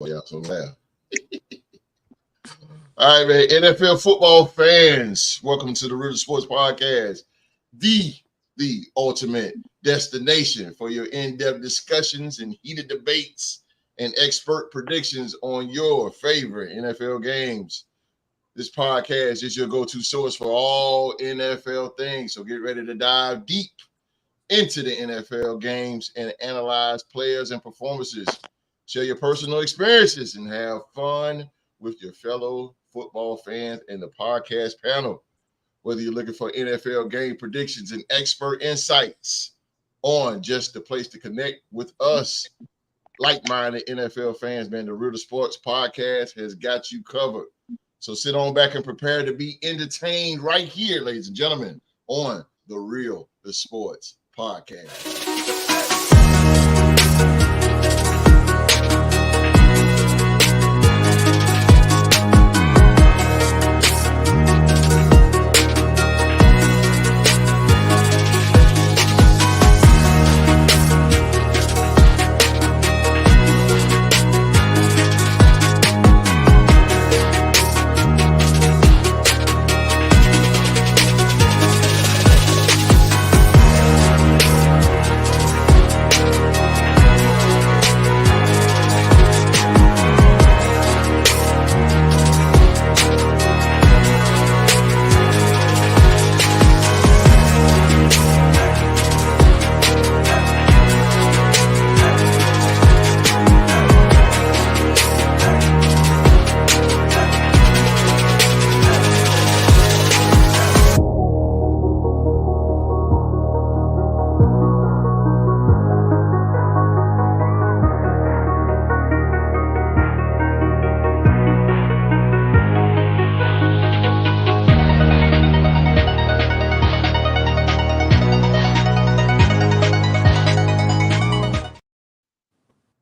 Yeah, so now. All right, man. NFL football fans, welcome to the Real Sports Podcast, the ultimate destination for your in-depth discussions and heated debates and expert predictions on your favorite NFL games. This podcast is your go-to source for all NFL things. So get ready to dive deep into the NFL games and analyze players and performances. Share your personal experiences and have fun with your fellow football fans and the podcast panel. Whether you're looking for NFL game predictions and expert insights on just the place to connect with us, like-minded NFL fans, man, the Real Sports Podcast has got you covered. So sit on back and prepare to be entertained right here, ladies and gentlemen, on the Real Sports Podcast.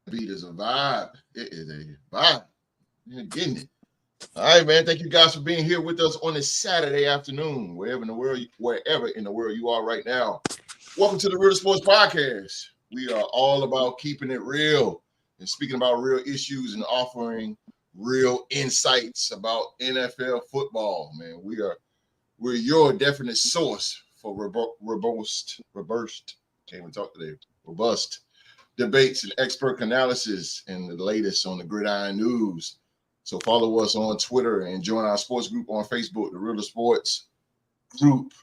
Beat is a vibe. It is a vibe. You're getting it. All right, man. Thank you guys for being here with us on this Saturday afternoon, wherever in the world you are right now. Welcome to the Real Sports Podcast. We are all about keeping it real and speaking about real issues and offering real insights about NFL football. Man, we're your definite source for robust. Can't even talk today. Robust debates and expert analysis and the latest on the gridiron news. So follow us on Twitter and join our sports group on Facebook, the Real Sports Group,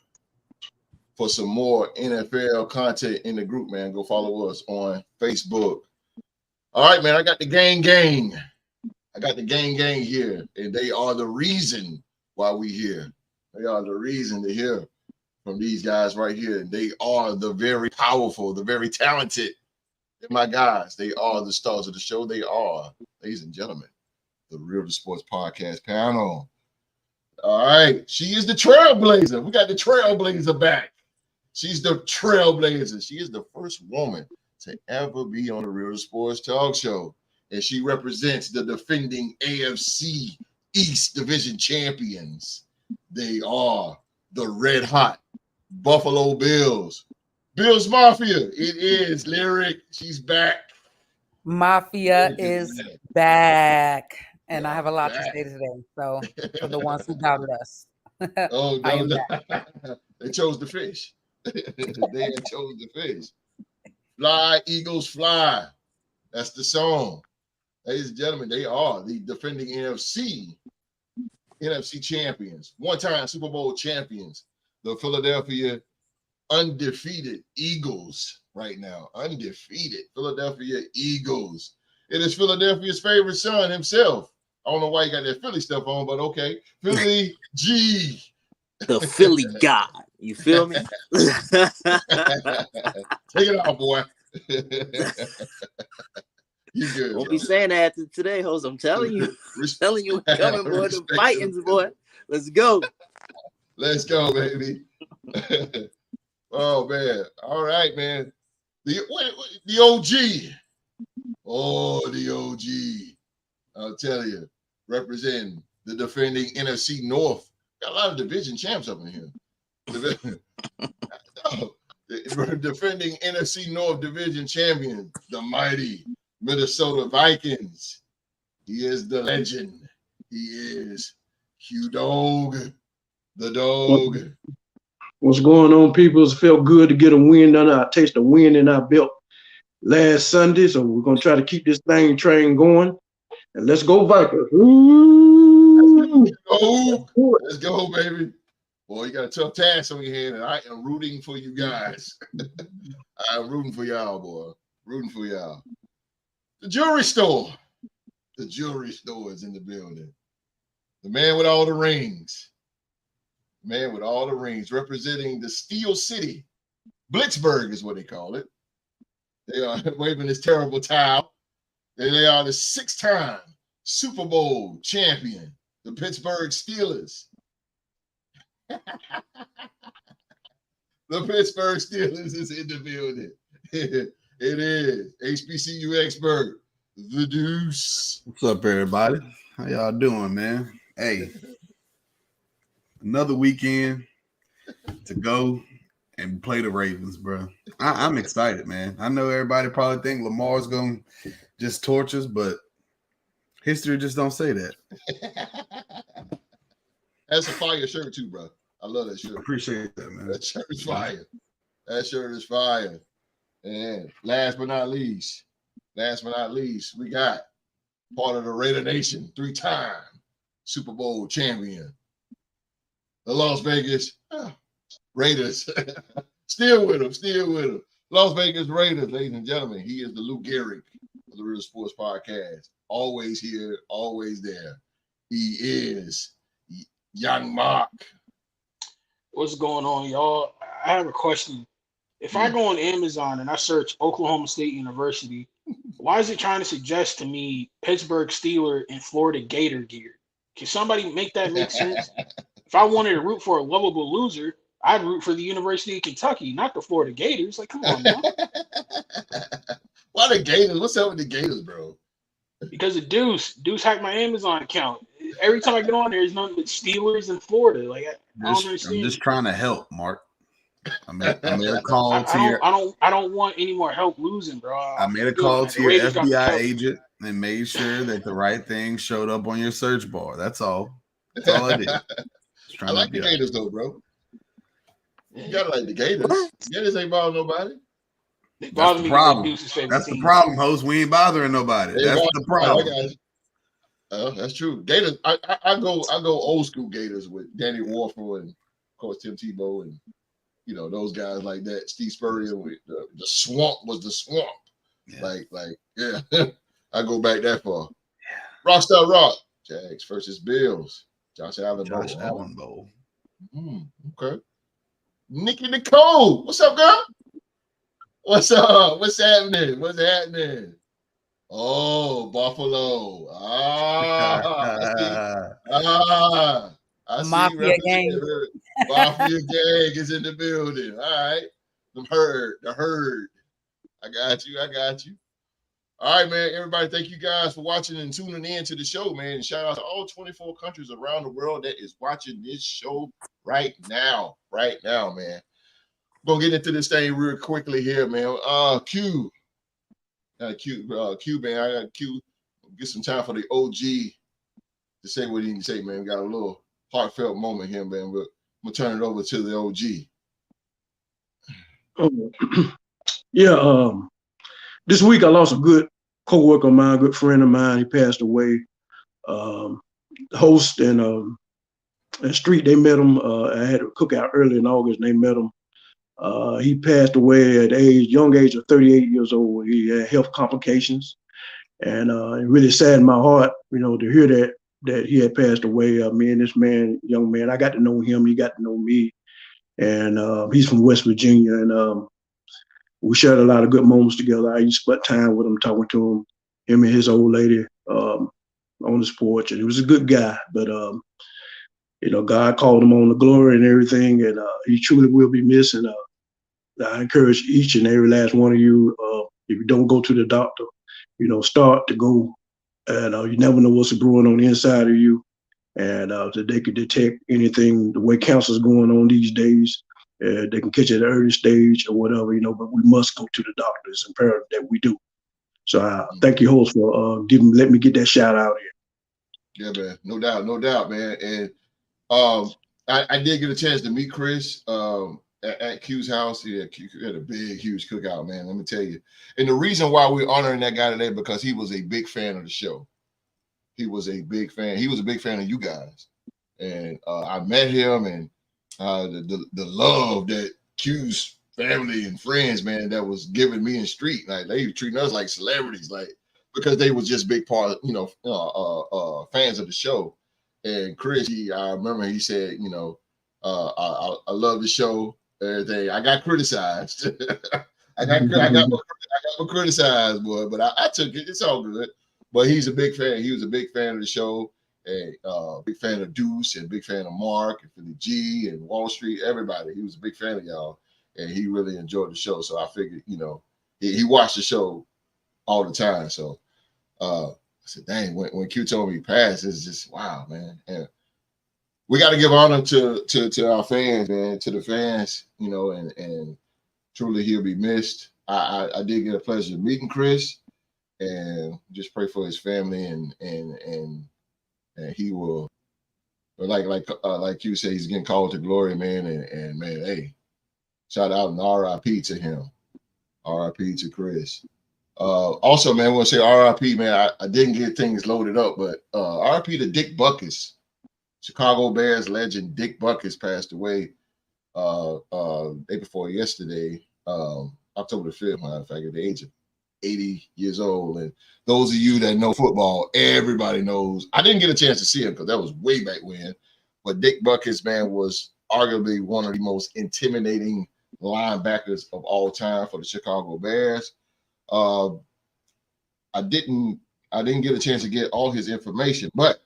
for some more NFL content in the group, man. Go follow us on Facebook. All right, man. I got the gang. I got the gang here, and they are the reason why we here. They are the reason to hear from these guys right here. They are the very powerful, the very talented. They're my guys. They are the stars of the show. They are, ladies and gentlemen, the Real Sports Podcast panel. All right. She is the trailblazer. We got the trailblazer back. She's the trailblazer. She is the first woman to ever be on the Real Sports Talk Show. And she represents the defending AFC East Division champions. They are the red hot Buffalo Bills. Bills Mafia. It is Lyric. She's back. Mafia is back. And I have a lot to say today. So for the ones who doubted us. Oh, I am back. They chose the fish. They chose the fish. Fly, Eagles, fly. That's the song. Ladies and gentlemen, they are the defending NFC champions, one-time Super Bowl champions, the Philadelphia undefeated Eagles right now. Undefeated Philadelphia Eagles. It is Philadelphia's favorite son himself. I don't know why you got that Philly stuff on, but okay. Philly G. The Philly God. You feel me? Take it out, boy. You good? Won't be saying that today, host. I'm telling you. Telling you, coming, boy. The fightings, boy. Let's go. Let's go, baby. Oh, man. All right, man. The OG. Oh, the OG. I'll tell you. Representing the defending NFC North. Got a lot of division champs up in here. Defending NFC North division champion, the mighty Minnesota Vikings. He is the legend. He is Q Dog, the dog. What's going on, people? It felt good to get a win under our taste of win in our belt last Sunday. So we're gonna try to keep this train going. And let's go, Vikings. Let's go, baby. Boy, you got a tough task on your head, and I am rooting for you guys. I'm rooting for y'all, boy. Rooting for y'all. The jewelry store. The jewelry store is in the building. The man with all the rings. The man with all the rings, representing the Steel City. Blitzburg is what they call it. They are waving this terrible towel. They are the 6-time Super Bowl champion, the Pittsburgh Steelers. The Pittsburgh Steelers is in the building. It is HBCU expert, the Deuce. What's up, everybody? How y'all doing, man? Hey, another weekend to go and play the Ravens, bro. I'm excited, man. I know everybody probably think Lamar's gonna just torch us, but history just don't say that. That's a fire shirt too, bro. I love that shirt. Appreciate that, man. That shirt is fire. That shirt is fire. And last but not least, we got part of the Raider Nation, 3-time Super Bowl champion, the Las Vegas Raiders. Still with him. Las Vegas Raiders, ladies and gentlemen. He is the Lou Gehrig of the Real Sports Podcast. Always here, always there. He is Young Mark. What's going on, y'all? I have a question. If I go on Amazon and I search Oklahoma State University, why is it trying to suggest to me Pittsburgh Steelers and Florida Gator gear? Can somebody make that make sense? If I wanted to root for a lovable loser, I'd root for the University of Kentucky, not the Florida Gators. Like, come on, man. Why the Gators? What's up with the Gators, bro? Because of Deuce. Deuce hacked my Amazon account. Every time I get on there, there's nothing but Steelers and Florida. Like, I don't understand. I'm just trying to help, Mark. I made a call I don't want any more help losing, bro. I made a call to your FBI agent and made sure that the right thing showed up on your search bar. That's all. That's all I did. I like the Gators though, bro. You gotta like the Gators. Gators ain't bothering nobody. That's the problem. That's the problem, host. We ain't bothering nobody. That's the problem. Oh, that's true. Gators. I go old school Gators with Danny Warfel and of course Tim Tebow and those guys like that. Steve Spurrier with the swamp was the swamp. Yeah. Like yeah. I go back that far. Yeah. Rockstar Rock. Jags versus Bills. Josh Allen Bowl. Okay. Nikki Nicole. What's up, girl? What's up? What's happening? Oh, Buffalo. I see Mafia gang. Mafia gang is in the building. All right. The herd. I got you. All right, man. Everybody, thank you guys for watching and tuning in to the show, man. And shout out to all 24 countries around the world that is watching this show right now, man. We're gonna get into this thing real quickly here, man. Q, man. I got Q. Get some time for the OG to say what he can say, man. We got a little heartfelt moment here, man. But I'm gonna turn it over to the OG. This week I lost a good co-worker of mine, good friend of mine. He passed away. Host and Street, they met him. I had a cookout early in August, and they met him. He passed away at the young age of 38 years old. He had health complications, and it really saddened my heart, to hear that he had passed away. Me and this man, young man, I got to know him. He got to know me, and he's from West Virginia, and we shared a lot of good moments together. I used to spend time with him, talking to him and his old lady on his porch, and he was a good guy. But God called him on the glory and everything, and he truly will be missed. And I encourage each and every last one of you, if you don't go to the doctor, start to go. And you never know what's brewing on the inside of you, and that they could detect anything. The way cancer's going on these days, they can catch it at an early stage or whatever, but we must go to the doctor. It's imperative that we do. So thank you, host, for let me get that shout out here. Yeah, man, no doubt, man. And I did get a chance to meet Chris at Q's house. Yeah, Q had a big, huge cookout, man. Let me tell you. And the reason why we're honoring that guy today because he was a big fan of the show. He was a big fan. He was a big fan of you guys, and I met him, and the love that Q's family and friends, man, that was giving me in street, like they were treating us like celebrities, like because they was just big part, fans of the show. And Chris, I remember he said, I love the show, everything. I got criticized. I got criticized, boy, but I took it. It's all good. But he's a big fan. He was a big fan of the show, and big fan of Deuce, and big fan of Mark, and Philly G, and Wall Street. Everybody. He was a big fan of y'all, and he really enjoyed the show. So I figured, he watched the show all the time. So I said, dang, when Q told me he passed, it's just wow, man. And we got to give honor to our fans, man, to the fans, and truly he'll be missed. I did get a pleasure meeting Chris. And just pray for his family, and he will, like you say, he's getting called to glory, man. And man, hey, shout out and R.I.P. to him, R.I.P. to Chris. Also, man, I want to say R.I.P. Man. I didn't get things loaded up, but R.I.P. to Dick Butkus, Chicago Bears legend. Dick Butkus passed away day before yesterday, October the 5th, matter of fact, at the age of 80 years old. And those of you that know football, everybody knows. I didn't get a chance to see him because that was way back when. But Dick Butkus, man, was arguably one of the most intimidating linebackers of all time for the Chicago Bears. I didn't get a chance to get all his information, but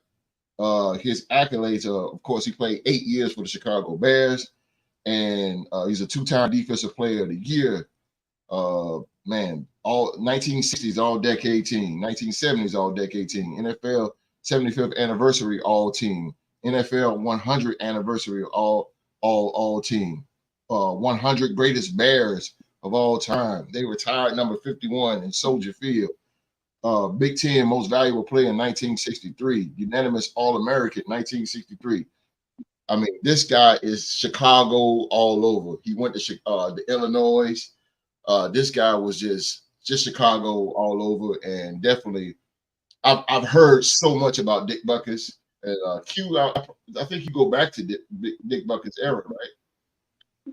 his accolades are, of course, he played 8 years for the Chicago Bears, and he's a two-time Defensive Player of the Year. Man, all 1960s All-Decade Team, 1970s All-Decade Team, NFL 75th Anniversary All-Team, NFL 100 Anniversary All Team, 100 Greatest Bears of all time. They retired number 51 in Soldier Field. Big Ten Most Valuable Player in 1963, unanimous All-American 1963. I mean, this guy is Chicago all over. He went to the Illinois. This guy was just Chicago all over, and definitely, I've heard so much about Dick Butkus. And Q, I think you go back to Dick Butkus era, right?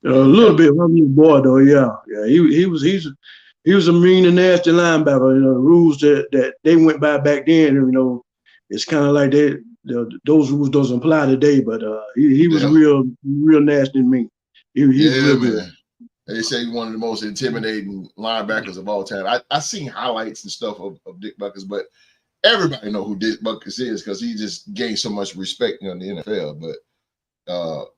A little bit when he was a boy, though. Yeah. He was a mean and nasty linebacker. The rules that they went by back then, it's kind of like those rules doesn't apply today. But he was real nasty and mean. He was real good. They say he's one of the most intimidating linebackers of all time. I seen highlights and stuff of Dick Butkus, but everybody know who Dick Butkus is because he just gained so much respect in the NFL. But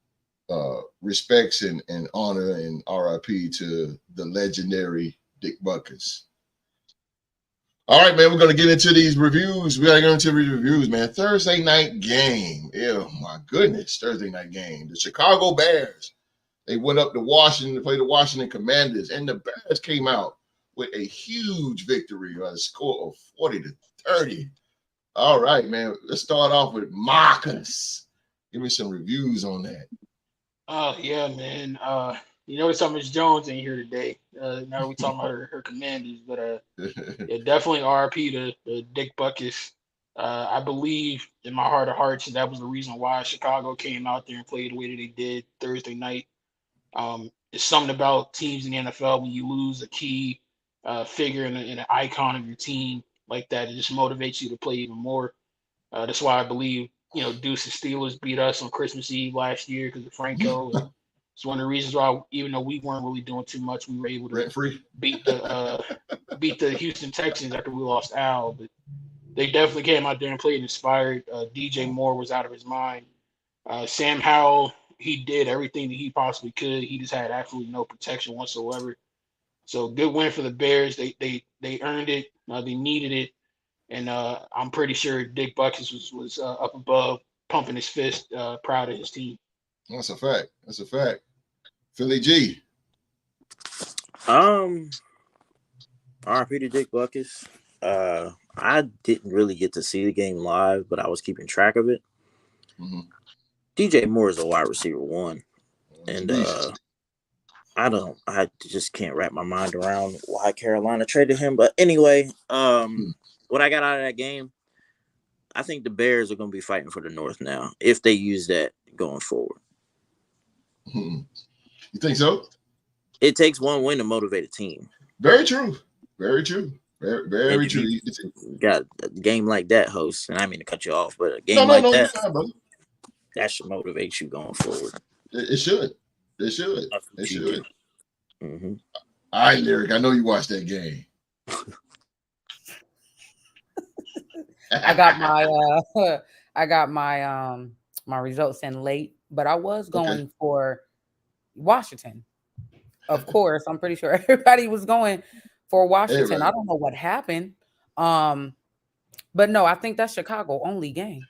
respects and honor and RIP to the legendary Dick Butkus. All right, man, we're going to get into these reviews. We got to go into these reviews, man. Thursday night game. Oh, my goodness. Thursday night game. The Chicago Bears. They went up to Washington to play the Washington Commanders, and the Bears came out with a huge victory, a score of 40-30. All right, man. Let's start off with Marcus. Give me some reviews on that. Oh, yeah, man. Thomas Jones ain't here today. Now we're talking about her Commanders, but yeah, definitely RIP to Dick Butkus. I believe in my heart of hearts that was the reason why Chicago came out there and played the way that they did Thursday night. It's something about teams in the NFL when you lose a key figure and an icon of your team like that, it just motivates you to play even more. That's why I believe, Deuce's Steelers beat us on Christmas Eve last year because of Franco. It's one of the reasons why, even though we weren't really doing too much, we were able to beat the Houston Texans after we lost Al. But they definitely came out there and played inspired. DJ Moore was out of his mind. Sam Howell, he did everything that he possibly could. He just had absolutely no protection whatsoever. So good win for the Bears. They earned it. They needed it. And I'm pretty sure Dick Butkus was up above, pumping his fist, proud of his team. That's a fact. Philly G. RP to Dick Buckus. I didn't really get to see the game live, but I was keeping track of it. Mm-hmm. DJ Moore is a wide receiver 1. And I just can't wrap my mind around why Carolina traded him. But anyway, what I got out of that game, I think the Bears are going to be fighting for the North now if they use that going forward. You think so? It takes one win to motivate a team. Very true. Very true. Very true. You got a game like that, host, and I mean to cut you off, but a game that, that should motivate you going forward. It should. It should. It should. Mm-hmm. All right, Lyric. I know you watched that game. I got my results in late, but I was going for Washington. Of course, I'm pretty sure everybody was going for Washington. I don't know what happened. But no, I think that's Chicago only game.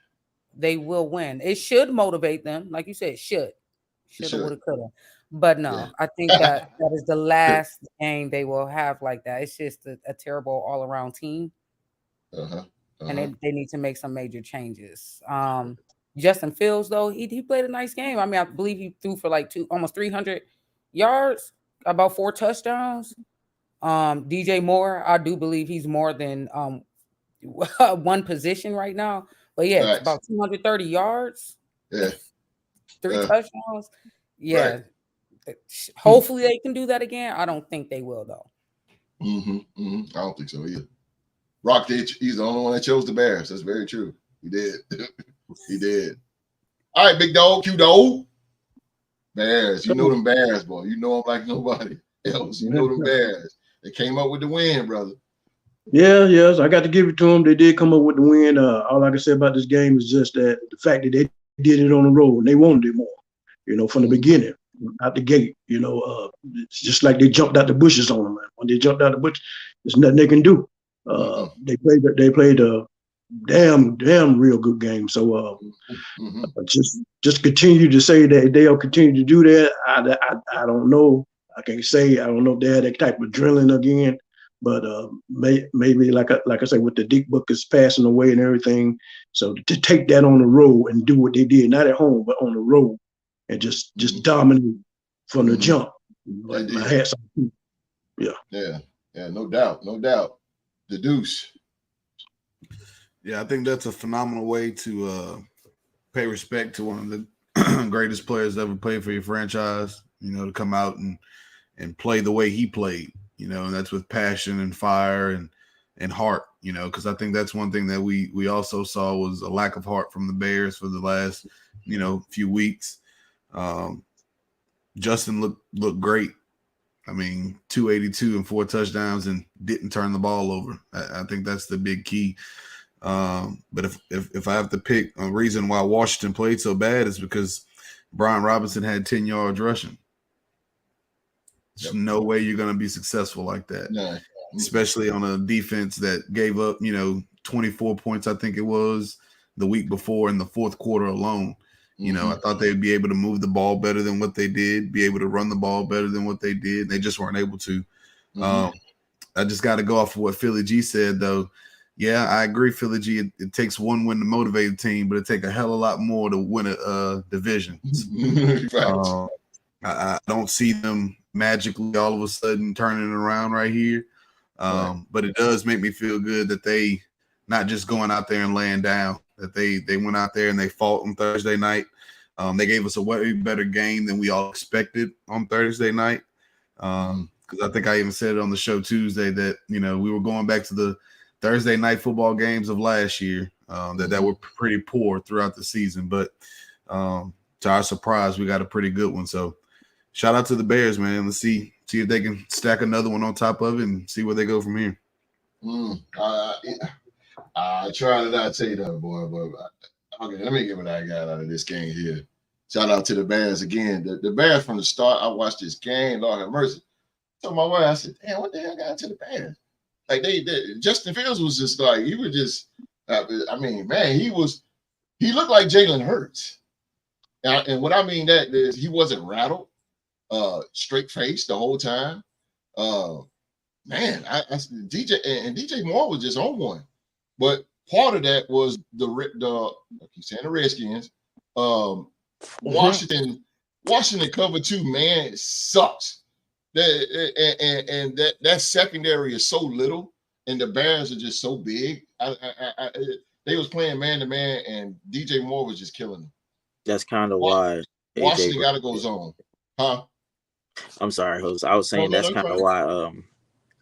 They will win. It should motivate them. Like you said, shoulda, woulda, coulda. But no, I think that is the last game they will have like that. It's just a terrible all-around team. And they need to make some major changes. Justin Fields, though, he played a nice game. I mean, I believe he threw for like almost 300 yards, about 4 touchdowns. DJ Moore, I do believe he's more than one position right now. But yeah, it's about 230 yards. Yeah. 3 touchdowns. Yeah. Right. Hopefully they can do that again. I don't think they will, though. I don't think so either. Rock, he's the only one that chose the Bears. That's very true. He did. He did. All right, big dog, Q dog. Bears. You know them Bears, boy. You know them like nobody else. You know them Bears. They came up with the win, brother. Yes. I got to give it to them. They did come up with the win. All I can say about this game is just that the fact that they did it on the road and they wanted it more, from the beginning, out the gate. It's just like they jumped out the bushes on them, man. When they jumped out the bushes, there's nothing they can do. They played a damn real good game. So just continue to say that they'll continue to do that. I don't know. I can't say. I don't know if they had that type of drilling again, but maybe like I say, with the Dick Buckus passing away and everything. So to take that on the road and do what they did, not at home but on the road, and just dominate from the jump. My hats off. Yeah, no doubt. The Deuce. Yeah, I think that's a phenomenal way to pay respect to one of the greatest players ever played for your franchise. To come out and play the way he played. And that's with passion and fire and heart. Because I think that's one thing that we also saw was a lack of heart from the Bears for the last few weeks. Justin looked great. I mean, 282 and 4 touchdowns and didn't turn the ball over. I think that's the big key. But if I have to pick a reason why Washington played so bad is because Brian Robinson had 10 yards rushing. There's no way you're going to be successful like that, especially on a defense that gave up, 24 points, I think it was, the week before in the fourth quarter alone. I thought they'd be able to move the ball better than what they did, be able to run the ball better than what they did. They just weren't able to. I just got to go off of what Philly G said, though. Yeah, I agree, Philly G. It takes one win to motivate a team, but it takes a hell of a lot more to win a division. I don't see them magically all of a sudden turning it around right here. But it does make me feel good that they not just going out there and laying down, that they went out there and they fought on Thursday night. They gave us a way better game than we all expected on Thursday night. Because I think I even said it on the show Tuesday that, we were going back to the Thursday night football games of last year that were pretty poor throughout the season. But to our surprise, we got a pretty good one. So shout out to the Bears, man. Let's see if they can stack another one on top of it and see where they go from here. I try to not say that, boy, but okay, let me get what I got out of this game here. Shout out to the Bears again. The Bears from the start, I watched this game, Lord have mercy. I told my wife, I said, damn, what the hell got into the Bears? Like Justin Fields was just like, he was just, man, he looked like Jalen Hurts. And what I mean that is he wasn't rattled, straight faced the whole time. man, I DJ and DJ Moore was just on one, but part of that was the I keep saying the Redskins. Washington cover 2, man, it sucks. That secondary is so little, and the Bears are just so big. They was playing man to man, and DJ Moore was just killing them. That's kind of why Washington got to go zone, huh? I'm sorry, host. I was saying that's kind of why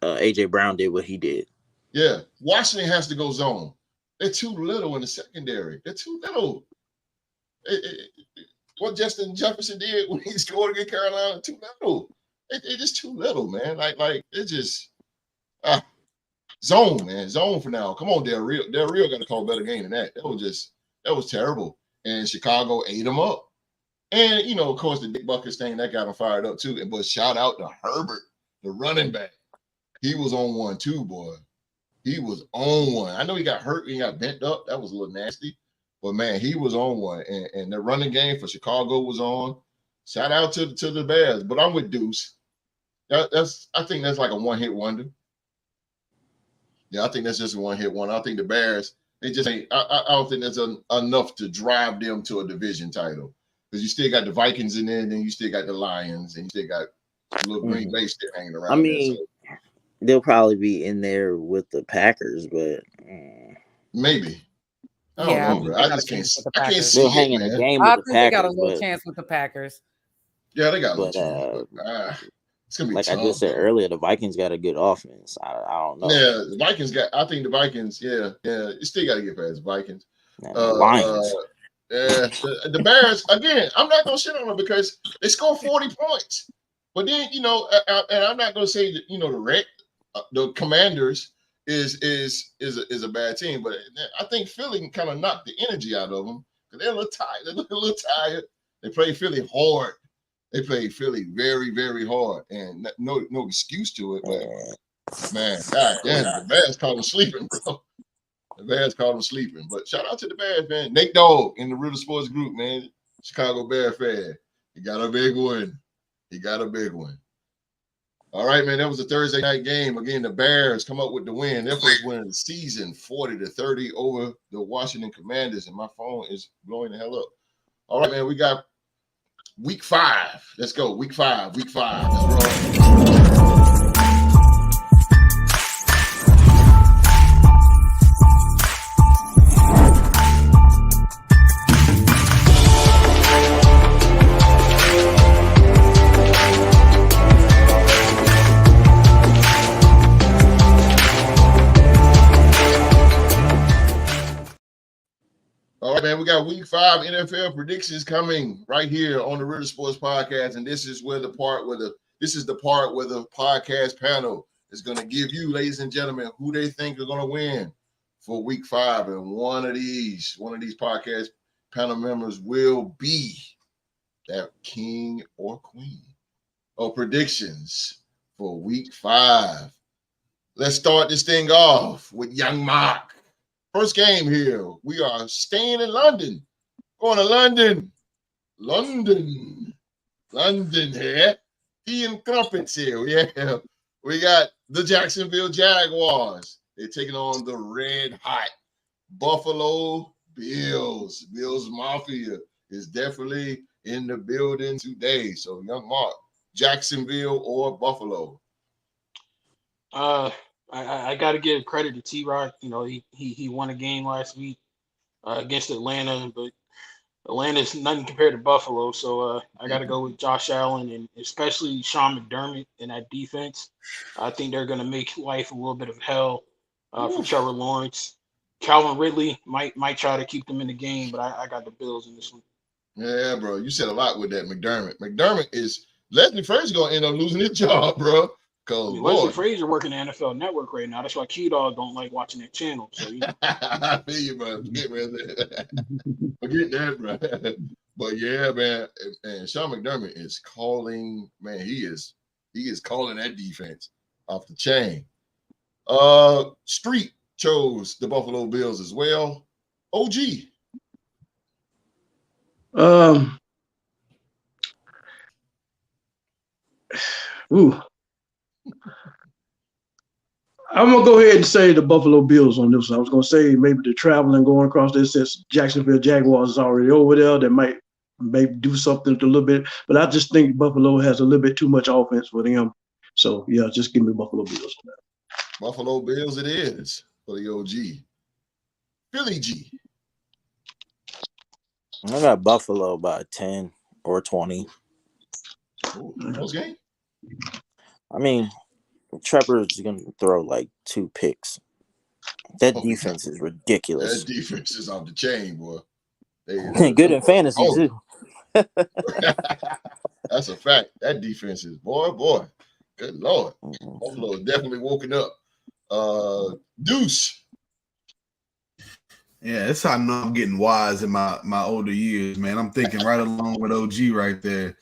AJ Brown did what he did. Yeah, Washington has to go zone. They're too little in the secondary. They're too little. What Justin Jefferson did when he scored against Carolina, too little. It's just too little, man. Like it's just zone, man. Zone for now. Come on, Del Rio. Del Rio got to call a better game than that. That was terrible. And Chicago ate them up. And, you know, of course, the Dick Buckets thing, that got him fired up too. But shout out to Herbert, the running back. He was on one too, boy. He was on one. I know he got hurt and he got bent up. That was a little nasty. But, man, he was on one. And the running game for Chicago was on. Shout out to the Bears. But I'm with Deuce. I think that's like a one-hit wonder. Yeah, I think that's just a one-hit wonder. I think the Bears, they just ain't – I don't think that's enough to drive them to a division title. Because you still got the Vikings in there, and then you still got the Lions, and you still got a little Green Bay still hanging around. I mean, they'll probably be in there with the Packers, but maybe. I don't know, bro. I just can't see they'll hang in a game with the Packers. They got a little chance with the Packers. Yeah, they got a little chance. But, it's gonna be like tough, I just said earlier, the Vikings got a good offense. I don't know. Yeah, the Vikings I think the Vikings, yeah, you still got to get past the Vikings. Lions. Yeah, the Bears, again, I'm not going to shit on them because they scored 40 points. But then, you know, and I'm not going to say that, you know, the Commanders is a bad team, but I think Philly can kind of knock the energy out of them because they're a little tired. They look a little tired. They play Philly hard. They play Philly very, very hard, and no excuse to it. But, man, God damn, the Bears caught them sleeping, bro. The Bears called him sleeping. But shout out to the Bears, man. Nate Dogg in the Riddle Sports Group, man. Chicago Bear fan. He got a big one. All right, man. That was a Thursday night game. Again, the Bears come up with the win. Their first win of the season, 40-30 over the Washington Commanders. And my phone is blowing the hell up. All right, man. We got week 5. Let's go. Week 5. Let's roll. All right, man, we got week 5 NFL predictions coming right here on the Riddle Sports Podcast. And this is the part where the podcast panel is going to give you, ladies and gentlemen, who they think are going to win for week 5. And one of these podcast panel members will be that king or queen of predictions for week 5. Let's start this thing off with Young Mark. First game here. We are staying in London. Going to London. London here. Tea and crumpets here. Yeah. We got the Jacksonville Jaguars. They're taking on the red hot Buffalo Bills. Bills Mafia is definitely in the building today. So, Young Mark, Jacksonville or Buffalo? I got to give credit to T-Rock. You know, he won a game last week against Atlanta, but Atlanta's nothing compared to Buffalo. So I got to go with Josh Allen and especially Sean McDermott in that defense. I think they're going to make life a little bit of hell for Trevor Lawrence. Calvin Ridley might try to keep them in the game, but I got the Bills in this one. Yeah, bro. You said a lot with that McDermott. McDermott is Leslie Frazier going to end up losing his job, bro. Leslie Frazier working the NFL Network right now. That's why Q-Dog don't like watching that channel. So I feel you, bro. Forget that, bro. But yeah, man. And Sean McDermott is calling. Man, he is calling that defense off the chain. Street chose the Buffalo Bills as well. OG. I'm gonna go ahead and say the Buffalo Bills on this one. I was gonna say maybe the traveling going across there since Jacksonville Jaguars is already over there. They might maybe do something a little bit, but I just think Buffalo has a little bit too much offense for them. So yeah, just give me Buffalo Bills. Buffalo Bills it is for the OG. Philly G. I got Buffalo by 10 or 20. Ooh, close game. I mean, Trevor's going to throw like 2 picks. That defense is ridiculous. That defense is off the chain, boy. Good in fantasy, too. That's a fact. That defense is, boy. Good Lord. Buffalo is definitely woken up. Deuce. Yeah, that's how I know I'm getting wise in my older years, man. I'm thinking right along with OG right there.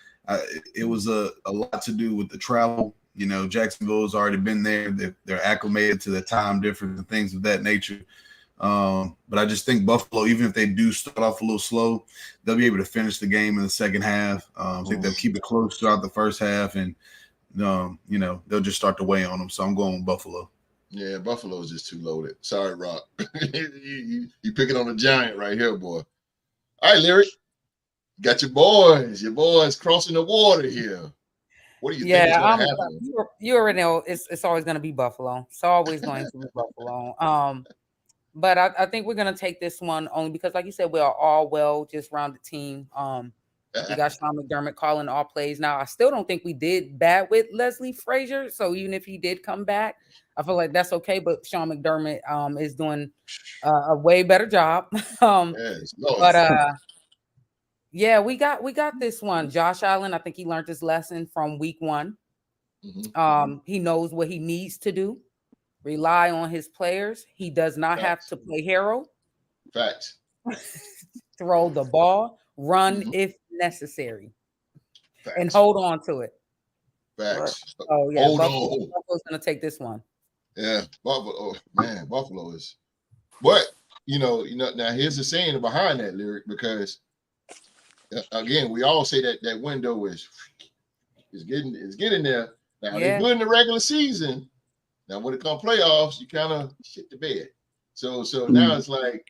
It was a lot to do with the travel. You know, Jacksonville's already been there. They're acclimated to the time difference and things of that nature. But I just think Buffalo, even if they do start off a little slow, they'll be able to finish the game in the second half. I think they'll keep it close throughout the first half, and you know, they'll just start to weigh on them. So I'm going with Buffalo. Yeah, Buffalo is just too loaded. Sorry, Rock. you picking on a giant right here, boy. All right, Lyric. Got your boys crossing the water here. What do you think is going to happen? You already know it's always going to be Buffalo. It's always going to be Buffalo. But I think we're going to take this one only because, like you said, we are all well just rounded team. We got Sean McDermott calling all plays. Now, I still don't think we did bad with Leslie Frazier. So even if he did come back, I feel like that's okay. But Sean McDermott is doing a way better job. Yeah, we got this one. Josh Allen, I think he learned his lesson from week 1. Mm-hmm. He knows what he needs to do. Rely on his players. He does not have to play hero. Facts. Throw the ball, run if necessary. Facts. And hold on to it. Facts. Oh yeah, Buffalo's gonna take this one. Yeah, Buffalo. Oh, man, Buffalo is. But you know. Now here's the saying behind that, Lyric, because again, we all say that window is getting there. Now they're good in the regular season. Now when it comes playoffs, you kind of shit the bed. So now it's like,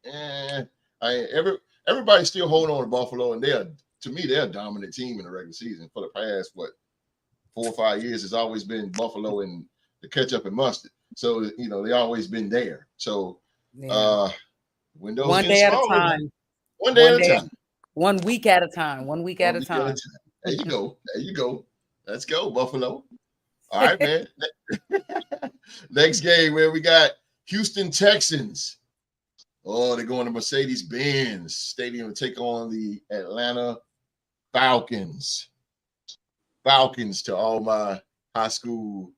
everybody's still holding on to Buffalo, and they're a dominant team in the regular season for the past 4 or 5 years. It's always been Buffalo and the ketchup and mustard. So they always been there. So windows one day at a time. One day at a time. 1 week at a time. 1 week at a time. There you go. Let's go, Buffalo. All right, man. Next game, where we got Houston Texans. Oh, they're going to Mercedes-Benz Stadium to take on the Atlanta Falcons. Falcons to all my high school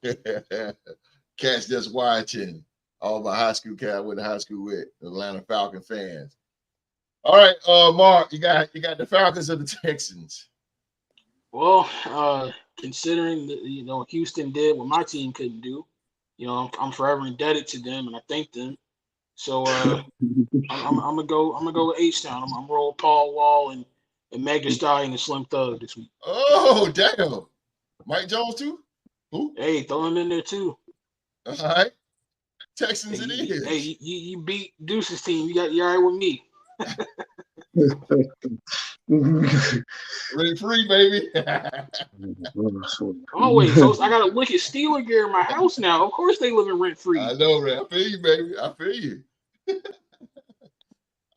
cats just watching. All my high school cats I went to high school with, Atlanta Falcon fans. All right, Mark, you got the Falcons or the Texans? Well, considering Houston did what my team couldn't do, I'm forever indebted to them, and I thank them. So I'm gonna go with H-Town. I'm gonna roll Paul Wall and Meg Thee Stallion and Slim Thug this week. Oh damn, Mike Jones too? Who? Hey, throw him in there too. All right, Texans it is. Hey, you beat Deuce's team. You all right with me? Rent free, baby. Always. So I got to look at Steeler gear in my house now. Of course they living rent free. I know, man. I feel you, baby. I feel you.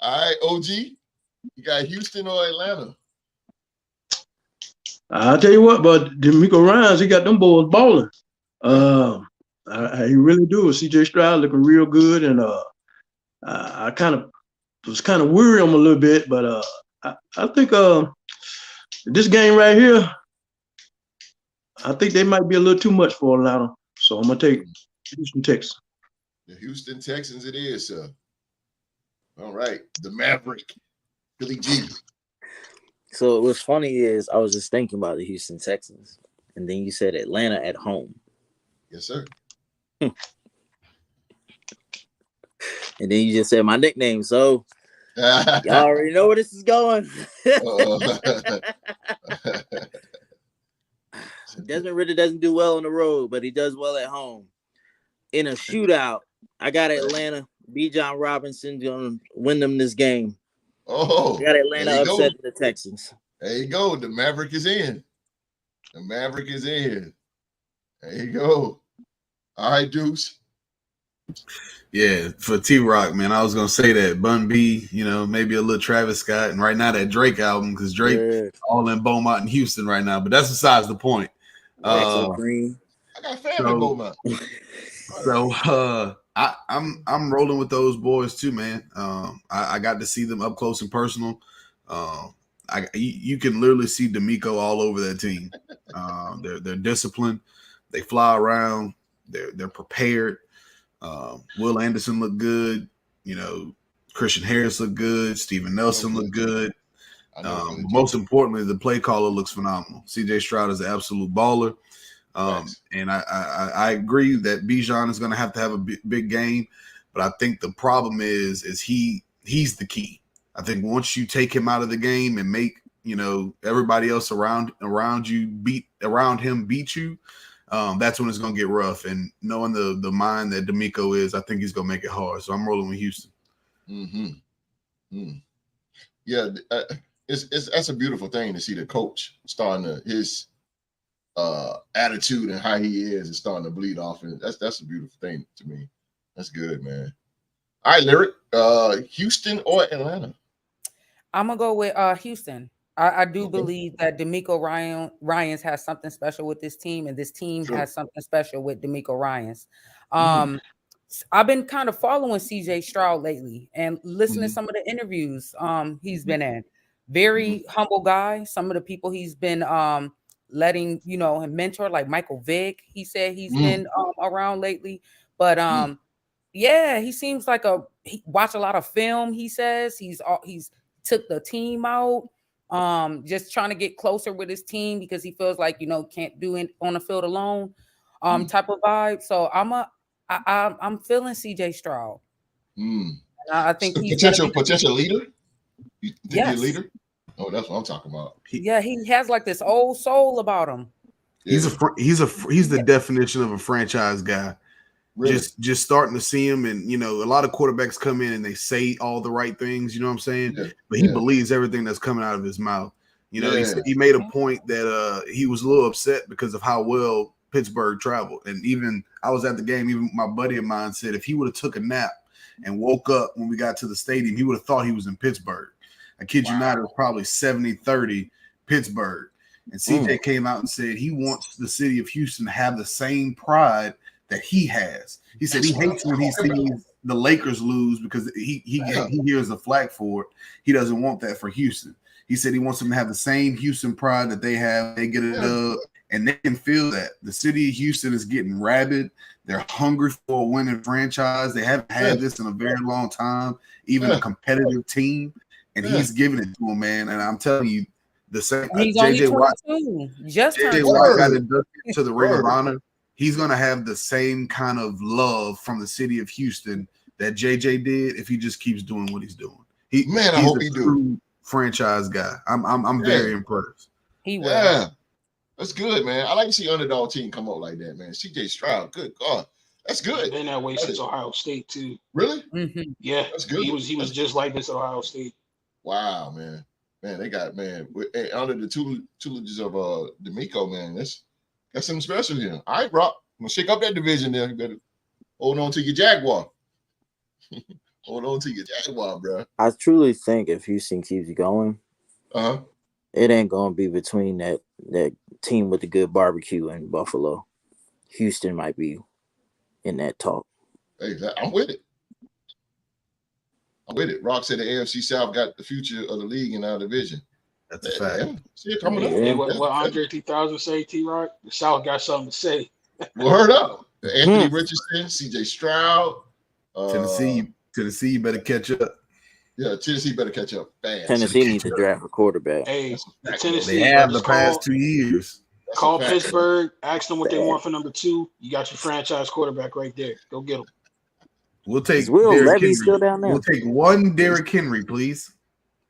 All right, OG. You got Houston or Atlanta? I'll tell you what, but D'Amico Ryans, he got them boys balling. He really do. CJ Stroud looking real good, and I was kind of worried him a little bit, but I think this game right here, I think they might be a little too much for Atlanta. So I'm gonna take Houston Texans. The Houston Texans it is, sir. All right, the Maverick, Billy G. So what's funny is I was just thinking about the Houston Texans, and then you said Atlanta at home. Yes, sir. And then you just said my nickname, so y'all already know where this is going. Desmond Ridder doesn't do well on the road, but he does well at home. in a shootout, I got Atlanta. Bijan Robinson gonna win them this game. Oh, I got Atlanta upsetting the Texans. There you go. The Maverick is in. The Maverick is in. There you go. All right, Deuce. Yeah, for T-Rock, man, I was gonna say that Bun B, maybe a little Travis Scott, and right now that Drake album, because Drake all in Beaumont and Houston right now. But that's besides the point. Green. I got family Beaumont. So I'm rolling with those boys too, man. I got to see them up close and personal. You can literally see D'Amico all over that team. They're disciplined. They fly around. They're prepared. Will Anderson looked good. Christian Harris looked good. Steven Nelson looked good. Most importantly, the play caller looks phenomenal. CJ Stroud is an absolute baller. And I agree that Bijan is going to have a big game, but I think the problem is he's the key. I think once you take him out of the game and make everybody else around him beat you, that's when it's going to get rough. And knowing the mind that D'Amico is, I think he's going to make it hard. So I'm rolling with Houston. Yeah, that's a beautiful thing to see the coach starting his attitude and how he is starting to bleed off, and that's a beautiful thing to me. That's good, man. All right, Lyric, Houston or Atlanta? I'm gonna go with Houston. I do believe that D'Amico Ryans has something special with this team, and this team has something special with D'Amico Ryans. I've been kind of following CJ Stroud lately and listening to some of the interviews he's been in. Very humble guy. Some of the people he's been letting him mentor, like Michael Vick. He said he's been around lately, but yeah, he seems like he watch a lot of film. He says he's took the team out, just trying to get closer with his team because he feels like can't do it on the field alone, type of vibe. So I'm feeling CJ Stroud. I think he's potential leader. You think he's a leader? Oh, that's what I'm talking about. Yeah, he has like this old soul about him. He's the definition of a franchise guy. Really? Just starting to see him, and a lot of quarterbacks come in and they say all the right things. You know what I'm saying? Yeah. But he believes everything that's coming out of his mouth. He made a point that he was a little upset because of how well Pittsburgh traveled, and even I was at the game. Even my buddy of mine said if he would have took a nap and woke up when we got to the stadium, he would have thought he was in Pittsburgh. I kid you not, it was probably 70-30 Pittsburgh. And CJ came out and said he wants the city of Houston to have the same pride that he has. He said he hates when he sees the Lakers lose because he hears the flack for it. He doesn't want that for Houston. He said he wants them to have the same Houston pride that they have. They get a dub, and they can feel that. The city of Houston is getting rabid. They're hungry for a winning franchise. They haven't had this in a very long time, even a competitive team. And he's giving it to him, man. And I'm telling you, the same. He's JJ Watt, JJ Watt got inducted to the Ring of Honor. He's gonna have the same kind of love from the city of Houston that JJ did if he just keeps doing what he's doing. I hope he do. Franchise guy. I'm very impressed. He will. Yeah, that's good, man. I like to see underdog team come up like that, man. CJ Stroud, good God. That's good. Been that way since Ohio State too. Really? Yeah, that's good. He was just like this at Ohio State. Wow, man. They got under the tutelages of D'Amico, man. That's something special here. All right, Brock. I'm gonna shake up that division there. You better hold on to your Jaguar. Hold on to your Jaguar, bro. I truly think if Houston keeps going, it ain't gonna be between that team with the good barbecue and Buffalo. Houston might be in that talk. Hey, I'm with it. I'm with it. Rock said the AFC South got the future of the league in our division. That's a fact. Yeah. See it coming up. Hey, what Andre 3000 say, T-Rock? The South got something to say. Well, heard up. Anthony Richardson, CJ Stroud. Tennessee, you better catch up. Yeah, Tennessee better catch up fast. Tennessee needs to draft a quarterback. Hey, Tennessee. They have the past 2 years. Call Pittsburgh, ask them what they want for number 2. You got your franchise quarterback right there. Go get him. We'll take Will Derrick Levy Henry. still down there? We'll take one Derrick Henry, please.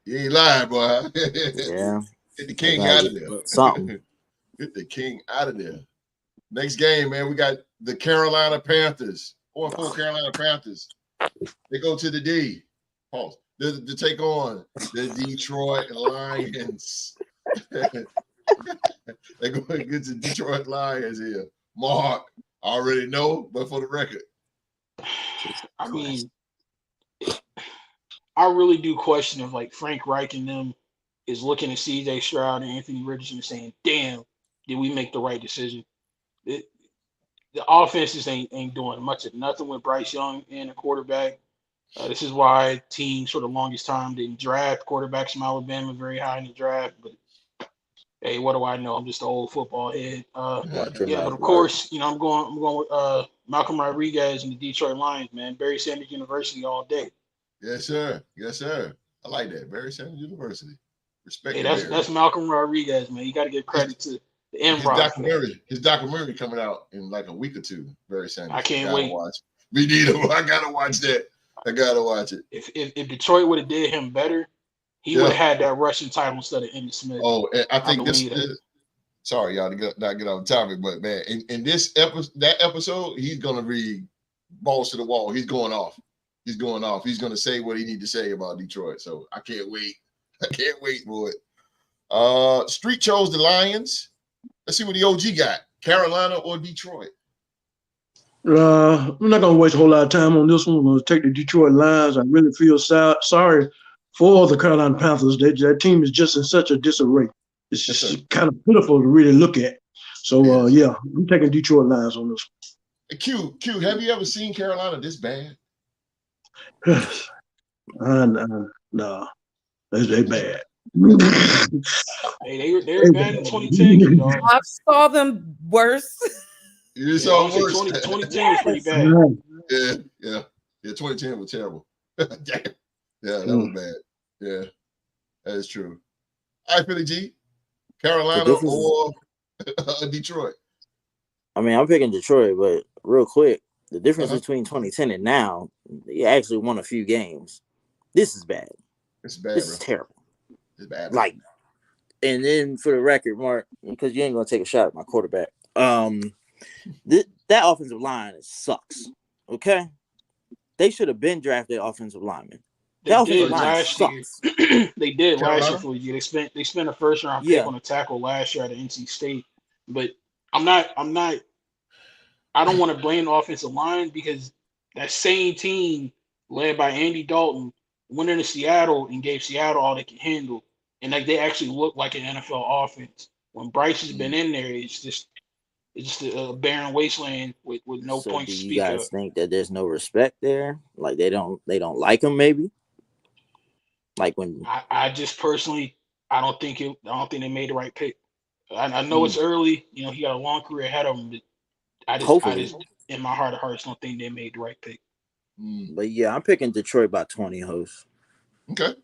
You ain't lying, boy. Yeah. Get the king out of there. Something. Get the king out of there. Next game, man, we got the Carolina Panthers, 4-4 Carolina Panthers. They go to the D. Pause. To take on the Detroit Lions. They go against the Detroit Lions here. Mark, I already know, but for the record. I mean, I really do question if like Frank Reich and them is looking at CJ Stroud and Anthony Richardson and saying, damn, did we make the right decision? The offenses ain't doing much of nothing with Bryce Young and a quarterback. This is why teams for the longest time didn't draft quarterbacks from Alabama very high in the draft. But hey, what do I know? I'm just an old football head. Yeah, but of course, I'm going with Malcolm Rodriguez and the Detroit Lions, man. Barry Sanders University all day. Yes, sir. Yes, sir. I like that. Barry Sanders University. Respect. Hey, that's Malcolm Rodriguez, man. You got to give credit to the Improv. His documentary coming out in like a week or two. Barry Sanders. I can't wait. Watch. Me neither. I gotta watch that. I gotta watch it. If Detroit would have did him better, he would have had that rushing title instead of Emmitt Smith. Oh, and I think this. Sorry, y'all, to not get on topic, but man, in this episode, he's gonna be balls to the wall. He's going off. He's going off. He's gonna say what he need to say about Detroit. So I can't wait. I can't wait for it. Street chose the Lions. Let's see what the OG got. Carolina or Detroit? I'm not going to waste a whole lot of time on this one. I'm going to take the Detroit Lions. I really feel sorry for the Carolina Panthers. That team is just in such a disarray. It's just kind of pitiful to really look at. So, yeah, I'm taking Detroit Lions on this one. Q, have you ever seen Carolina this bad? No, they bad. Hey, they were bad in 2010. I saw them worse. You saw worse. 2010 was pretty bad. Yeah. 2010 was terrible. Damn. Yeah, that was bad. Yeah, that is true. All right, Philly G, Carolina or Detroit? I mean, I'm picking Detroit, but real quick, the difference between 2010 and now, they actually won a few games. This is bad. It's bad. This is terrible. It's bad. Like, and then for the record, Mark, because you ain't gonna take a shot at my quarterback. That offensive line sucks. Okay, they should have been drafted offensive linemen. That offensive line sucks. They did last year for you. They spent a first round pick on a tackle last year at NC State. But I don't want to blame the offensive line because that same team led by Andy Dalton went into Seattle and gave Seattle all they can handle, and like they actually look like an NFL offense. When Bryce has been in there, it's just a barren wasteland with no points to speak of. Do you guys think that there's no respect there? Like they don't like him, maybe? Like when I just personally, I don't think they made the right pick. I know it's early, he got a long career ahead of him, but I just in my heart of hearts don't think they made the right pick. But yeah, I'm picking Detroit by 20, host. Okay.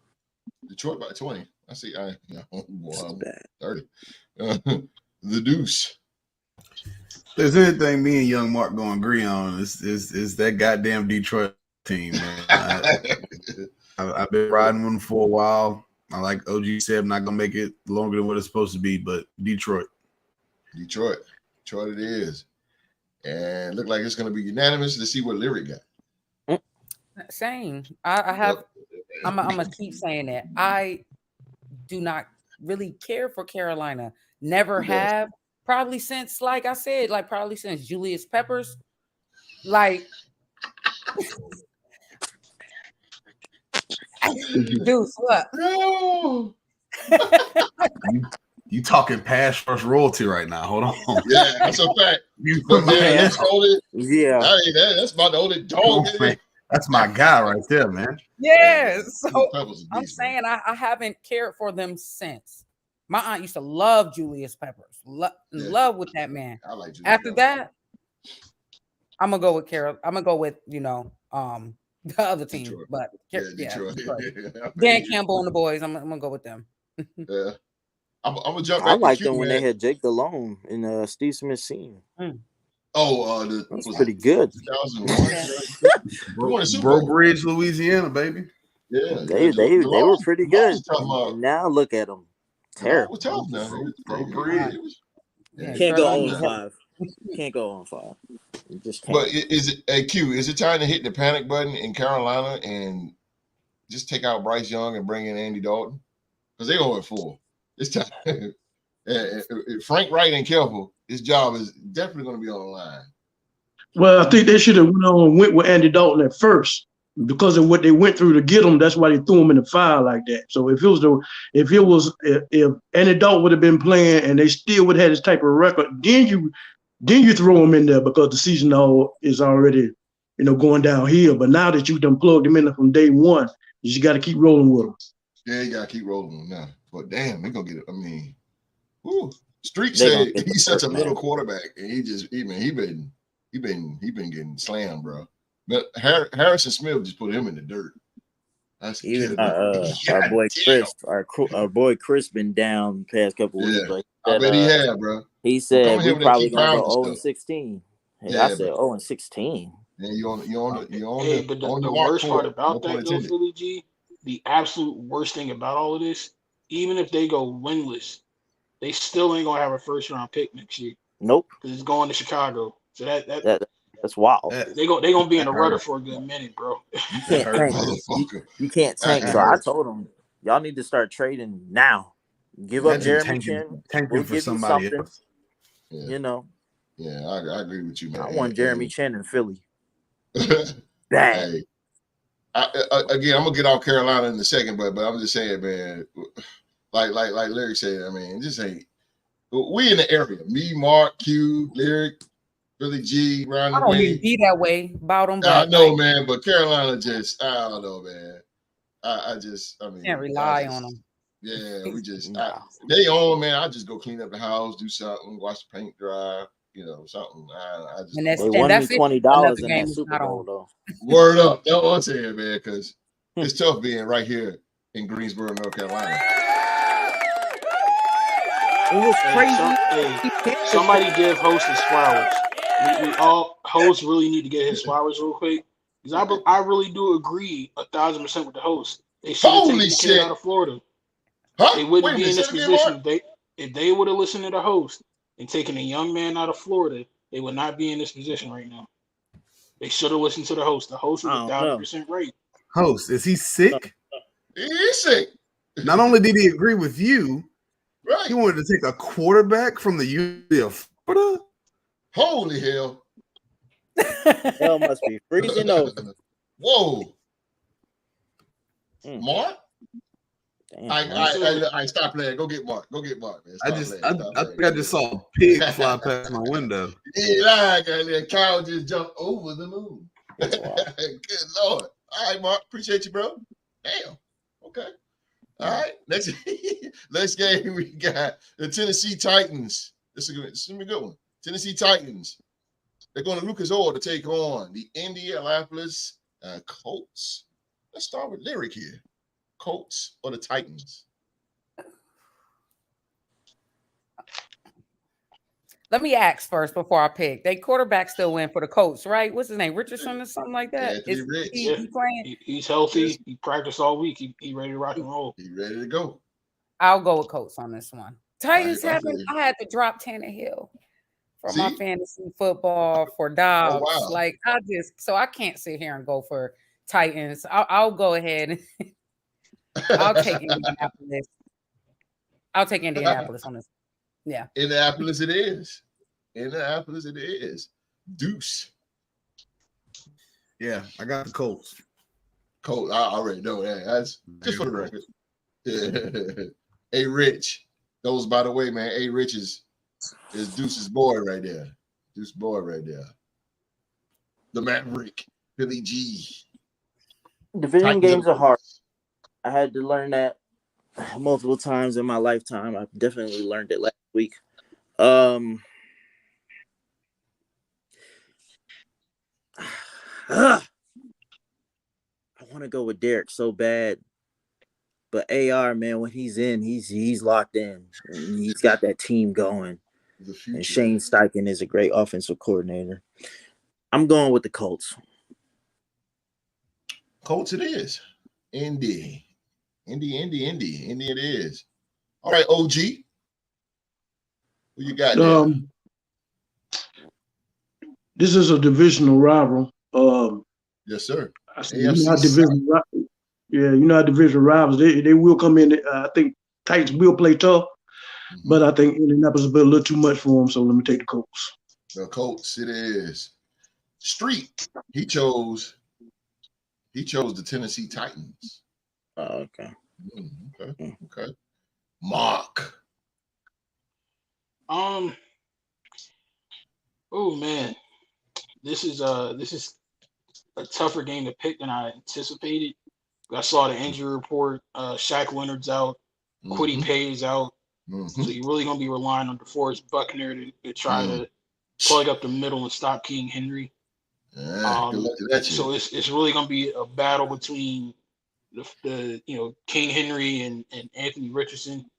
Detroit by 20. I see. I'm 30. The Deuce. If there's anything me and Young Mark gonna agree on is that goddamn Detroit team, man. I've been riding with them for a while. I like OG said, I'm not gonna make it longer than what it's supposed to be, but Detroit it is, and look like it's gonna be unanimous. Let's see what Lyric got. Same. I have. I'm gonna keep saying that. I do not really care for Carolina. Never have. Probably since, like I said, probably since Julius Peppers. Deuce, what? No. You talking past first royalty right now. Hold on. Yeah, that's a fact. That's about the only dog. That's my guy right there, man. Yeah. So I'm saying I haven't cared for them since. My aunt used to love Julius Peppers. Love with that man. I like Julius After that, I'm gonna go with Carol. I'm gonna go with the other team. Detroit. But Detroit. Dan Campbell and the boys. I'm gonna go with them. Yeah. I'm gonna jump back. I liked them when they had Jake Delhomme in Steve Smith's scene. That's pretty good. 2001. Bro Bridge, Louisiana, baby. Yeah, they were pretty good. And now look at them. Terrible. Bro Bridge. Can't go 0-5. Can't go on 5. You just can't. But is it a Q? Is it time to hit the panic button in Carolina and just take out Bryce Young and bring in Andy Dalton? Because they 0-4. It's time. If Frank Wright ain't careful, his job is definitely going to be on the line. Well, I think they should have went with Andy Dalton at first because of what they went through to get him. That's why they threw him in the fire like that. So if Andy Dalton would have been playing and they still would have had this type of record, then you throw him in there because the season is already going downhill. But now that you done plugged him in from day one, you just got to keep rolling with him. Yeah, you got to keep rolling with him now. But damn, they're gonna get it. I mean, Street said he's such a little quarterback, and he been getting slammed, bro. But Harrison Smith just put him in the dirt. That's even our boy Chris been down the past couple weeks. But I bet he had, bro. He said we probably gonna go 0-16. Hey, I said 0-16. And you on but the worst part about that though, Philly G, the absolute worst thing about all of this, even if they go winless, they still ain't gonna have a first round pick next year. Nope. Because it's going to Chicago. So that's wild. They gonna be in the rudder for a good minute, bro. You can't tank. You can't tank. So I told them, y'all need to start trading now. Give up Jeremy Chin. We'll give you something. Else. Yeah. Yeah, I agree with you, man. I want Jeremy Chin in Philly. Hey, again, I'm gonna get off Carolina in a second, but I'm just saying, man. Like Lyric said, I mean, this ain't. We in the area. Me, Mark, Q, Lyric, Billy G, Ron. I don't need to be that way about them. I know, man, but Carolina just, I don't know, man. I mean, can't rely on them. Yeah, we just, they own, man. I just go clean up the house, do something, watch the paint dry, something. I just. And they won me $20 in that Super Bowl, though. Word up. That's what I'm saying, man, because it's tough being right here in Greensboro, North Carolina. It was crazy. Somebody give Host his flowers. We all Host really need to get his flowers real quick because I really do agree 1,000% with the Host. They should have taken the kid out of Florida. Huh? They wouldn't be in this position if they would have listened to the Host and taken a young man out of Florida. They would not be in this position right now. They should have listened to the Host. The Host was 1,000% right. Host, is he sick? He's sick. Not only did he agree with you. Right. He wanted to take a quarterback from the University of Florida? Holy hell. Hell must be freezing over. Whoa. Mark? I stop playing. Go get Mark. Go get Mark, man. I think I just saw a pig fly past my window. Yeah, that cow just jumped over the moon. Good Lord. All right, Mark. Appreciate you, bro. Damn. Okay. All right, next game we got the Tennessee Titans. This is gonna be a good one. Tennessee Titans. They're going to Lucas Oil to take on the Indianapolis Colts. Let's start with Lyric here. Colts or the Titans? Let me ask first before I pick. They quarterback still win for the Colts, right? What's his name? Richardson or something like that? Yeah, he playing? He's healthy. He practiced all week. He ready to rock and roll. He ready to go. I'll go with Colts on this one. Titans I had to drop Tannehill for my fantasy football for Dobbs. Oh, wow. Like I can't sit here and go for Titans. I'll go ahead. I'll take Indianapolis. I'll take Indianapolis on this. Yeah. Indianapolis it is. Deuce. Yeah, I got the Colts. Colts. I already know that. That's just for the record. Yeah. A Rich. Those, by the way, man. A Rich is Deuce's boy right there. Deuce's boy right there. The Maverick. Billy G. Division games are hard. I had to learn that multiple times in my lifetime. I definitely learned it last week. I want to go with Derek so bad, but AR, man, when he's in, he's locked in. And he's got that team going. And Shane Steichen is a great offensive coordinator. I'm going with the Colts. Colts it is. Indy it is. All right, OG. Who you got there? this is a divisional rival. Yes, sir. I said, you know how division, South. yeah, you know how division rivals. They will come in. I think Titans will play tough, but I think Indianapolis will be a little too much for them. So let me take the Colts. The Colts, it is. Street, he chose the Tennessee Titans. Oh, okay. Okay. Mark. Oh man, this is a tougher game to pick than I anticipated. I saw the injury report. Shaq Leonard's out. Kwity Paye is out. So you're really gonna be relying on DeForest Buckner to try to plug up the middle and stop King Henry. So it's really gonna be a battle between the King Henry and Anthony Richardson.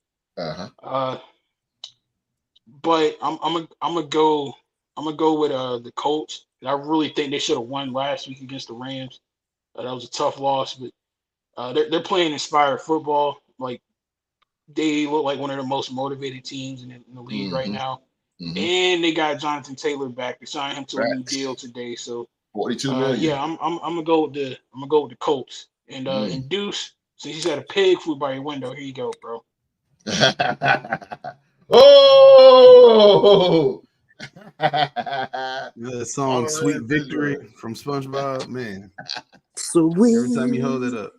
But I'm gonna go with the Colts. I really think they should have won last week against the Rams. That was a tough loss, but they're playing inspired football. Like they look like one of the most motivated teams in the league right now. And they got Jonathan Taylor back. They signed him to a new deal today. So $42 million. Yeah, I'm gonna go with the Colts. And Deuce, since he's had a pig food by your window, here you go, bro. Oh, the song "Sweet Victory" from SpongeBob, man. Sweet. Every time you hold it up,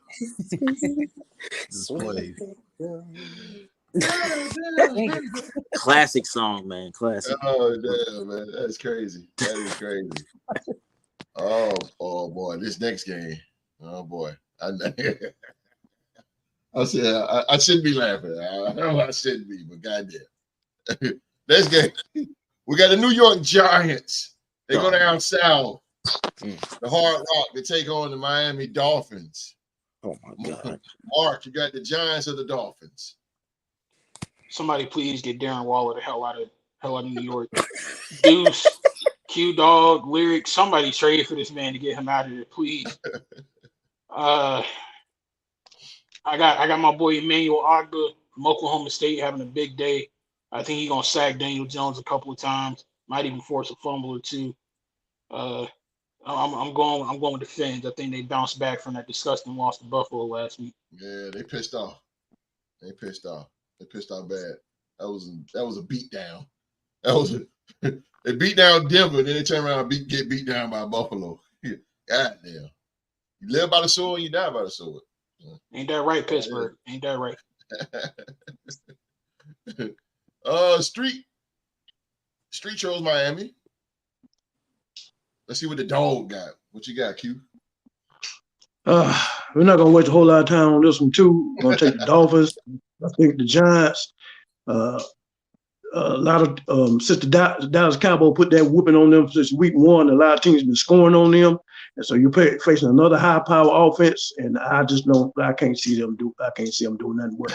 just plays. Classic song, man. Classic. Oh damn, man, that's crazy. That is crazy. Oh boy, this next game. Oh boy, I said I shouldn't be laughing. I know I shouldn't be, but goddamn. Next game, we got the New York Giants. They go down south. The Hard Rock to take on the Miami Dolphins. Oh my God, Mark, you got the Giants or the Dolphins? Somebody please get Darren Waller the hell out of New York. Deuce, Q Dog, Lyric, somebody trade for this man to get him out of there, please. I got my boy Emmanuel Ogbah from Oklahoma State having a big day. I think he's gonna sack Daniel Jones a couple of times. Might even force a fumble or two. I'm going with the Fins. I think they bounced back from that disgusting loss to Buffalo last week. Yeah, they pissed off. They pissed off bad. That was a beat down. They beat down Denver, then they turn around and get beat down by Buffalo. God damn. You live by the sword, you die by the sword. Ain't that right, Pittsburgh? Ain't that right? Street chose Miami. Let's see what the dog got. What you got, Q? We're not gonna waste a whole lot of time on this one too. We're gonna take the Dolphins. I think the Giants. A lot of since the Dallas Cowboys put that whooping on them since week one, a lot of teams been scoring on them, and so you're facing another high power offense, and I can't see them doing nothing well.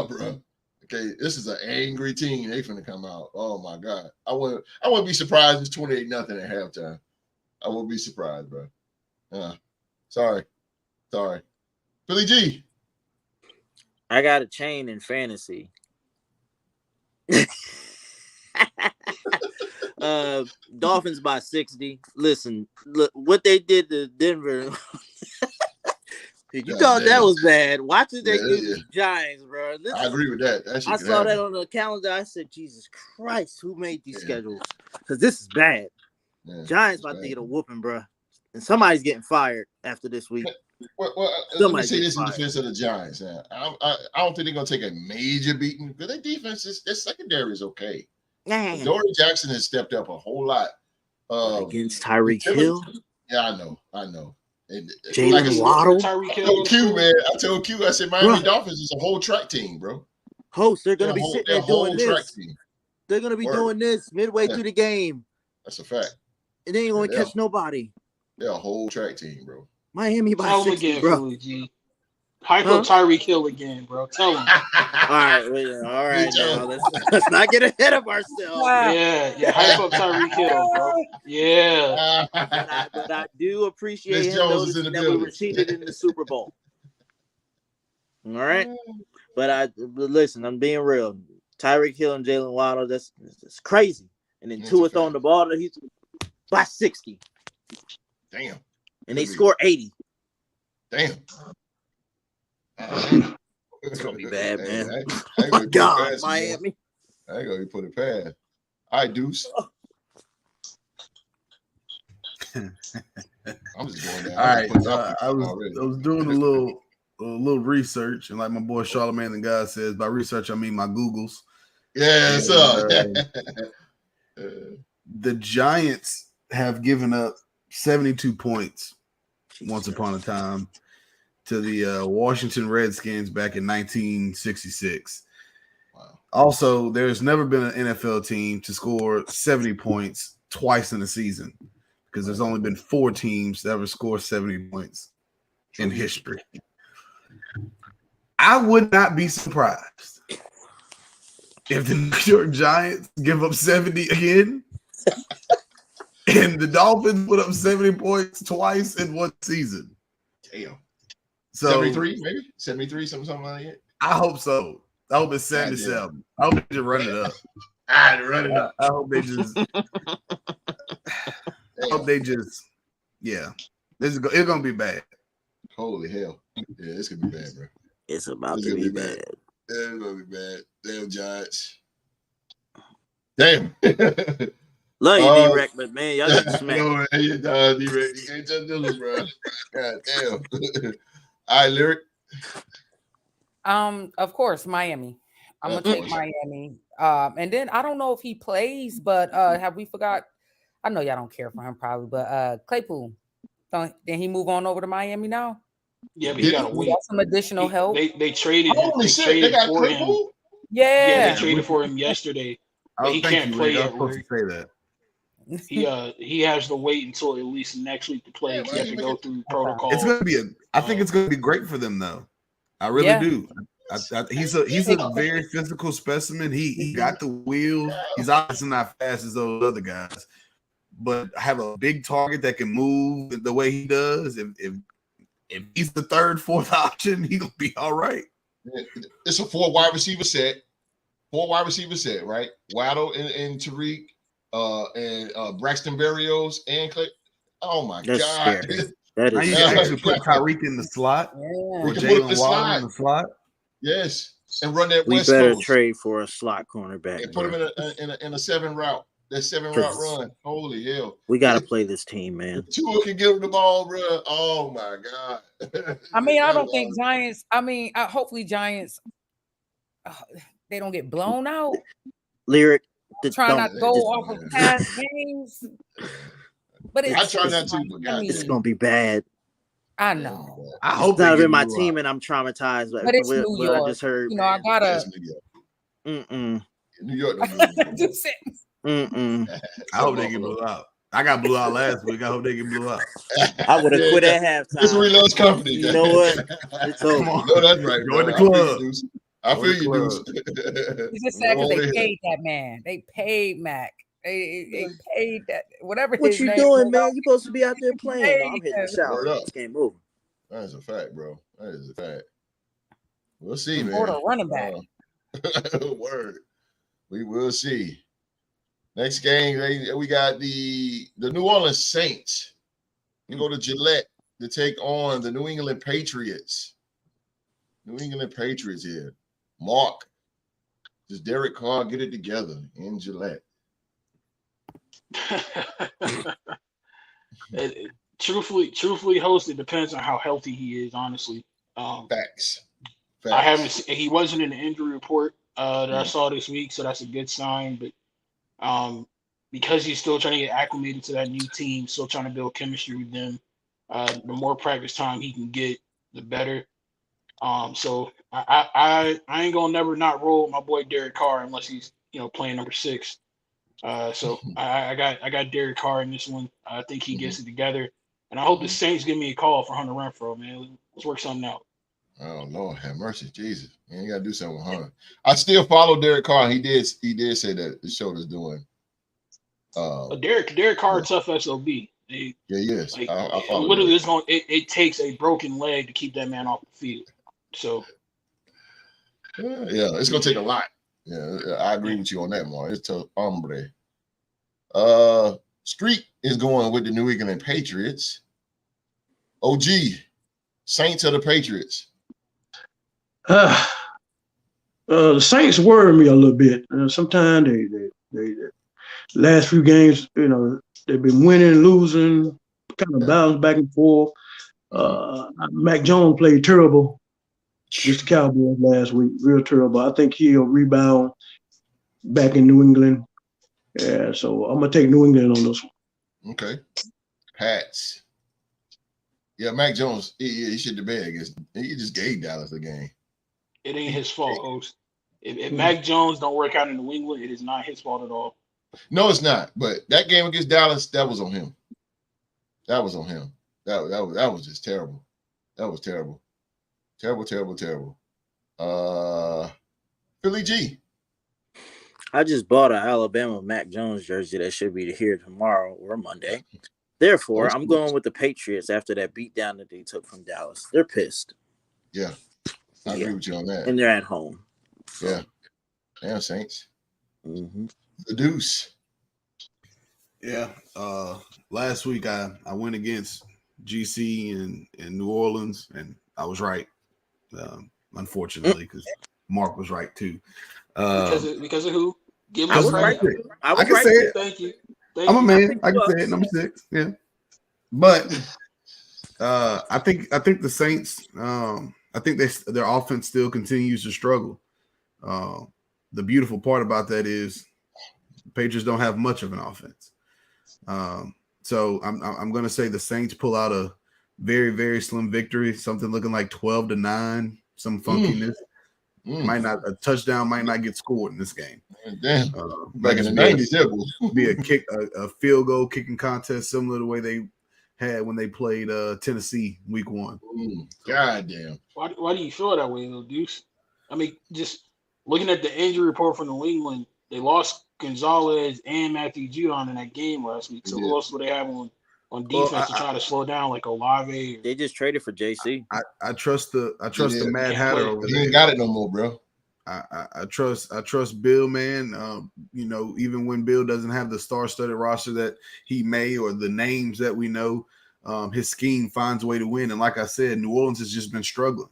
Bro. Okay, this is an angry team. They finna come out. Oh my God, I wouldn't be surprised. It's 28-0 at halftime. I wouldn't be surprised, bro. Sorry. Billy G. I got a chain in fantasy. Dolphins by 60. Listen, look what they did to Denver. You thought that was bad. Watch what they do to the Giants, bro. I agree with that. I saw that on the calendar. I said, Jesus Christ, who made these schedules? Because this is bad. Yeah, Giants about to get a whooping, bro. And somebody's getting fired after this week. Well, let me say this in defense of the Giants. I don't think they're going to take a major beating because their defense their secondary is okay. Dory Jackson has stepped up a whole lot. Against Tyreek Hill? Yeah, I know. Jalen Waddle? I told Q, I said Miami Dolphins is a whole track team, bro. Host, they're going to be sitting there doing this. They're going to be doing this midway through the game. That's a fact. And they ain't going to catch nobody. They're a whole track team, bro. Miami by 60, again, bro. Hype up Tyreek Hill again, bro. Tell him. All right. Now, let's not get ahead of ourselves. Yeah. Hype up Tyreek Hill, bro. Yeah. But I do appreciate him noticing that we were cheated in the Super Bowl. All right. But listen, I'm being real. Tyreek Hill and Jalen Waddle, that's crazy. And then That's Tua a throwing fact. the ball, he's by 60. Damn. And they score 80. Damn. It's gonna be bad, Hey, man. I ain't Oh gonna my put it God, past you, boy. Miami. I ain't gonna put it past. All right, Deuce. I'm just going down. All I'm right, just putting out I was already. doing a little research, and like my boy Charlamagne the God says, by research I mean my Googles. Yes, And, sir. The Giants have given up 72 points once upon a time to the Washington Redskins back in 1966. Wow. Also, there's never been an NFL team to score 70 points twice in a season because there's only been 4 teams that ever scored 70 points in history. I would not be surprised if the New York Giants give up 70 again and the Dolphins put up 70 points twice in one season. Damn. So 73, maybe? 73, something like that. I hope so. I hope it's 77. I hope they just run it up. Run it up. I hope they just yeah. It's gonna be bad. Holy hell. Yeah, it's gonna be bad, bro. It's about It's to gonna be be bad. bad. Yeah, it's gonna be bad. Damn Giants. Damn. Love you, D-Rec, but man, y'all get smacked. No, you D-Rec. You can't just do this, bro. God damn. All right, Lyric. Of course, Miami. I'm Of gonna take course. Miami. And then I don't know if he plays, but have we forgot? I know y'all don't care for him probably, but Claypool. Then he move on over to Miami now. Yeah, but he gotta He wait. got some additional help. They traded him. Holy They shit, traded they got for him. Claypool? Yeah, they Yeah. traded for him yesterday. But he Thank can't you, play Rick. I was yet. supposed Rick. to say that. He has to wait until at least next week to play. Yeah, He has to go through It's protocol. gonna be I think it's gonna be great for them though. I really do. He's a very physical specimen. He got the wheels. He's obviously not fast as those other guys, but have a big target that can move the way he does. If he's the third, fourth option, he gonna be all right. It's a 4 wide receiver set. 4 wide receiver set, right? Waddle and Tariq, and Braxton Berrios and Clay. Oh my That's God. scary. That Now is you Yeah. can actually put Tyreek in the slot or We can put him in the Jalen Waddle slot. in the slot. Yes. And run that we West better Coast. trade for a slot cornerback. And put him in a 7 route. That 7 route run. Holy hell. We gotta play this team, man. Tua can give him the ball, bro. Oh my God. I mean, I don't think Giants. I mean, hopefully Giants. They don't get blown out. Lyric. Try not to go off of past games. But I try not to, but God, It's gonna be bad. I know. I hope It's not they been my get team, and I'm traumatized. But it's New what York. I just heard. You know, I gotta. New York don't do it. I hope they get blew out. I got blew out last week. I hope they get blew out. I would have quit at halftime. It's Reload's company. You know what? It's over. No, that's right. Go in the I feel club. you, Deuce. I feel you, Deuce. It's just sad because they paid that man. They paid Mac. They paid that whatever. What his you name doing, was. man? You supposed to be out there playing. No, I'm hitting the shower. Word up. This game over. That is a fact, bro. That is a fact. We'll see, man. Or the running back. Word. We will see. Next game, we got the New Orleans Saints. We go to Gillette to take on the New England Patriots. New England Patriots here. Mark, does Derek Carr get it together in Gillette? Truthfully, host, it depends on how healthy he is. Honestly, Facts. I haven't. He wasn't in the injury report that I saw this week, so that's a good sign. But because he's still trying to get acclimated to that new team, still trying to build chemistry with them, the more practice time he can get, the better. So I ain't gonna never not roll with my boy Derek Carr unless he's playing number 6. So I got Derek Carr in this one. I think he gets it together, and I hope the Saints give me a call for Hunter Renfrow, man. Let's work something out. Oh Lord, have mercy, Jesus! Man, you gotta do something with Hunter. I still follow Derek Carr. He did say that the shoulder's doing. Derek Carr, tough SOB. Yeah, yes. Like, I follow. Literally, it takes a broken leg to keep that man off the field. So yeah, it's gonna take a lot. Yeah, I agree with you on that, Mark. It's tough, hombre. Street is going with the New England Patriots. OG, Saints or the Patriots? The Saints worry me a little bit. Sometimes they last few games, they've been winning, losing, kind of bounce back and forth. Mac Jones played terrible against the Cowboys last week, real terrible. I think he'll rebound back in New England. Yeah, so I'm gonna take New England on this one. Okay, Pats. Yeah, Mac Jones, he should have been against. He just gave Dallas the game. It ain't his fault, host. If Mac Jones don't work out in New England, it is not his fault at all. No, it's not. But that game against Dallas, that was on him. That was on him. That was just terrible. That was terrible. Terrible. Philly G. I just bought an Alabama Mac Jones jersey that should be here tomorrow or Monday. Therefore, I'm going with the Patriots after that beatdown that they took from Dallas. They're pissed. Yeah, I agree with you on that. And they're at home. Yeah. Damn, Saints. Mm-hmm. The Deuce. Yeah. Last week I went against GC in New Orleans, and I was right. Unfortunately, because Mark was right too. Because of who? Give me I was credit. right. I can say it. Thank you. I'm a man. I can say it. Number 6. Yeah. But I think the Saints. I think their offense still continues to struggle. The beautiful part about that is the Patriots don't have much of an offense. So I'm going to say the Saints pull out a very, very slim victory, something looking like 12-9, some funkiness. Might not a touchdown might not get scored in this game. Damn. Back in the 90s, there will be a field goal kicking contest similar to the way they had when they played Tennessee week 1. God damn. Why do you feel that way, though, Deuce? I mean, just looking at the injury report from New England, they lost Gonzalez and Matthew Judon in that game last week. So who else would they have on defense to try to slow down, like Olave? They just traded for JC. I trust the Mad Hatter over there. He ain't got it no more, bro. I trust Bill, man. Even when Bill doesn't have the star-studded roster that he may or the names that we know, his scheme finds a way to win. And like I said, New Orleans has just been struggling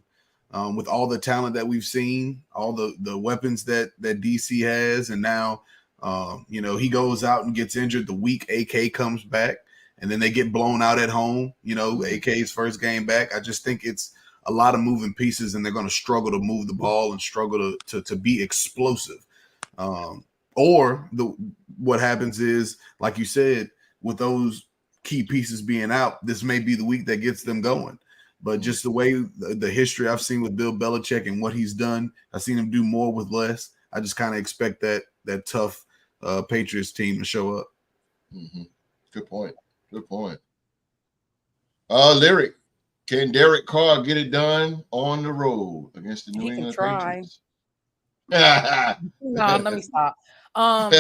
with all the talent that we've seen, all the weapons that DC has, and now he goes out and gets injured the week AK comes back, and then they get blown out at home. AK's first game back. I just think it's a lot of moving pieces, and they're going to struggle to move the ball and struggle to be explosive. What happens is, like you said, with those key pieces being out, this may be the week that gets them going. But just the way the history I've seen with Bill Belichick and what he's done, I've seen him do more with less. I just kind of expect that tough Patriots team to show up. Mm-hmm. Good point. Lyric. Can Derek Carr get it done on the road against the New England Patriots? No, let me stop. I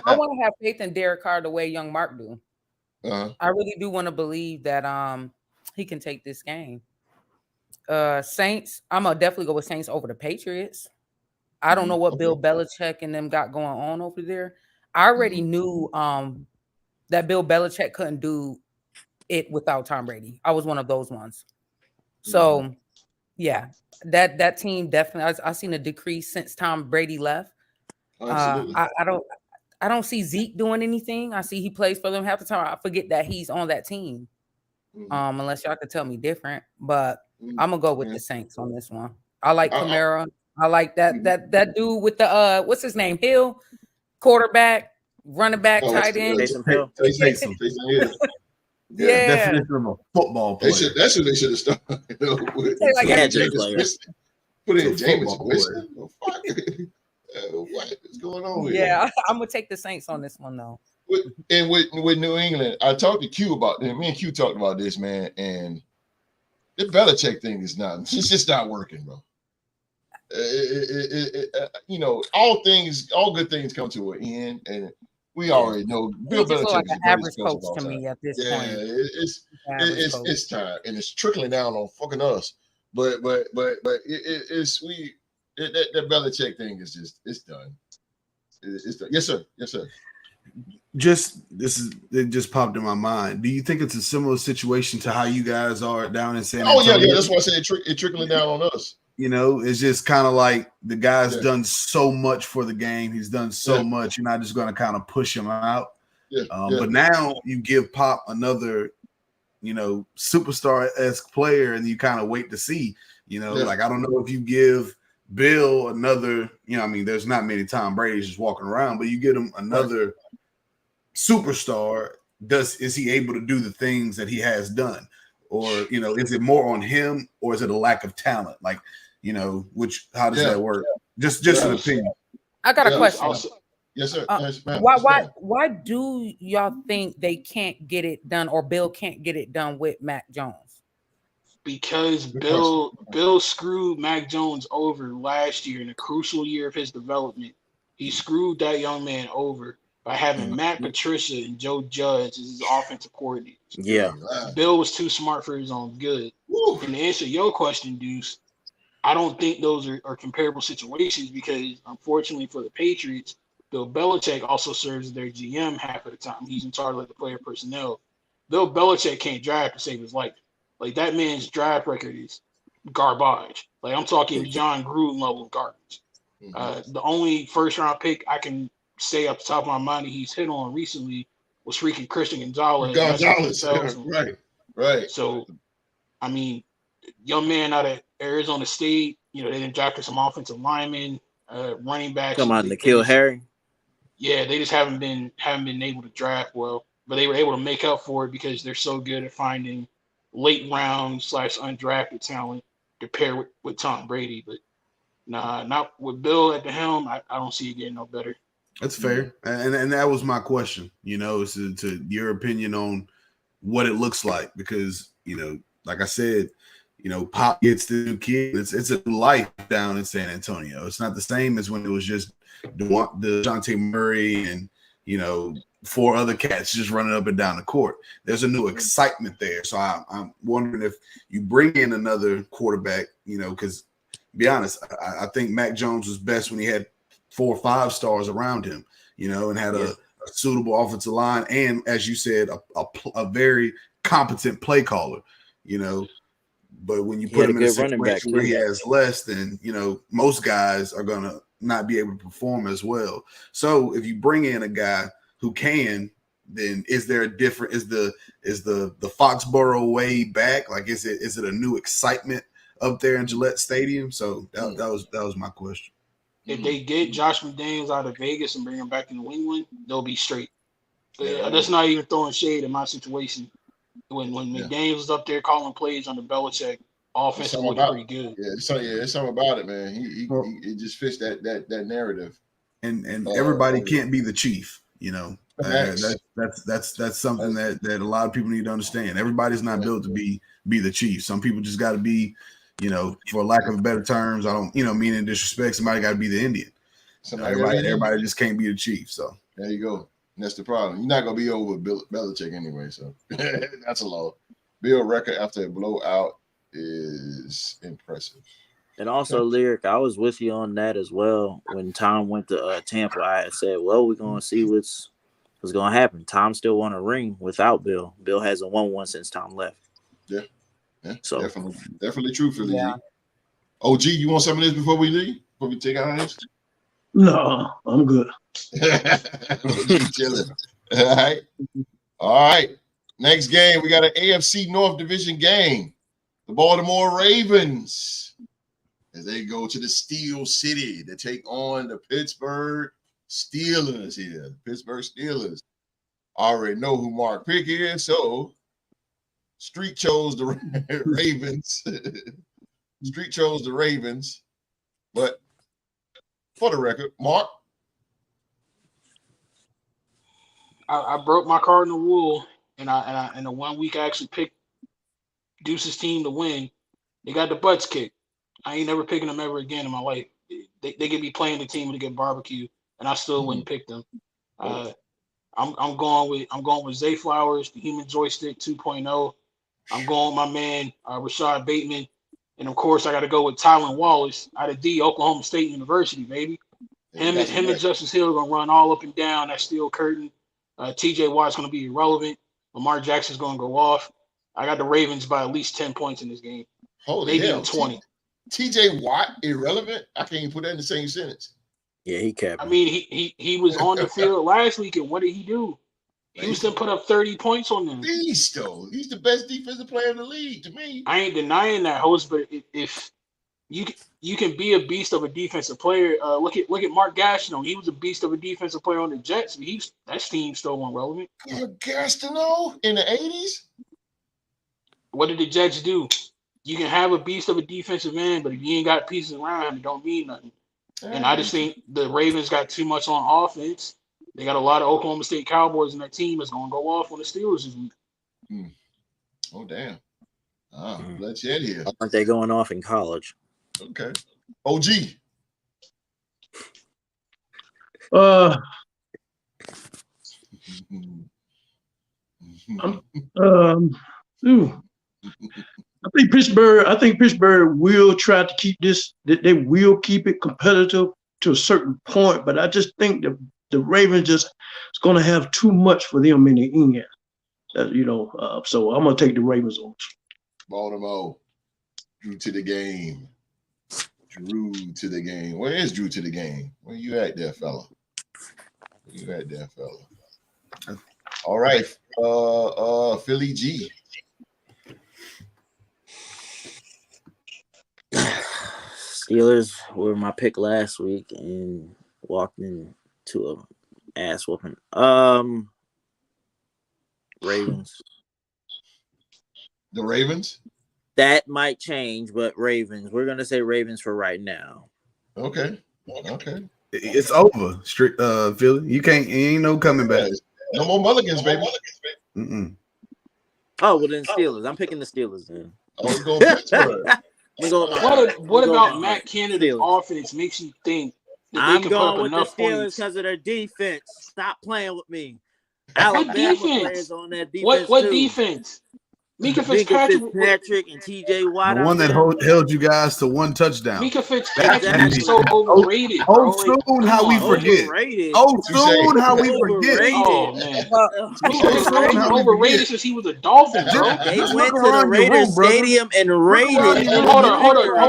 want to have faith in Derek Carr the way young Mark do. I really do want to believe that he can take this game. Saints, I'm gonna definitely go with Saints over the Patriots. I don't know what Bill Belichick and them got going on over there. I already knew that Bill Belichick couldn't do it without Tom Brady. I was one of those ones. So yeah, that team definitely. I've seen a decrease since Tom Brady left. I don't see Zeke doing anything. I see he plays for them half the time. I forget that he's on that team. Unless y'all could tell me different, but I'm gonna go with the Saints on this one. I like Kamara. I like that dude with the what's his name? Hill, quarterback, running back, tight end. Taysom Hill. Yeah, definition of a football player. That's who they should have started. Put in Jameis Winston. What is going on here? Yeah, I'm gonna take the Saints on this one though. With New England, I talked to Q about this. Me and Q talked about this, man, and the Belichick thing is it's just not working, bro. All good things come to an end, and we already know Bill Belichick like is an average coach to me at this point. It's time, and it's trickling down on fucking us. But that Belichick thing is just it's done. It's done. Yes, sir. it just popped in my mind. Do you think it's a similar situation to how you guys are down in San Oh Antonio? yeah. That's why I said it trickling down on us. You know, it's just kind of like the guy's Yeah. done so much for the game. He's done so Yeah. much. You're not just going to kind of push him out. Yeah. But now you give Pop another, superstar-esque player, and you kind of wait to see. Like I don't know if you give Bill another. There's not many Tom Brady's just walking around, but you get him another superstar. Is he able to do the things that he has done? Or, is it more on him, or is it a lack of talent? Like, how does that work? Just an opinion. I got a question. Yes, sir. Yes, ma'am. Why do y'all think they can't get it done, or Bill can't get it done with Mac Jones? Because Bill screwed Mac Jones over last year in a crucial year of his development. He screwed that young man over by having Matt Patricia and Joe Judge as his offensive coordinator. Yeah. Bill was too smart for his own good. Woo. And to answer your question, Deuce, I don't think those are comparable situations because, unfortunately for the Patriots, Bill Belichick also serves as their GM half of the time. He's in charge of the player personnel. Bill Belichick can't draft to save his life. Like, that man's draft record is garbage. Like, I'm talking John Gruden level garbage. The only first-round pick I can say off the top of my mind that he's hit on recently was freaking Christian Gonzalez. Right. So, young man out of Arizona State, they didn't draft some offensive linemen, running backs. Come on, N'Keal Harry. Yeah, they just haven't been able to draft well, but they were able to make up for it because they're so good at finding late round / undrafted talent to pair with Tom Brady. But nah, not with Bill at the helm. I don't see it getting no better. That's fair, and that was my question. Is to your opinion on what it looks like, because like I said, Pop gets the new kid. It's a life down in San Antonio. It's not the same as when it was just DeJounte Murray and 4 other cats just running up and down the court. There's a new excitement there. So I'm wondering if you bring in another quarterback, because be honest, I think Mac Jones was best when he had 4 or 5 stars around him, and had a suitable offensive line, and as you said, a very competent play caller, But when you put him in a situation where he has less, then most guys are gonna not be able to perform as well. So if you bring in a guy who can, then is there a different? Is the Foxborough way back? Like, is it a new excitement up there in Gillette Stadium? So that was my question. If they get Josh McDaniels out of Vegas and bring him back in New England, they'll be straight. That's not even throwing shade in my situation. When McDaniels was up there calling plays under Belichick, offensive was pretty good. It's something about it, man. He just fits that narrative. And everybody can't be the chief, That's something that a lot of people need to understand. Everybody's not built to be the chief. Some people just got to be, for lack of better terms, I don't, meaning disrespect, somebody got to be the Indian. Everybody just can't be the chief. So there you go. And that's the problem. You're not gonna be over Bill Belichick anyway, so that's a law. Bill record after a blowout is impressive. And also, Lyric, I was with you on that as well. When Tom went to Tampa, I had said, well, we're going to see what's going to happen. Tom still won a ring without Bill. Bill hasn't won one since Tom left. Yeah. So definitely true for the OG, you want some of this before we leave? Before we take out this? No, I'm good. Chilling. All right. Next game, we got an AFC North Division game. The Baltimore Ravens, as they go to the Steel City to take on the Pittsburgh Steelers here. The Pittsburgh Steelers. I already know who Mark Pick is, so Street chose the Ravens. Street chose the Ravens. But for the record, Mark. I broke my cardinal rule, and I in the 1 week I actually picked Deuce's team to win. They got the butts kicked. I ain't never picking them ever again in my life. They could be playing the team to get barbecue, and I still wouldn't pick them. I'm going with Zay Flowers, the human joystick 2.0. I'm going with my man Rashad Bateman, and of course I got to go with Tylan Wallace out of Oklahoma State University, baby. Him and Justice Hill are gonna run all up and down that steel curtain. TJ Watt's going to be irrelevant. Lamar Jackson's going to go off. I got the Ravens by at least 10 points in this game. Holy Maybe hell. even 20. TJ Watt irrelevant? I can't even put that in the same sentence. Yeah, he kept. I mean, he was on the field last week, and what did he do? Houston put up 30 points on them. Beast, though. He's the best defensive player in the league to me. I ain't denying that, host, but if you can be a beast of a defensive player, look at Mark Gastineau. He was a beast of a defensive player on the Jets. That team still wasn't relevant. Gastineau in the 80s? What did the Jets do? You can have a beast of a defensive end, but if you ain't got pieces around him, it don't mean nothing. And I just think the Ravens got too much on offense. They got a lot of Oklahoma State Cowboys, and that team is going to go off on the Steelers this week. Oh, damn. Let's get here. Aren't they going off in college? Okay. OG. I think Pittsburgh will try to keep this. They will keep it competitive to a certain point, but I just think the Ravens is going to have too much for them in the end. So I'm going to take the Ravens on. Baltimore. Drew to the game. Where is Drew to the game? Where you at there, fella? All right. Philly G. Steelers were my pick last week and walked into a ass whooping. Ravens. The Ravens? That might change, but Ravens. We're gonna say Ravens for right now. Okay. It's over. Philly. You ain't no coming back. No more mulligans, baby. Mm-mm. Oh, well then Steelers. I'm picking the Steelers then. Oh, we're going Pittsburgh. What about Matt Canada's offense makes you think that I'm they can going put up with the enough Steelers points? because of their defense. Stop playing with me. What Alabama defense? players on that defense What too. defense? Mika Fitzpatrick Fitzpatrick and TJ Watt. The one that held you guys to one touchdown. Mika Fitzpatrick That's is so overrated. bro. Soon how we forget. Overrated. Soon how we forget. Oh man, Mika Overrated. Fitzpatrick been overrated since he was a Dolphin, bro. They Just went look to the around your Raiders room, brother. Stadium and raided. Hold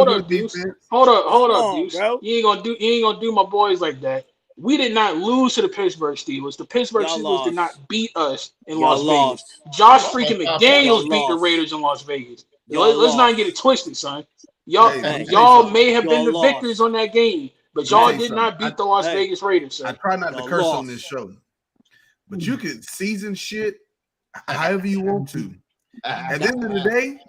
up, Defense. Deuce. Hold up, on, Deuce. bro. You ain't gonna do my boys like that. We did not lose to the Pittsburgh Steelers. The Pittsburgh Y'all Steelers lost. did not beat us in Y'all Las lost. Vegas. Josh freaking Y'all McDaniels beat the lost. Raiders in Las Vegas. Y'all Let's not lost. get it twisted, son. Y'all Hey, y'all may have been Y'all the lost. victors on that game, but Let y'all me tell you did not something. beat the Las Hey. Vegas Raiders, I sir. try not to Y'all curse lost. on this show, but you can season shit however you want to. At the end of the day,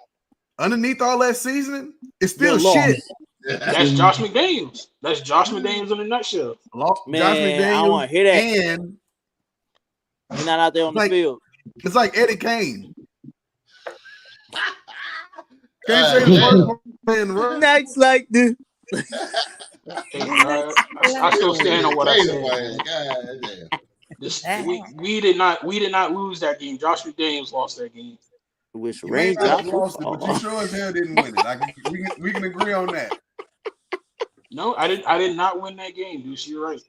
underneath all that seasoning, it's still Y'all lost. shit. That's Josh McDaniels. That's Josh McDaniels in a nutshell. Man, Josh I don't McDaniels wanna hear that. and You're not out there on the Like- field. it's like Eddie Kane. Can't Hey, say the man. first man in the room. Nights like this. Hey, I still stand on what I said. Man. God damn. We did not lose that game. Josh McDaniels lost that game. Wish You may not have raindrops. lost it, but you sure as hell didn't win it. We can agree on that. No, I did not win that game, Deuce. You're right.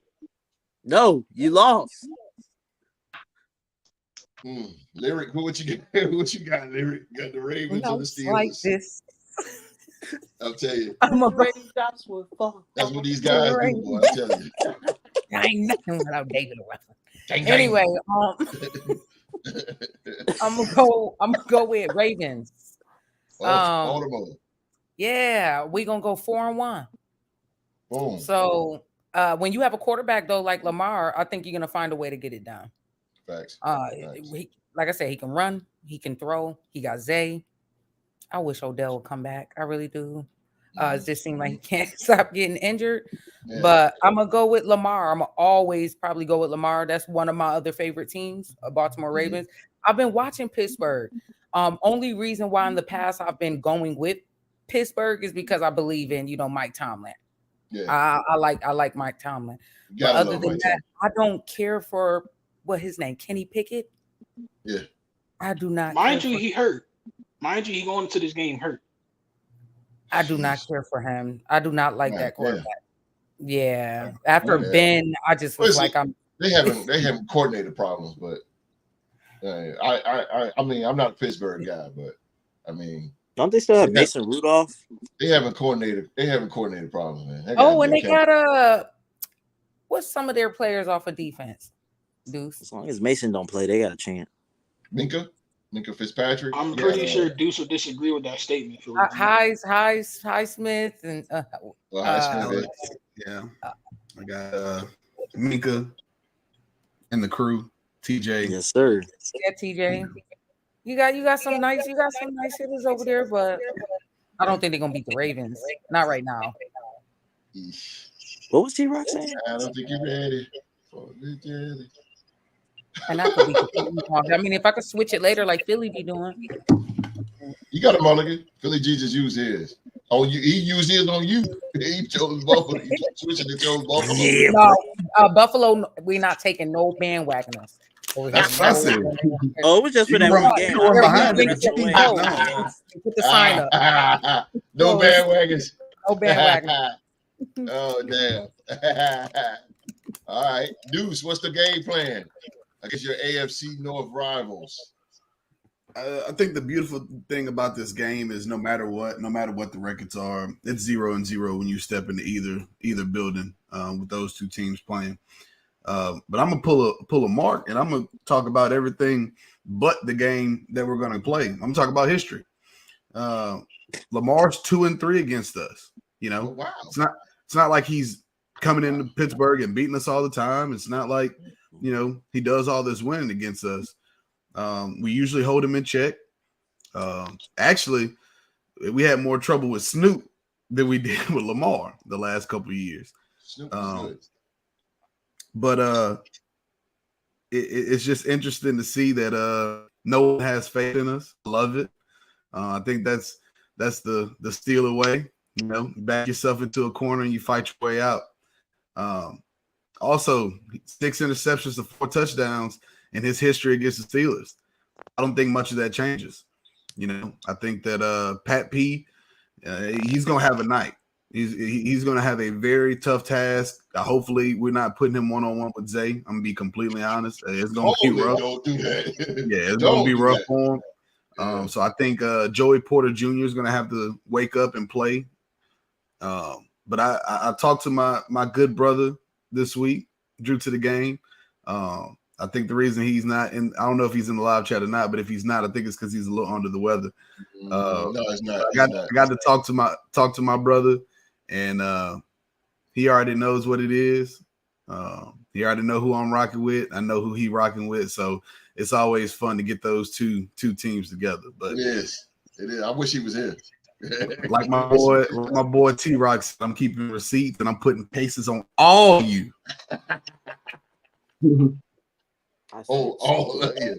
No, you lost. Lyric, what you got? What you got, Lyric? You got the Ravens or the Notes Steelers? like this. I'll tell you. I'm a Raindrops will fall. That's what these guys do, boy. I'm telling you. I ain't nothing without David Ruffin. Dang, dang. Anyway, I'm gonna go with Ravens. Baltimore. Yeah, we're gonna go 4-1. Boom. So when you have a quarterback though, like Lamar, I think you're gonna find a way to get it done. Facts. Like I said, he can run, he can throw, he got Zay. I wish Odell would come back. I really do. It just seems like he can't stop getting injured. Yeah. But I'm gonna go with Lamar. I'm gonna always probably go with Lamar. That's one of my other favorite teams, Baltimore Ravens. I've been watching Pittsburgh. Only reason why in the past I've been going with Pittsburgh is because I believe in Mike Tomlin. Yeah. I like Mike Tomlin. You But gotta other love than Mike that, I don't care for what his name, Kenny Pickett. Yeah. I do not. Mind care you, for- he hurt. Mind you, he going into this game hurt. I do not care for him. I do not like Right, that yeah. quarterback. Yeah. After Yeah. Ben, I just was Listen. like, I'm they haven't coordinated problems, but I mean, I'm not a Pittsburgh guy, but I mean, don't they still have Mason Rudolph? They haven't coordinated problems, man. Oh, and they got what's some of their players off of defense? Deuce. As long as Mason don't play, they got a chance. Minka Fitzpatrick. I'm pretty sure Deuce will disagree with that statement. Highsmith and yeah. I got Minka and the crew. TJ. Yes, sir. Yeah, TJ. You got some nice hitters over there, but I don't think they're gonna beat the Ravens. Not right now. What was T-Rock saying? I don't think you're ready. And I could be completely wrong. I mean, if I could switch it later, like Philly be doing. You got a mulligan. Philly Jesus used his. Oh, he used his on you. He chose Buffalo. He switching to chose Buffalo. Yeah. No, Buffalo. We're not taking no bandwagoners. That's what I said. Oh, it was just for that one game. Put the sign up. No bandwagons. No bandwagoners. Oh, damn. All right. Deuce, what's the game plan against your AFC North rivals? I think the beautiful thing about this game is no matter what the records are, it's 0-0 when you step into either building with those two teams playing. But I'm gonna pull a mark, and I'm gonna talk about everything but the game that we're gonna play. I'm gonna talk about history. Lamar's 2-3 against us. You know, wow. It's not like he's coming into Pittsburgh and beating us all the time. It's not like, you know, he does all this winning against us. We usually hold him in check. Actually, we had more trouble with Snoop than we did with Lamar the last couple of years. Snoop is good. But it's just interesting to see that no one has faith in us. Love it. I think that's the Steeler way. You know, you back yourself into a corner and you fight your way out. Also, 6 interceptions to 4 touchdowns in his history against the Steelers. I don't think much of that changes. You know, I think that Pat P, he's gonna have a night. He's gonna have a very tough task. Hopefully, we're not putting him one-on-one with Zay. I'm gonna be completely honest. It's gonna be rough. Don't do that. Yeah, it's gonna be rough for him. So I think Joey Porter Jr. is gonna have to wake up and play. But I talked to my good brother this week, Drew to the game. I think the reason he's not in, I don't know if he's in the live chat or not, but if he's not, I think it's because he's a little under the weather. No, it's not. I got to talk to my brother, and he already knows what it is. He already know who I'm rocking with. I know who he rocking with. So it's always fun to get those two teams together. But it is. I wish he was here. like my boy T-Rock said, I'm keeping receipts and I'm putting cases on all you. All of you.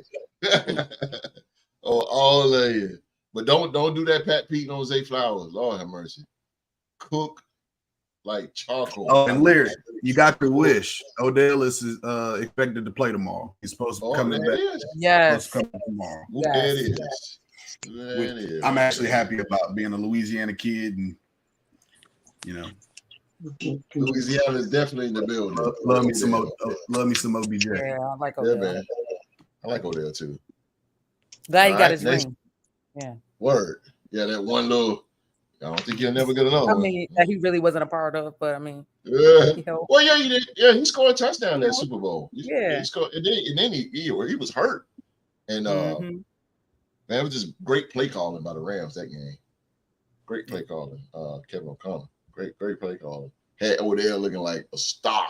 All of you. But don't do that Pat Pete on Zay Flowers. Lord have mercy. Cook like charcoal. Oh, and Lyric, you got your wish. Odell is expected to play tomorrow. He's supposed to come in back. Yes. Tomorrow. Yes. There it is. There it is. I'm actually happy about being a Louisiana kid, and you know, Louisiana is definitely in the building. Love me some OBJ. Yeah, I like Odell. Yeah, man. I like Odell too. Glad he got his ring. Yeah. Word. Yeah, that one little. I don't think he'll never get another. I mean, that he really wasn't a part of, but I mean, yeah. Well, yeah, he did. Yeah, he scored a touchdown that Super Bowl. He scored, and then he was hurt, and man, it was just great play calling by the Rams that game. Great play calling, Kevin O'Connor. Great play calling. Had Odell looking like a star.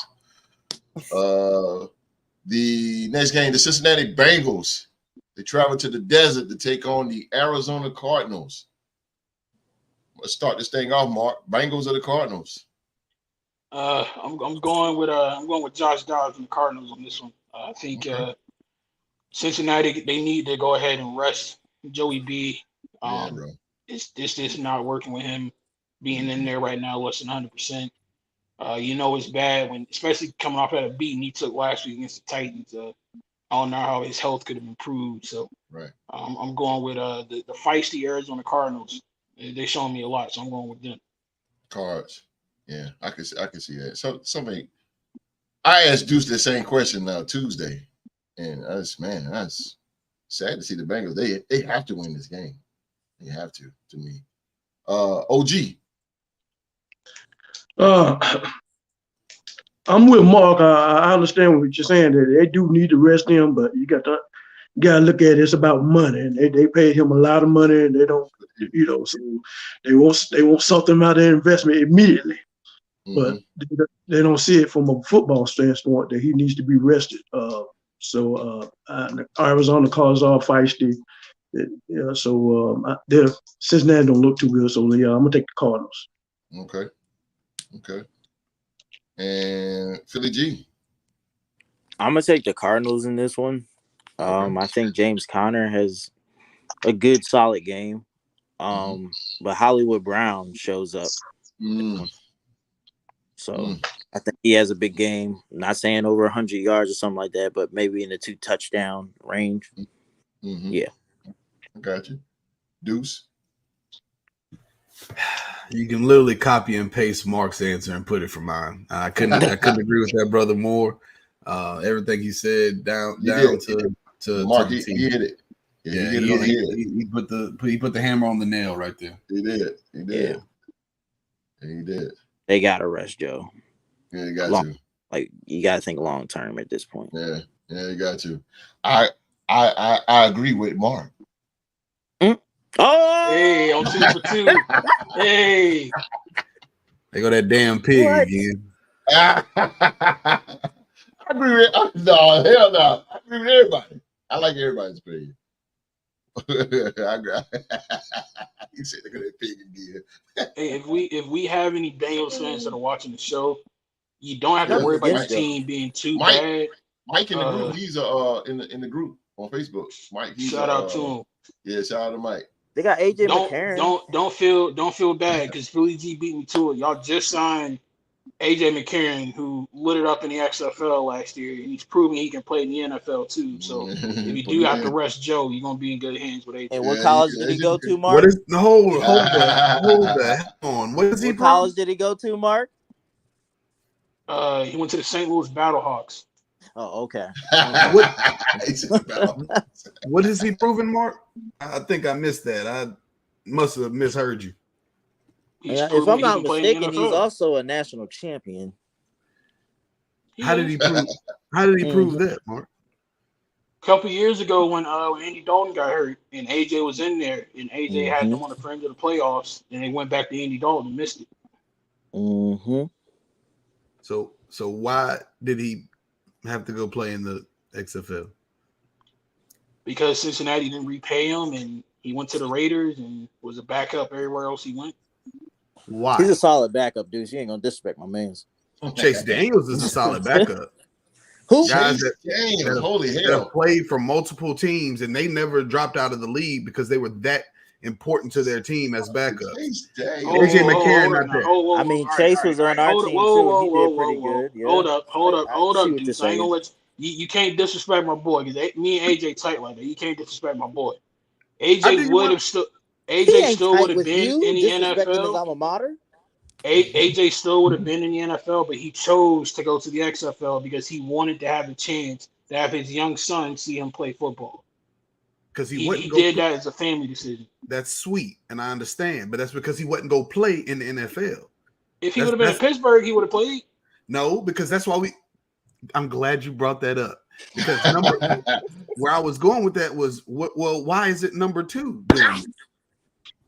The next game, the Cincinnati Bengals. They travel to the desert to take on the Arizona Cardinals. Let's start this thing off, Mark. Bengals or the Cardinals? I'm going with Josh Dobbs and the Cardinals on this one. I think Cincinnati, they need to go ahead and rest Joey B. Bro. It's not working with him being in there right now, less than 100%. You know it's bad when, especially coming off at a beating he took last week against the Titans. I don't know how his health could have improved. So I'm going with the feisty Arizona Cardinals. They're showing me a lot, so I'm going with them. Cards. Yeah, I can see that. So something I asked Deuce the same question Tuesday, and that's sad to see the Bengals. They have to win this game. They have to me. OG. I'm with Mark. I understand what you're saying. That they do need to rest him, but you got to look at it. It's about money, and they paid him a lot of money, and they don't, so they want something out of their investment immediately. But they don't see it from a football standpoint that he needs to be rested. Arizona calls all feisty. Cincinnati don't look too good. So I'm gonna take the Cardinals. Okay. And Philly G. I'm gonna take the Cardinals in this one. I think James Conner has a good, solid game. But Hollywood Brown shows up. So I think he has a big game. I'm not saying over 100 yards or something like that, but maybe in the 2 touchdown range. Yeah. I got you. Deuce. You can literally copy and paste Mark's answer and put it for mine. I couldn't agree with that brother more. Everything he said down to Mark, to he hit it. Yeah, he put the hammer on the nail right there. He did. Yeah. He did. They gotta rest Joe. Yeah, you got to. Like you gotta think long term at this point. Yeah, you got to. I agree with Mark. Oh, hey, I'm 2 for 2. Hey, they go that damn pig again. I agree with no, hell no. I agree with everybody. I like everybody's opinion. I agree. He said they're gonna pig again. Hey, if we have any Bengals fans that are watching the show, you don't have to worry about your team being too bad. Mike in the group, he's in the group on Facebook. Mike, shout out to him. Yeah, shout out to Mike. They got AJ McCarron. Don't feel bad because Philly G beat me to it. Y'all just signed AJ McCarron, who lit it up in the XFL last year, and he's proving he can play in the NFL too. So if you do have to rest Joe, you're gonna be in good hands with AJ. And what college did he go to, Mark? What is hold that on? What is he? What college did he go to, Mark? He went to the St. Louis Battlehawks. Oh, okay. What is he proving, Mark? I think I missed that. I must have misheard you. If I'm not mistaken, he's also a national champion. How did he prove? How did he prove that, Mark? A couple years ago, when Andy Dalton got hurt and AJ was in there, and AJ had them on the fringe of the playoffs, and they went back to Andy Dalton and missed it. So why did he have to go play in the XFL? Because Cincinnati didn't repay him, and he went to the Raiders and was a backup everywhere else he went. Why? He's a solid backup, dude. You ain't gonna disrespect my man's. Chase Daniels is a solid backup. Who? Guys that holy hell played for multiple teams and they never dropped out of the league because they were that important to their team as backup. AJ McCarron not there. I mean, Chase was on our team too. He did pretty good. Yeah. Hold up, dude. I ain't gonna let you can't disrespect my boy because me and AJ tight like that. You can't disrespect my boy. AJ would have still. AJ still would have been in the NFL. Alma mater. AJ still would have been in the NFL, but he chose to go to the XFL because he wanted to have a chance to have his young son see him play football. Because he did that as a family decision. That's sweet, and I understand, but that's because he wouldn't go play in the NFL. If he would have been in Pittsburgh, he would have played. No, because that's why I'm glad you brought that up. Because where I was going with that was, why is it number 2 doing?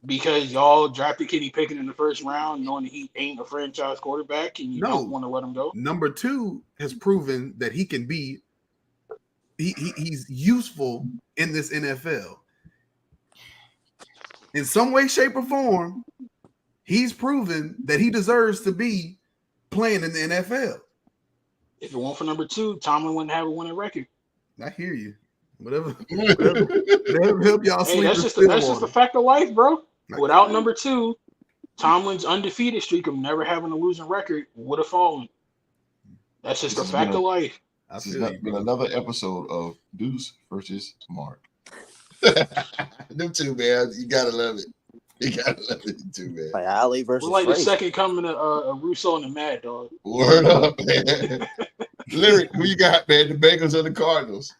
Because y'all drafted Kenny Pickett in the first round, knowing that he ain't a franchise quarterback, and you don't want to let him go. Number 2 has proven that he can be. He's useful in this NFL. In some way, shape, or form, he's proven that he deserves to be playing in the NFL. If it weren't for number 2, Tomlin wouldn't have a winning record. I hear you. Whatever help y'all sleep. That's just a fact of life, bro. Without number 2, Tomlin's undefeated streak of never having a losing record would have fallen. That's just a fact of life. This has been another episode of Deuce versus Mark. Them two, man. You gotta love it. You gotta love it too, man. Like Ali versus we're like Frazier. The second coming of Russo and the Mad Dog. Word up, man. Lyric, who you got, man? The Bengals or the Cardinals?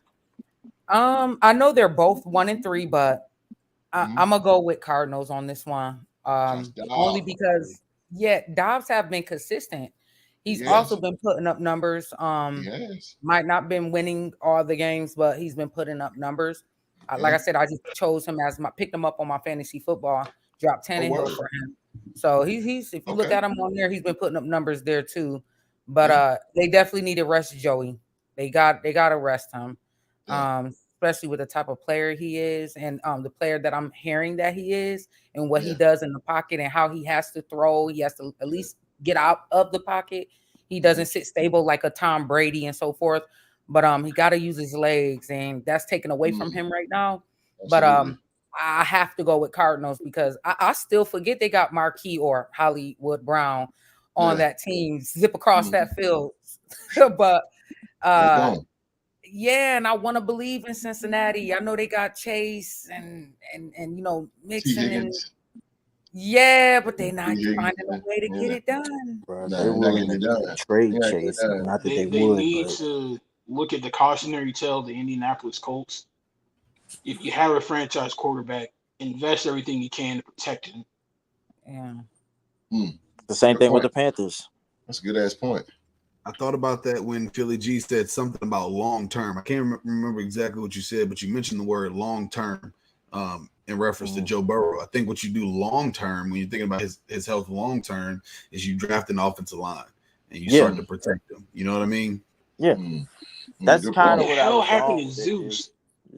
I know they're both 1-3, but Mhm. I'm gonna go with Cardinals on this one. Josh Only Dobbs. because Dobbs have been consistent. He's Yes. also been putting up numbers. Yes. Might not been winning all the games, but he's been putting up numbers. Like Yeah. I said, I just chose him picked him up on my fantasy football, dropped Oh, Tannehill word. for him. So he's if you look Okay. at him on there, he's been putting up numbers there too. But Yeah. they definitely need to rest Joey. They got to rest him. Yeah. Especially with the type of player he is and the player that I'm hearing that he is and what he Yeah. does in the pocket and how he has to throw. He has to at least get out of the pocket. He doesn't sit stable like a Tom Brady and so forth. But he got to use his legs, and that's taken away from him right now. But Absolutely. I have to go with Cardinals because I still forget they got Marquise or Hollywood Brown on Yeah. that team, zip across that field. But They're gone. yeah, and I want to believe in Cincinnati. I know they got Chase and T. Mixon and Higgins. yeah, but they're not T. finding a Higgins. way to get Yeah. it done. Bro, Nah, they they're not willing getting to it done. trade They're not getting it Chase. done. Not that They they would, need but to look at the cautionary tale of the Indianapolis Colts. If you have a franchise quarterback, invest everything you can to protect him. Yeah. the same Good thing with point. the Panthers. That's a good ass point. I thought about that when Philly G said something about long term. I can't remember exactly what you said, but you mentioned the word long term in reference to Joe Burrow. I think what you do long term when you're thinking about his health long term is you draft an offensive line and you start to protect them. You know what I mean? Yeah. That's Good kind What of the what I hell was happened going to with it, Zeus?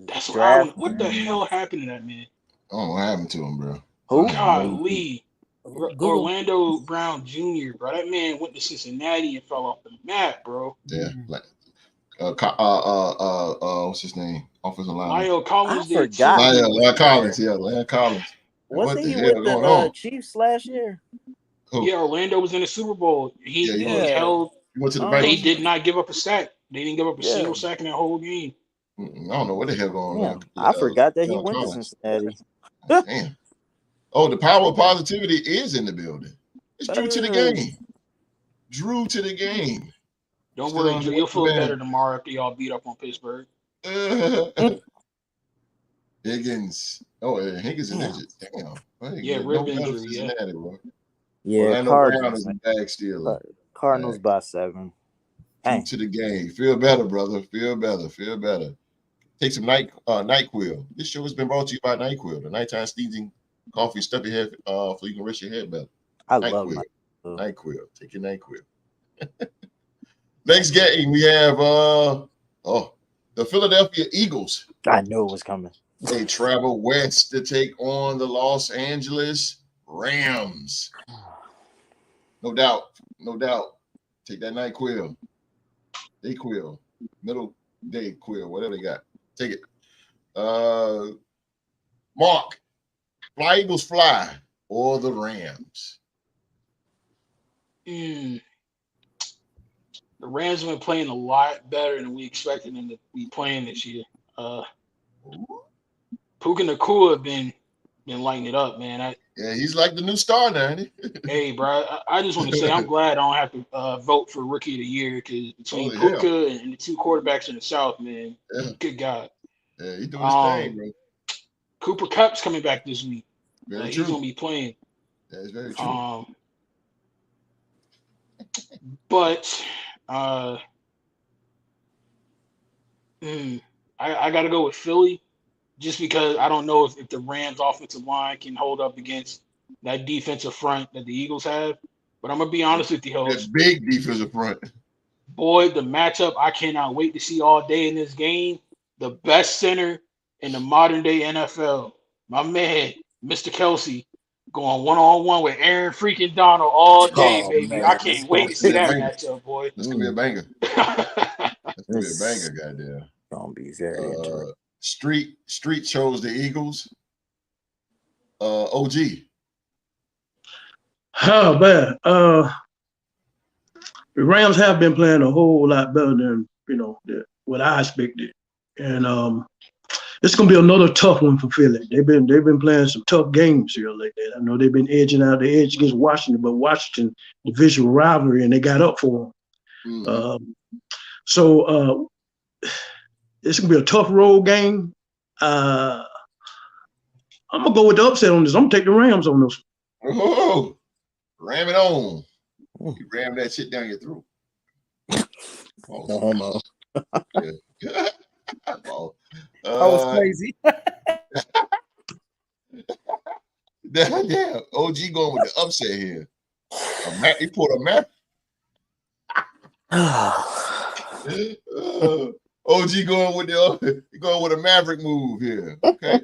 That's what draft. what the hell happened to that man? Oh, what happened to him, bro? Who? Golly. Google. Orlando Brown Jr., bro. That man went to Cincinnati and fell off the map, bro. Yeah. Like, what's his name? Offensive line. Lyle Collins I did too. forgot. Lyle Collins. Yeah, Lyle Collins. Wasn't What the he hell with going the on? Chiefs last year? Who? Yeah, Orlando was in the Super Bowl. Yeah, he He was. held. He went to the They Bengals. did not give up a sack. They didn't give up a Yeah. single sack in that whole game. I don't know what the hell going Yeah. on. I forgot that he Lyle went to Collins. Cincinnati. Damn. Oh, the power of positivity is in the building. It's Drew to the game. Drew to the game. Don't Still worry, on Drew. the You'll feel man. better tomorrow after y'all beat up on Pittsburgh. Higgins. Oh, Higgins is injured. Damn. Well, Yeah, no rib better injury. Cincinnati, bro. Yeah, Orlando Brown Cardinals. is a bag stealer. Cardinals by 7. Drew to the game. Feel better, brother. Feel better. Feel better. Take some NyQuil. This show has been brought to you by NyQuil, the nighttime sneezing coffee stuff your head so you can rest your head better. I love NyQuil. Take your NyQuil. Next game we have the Philadelphia Eagles. I knew it was coming. They travel west to take on the Los Angeles Rams. No doubt. Take that NyQuil. Dayquil. Middle Dayquil, whatever they got. Take it. Mark, Fly Eagles fly or the Rams? The Rams have been playing a lot better than we expected them to be playing this year. Puka Nacua been lighting it up, man. Yeah, he's like the new star now, ain't he? Hey, bro, I just want to say I'm glad I don't have to vote for Rookie of the Year because between Puka and the two quarterbacks in the South, man, good God. Yeah, he's doing his thing, bro. Cooper Kupp's coming back this week. Very He's true. going to be playing. That is very true. But I got to go with Philly just because I don't know if the Rams offensive line can hold up against that defensive front that the Eagles have. But I'm going to be honest with you, host. That big defensive front. Boy, the matchup I cannot wait to see all day in this game. The best center in the modern day NFL. My man, Mr. Kelsey, going one-on-one with Aaron freaking Donald all day, baby. Man, I can't wait to see that matchup, boy. That's going to be a banger. That's going to be a banger, goddamn. Gonna be very interesting. Street chose the Eagles. OG. Oh man, the Rams have been playing a whole lot better than what I expected, and it's gonna be another tough one for Philly. They've been playing some tough games here lately. I know they've been edging out the edge against Washington, but Washington division rivalry, and they got up for them. So it's gonna be a tough road game. I'm gonna go with the upset on this. I'm gonna take the Rams on this. Oh, ram it on. You ram that shit down your throat. No homo. Yeah. Oh, was crazy. Damn, OG going with the upset here. He pulled a map. OG going with a Maverick move here. Okay,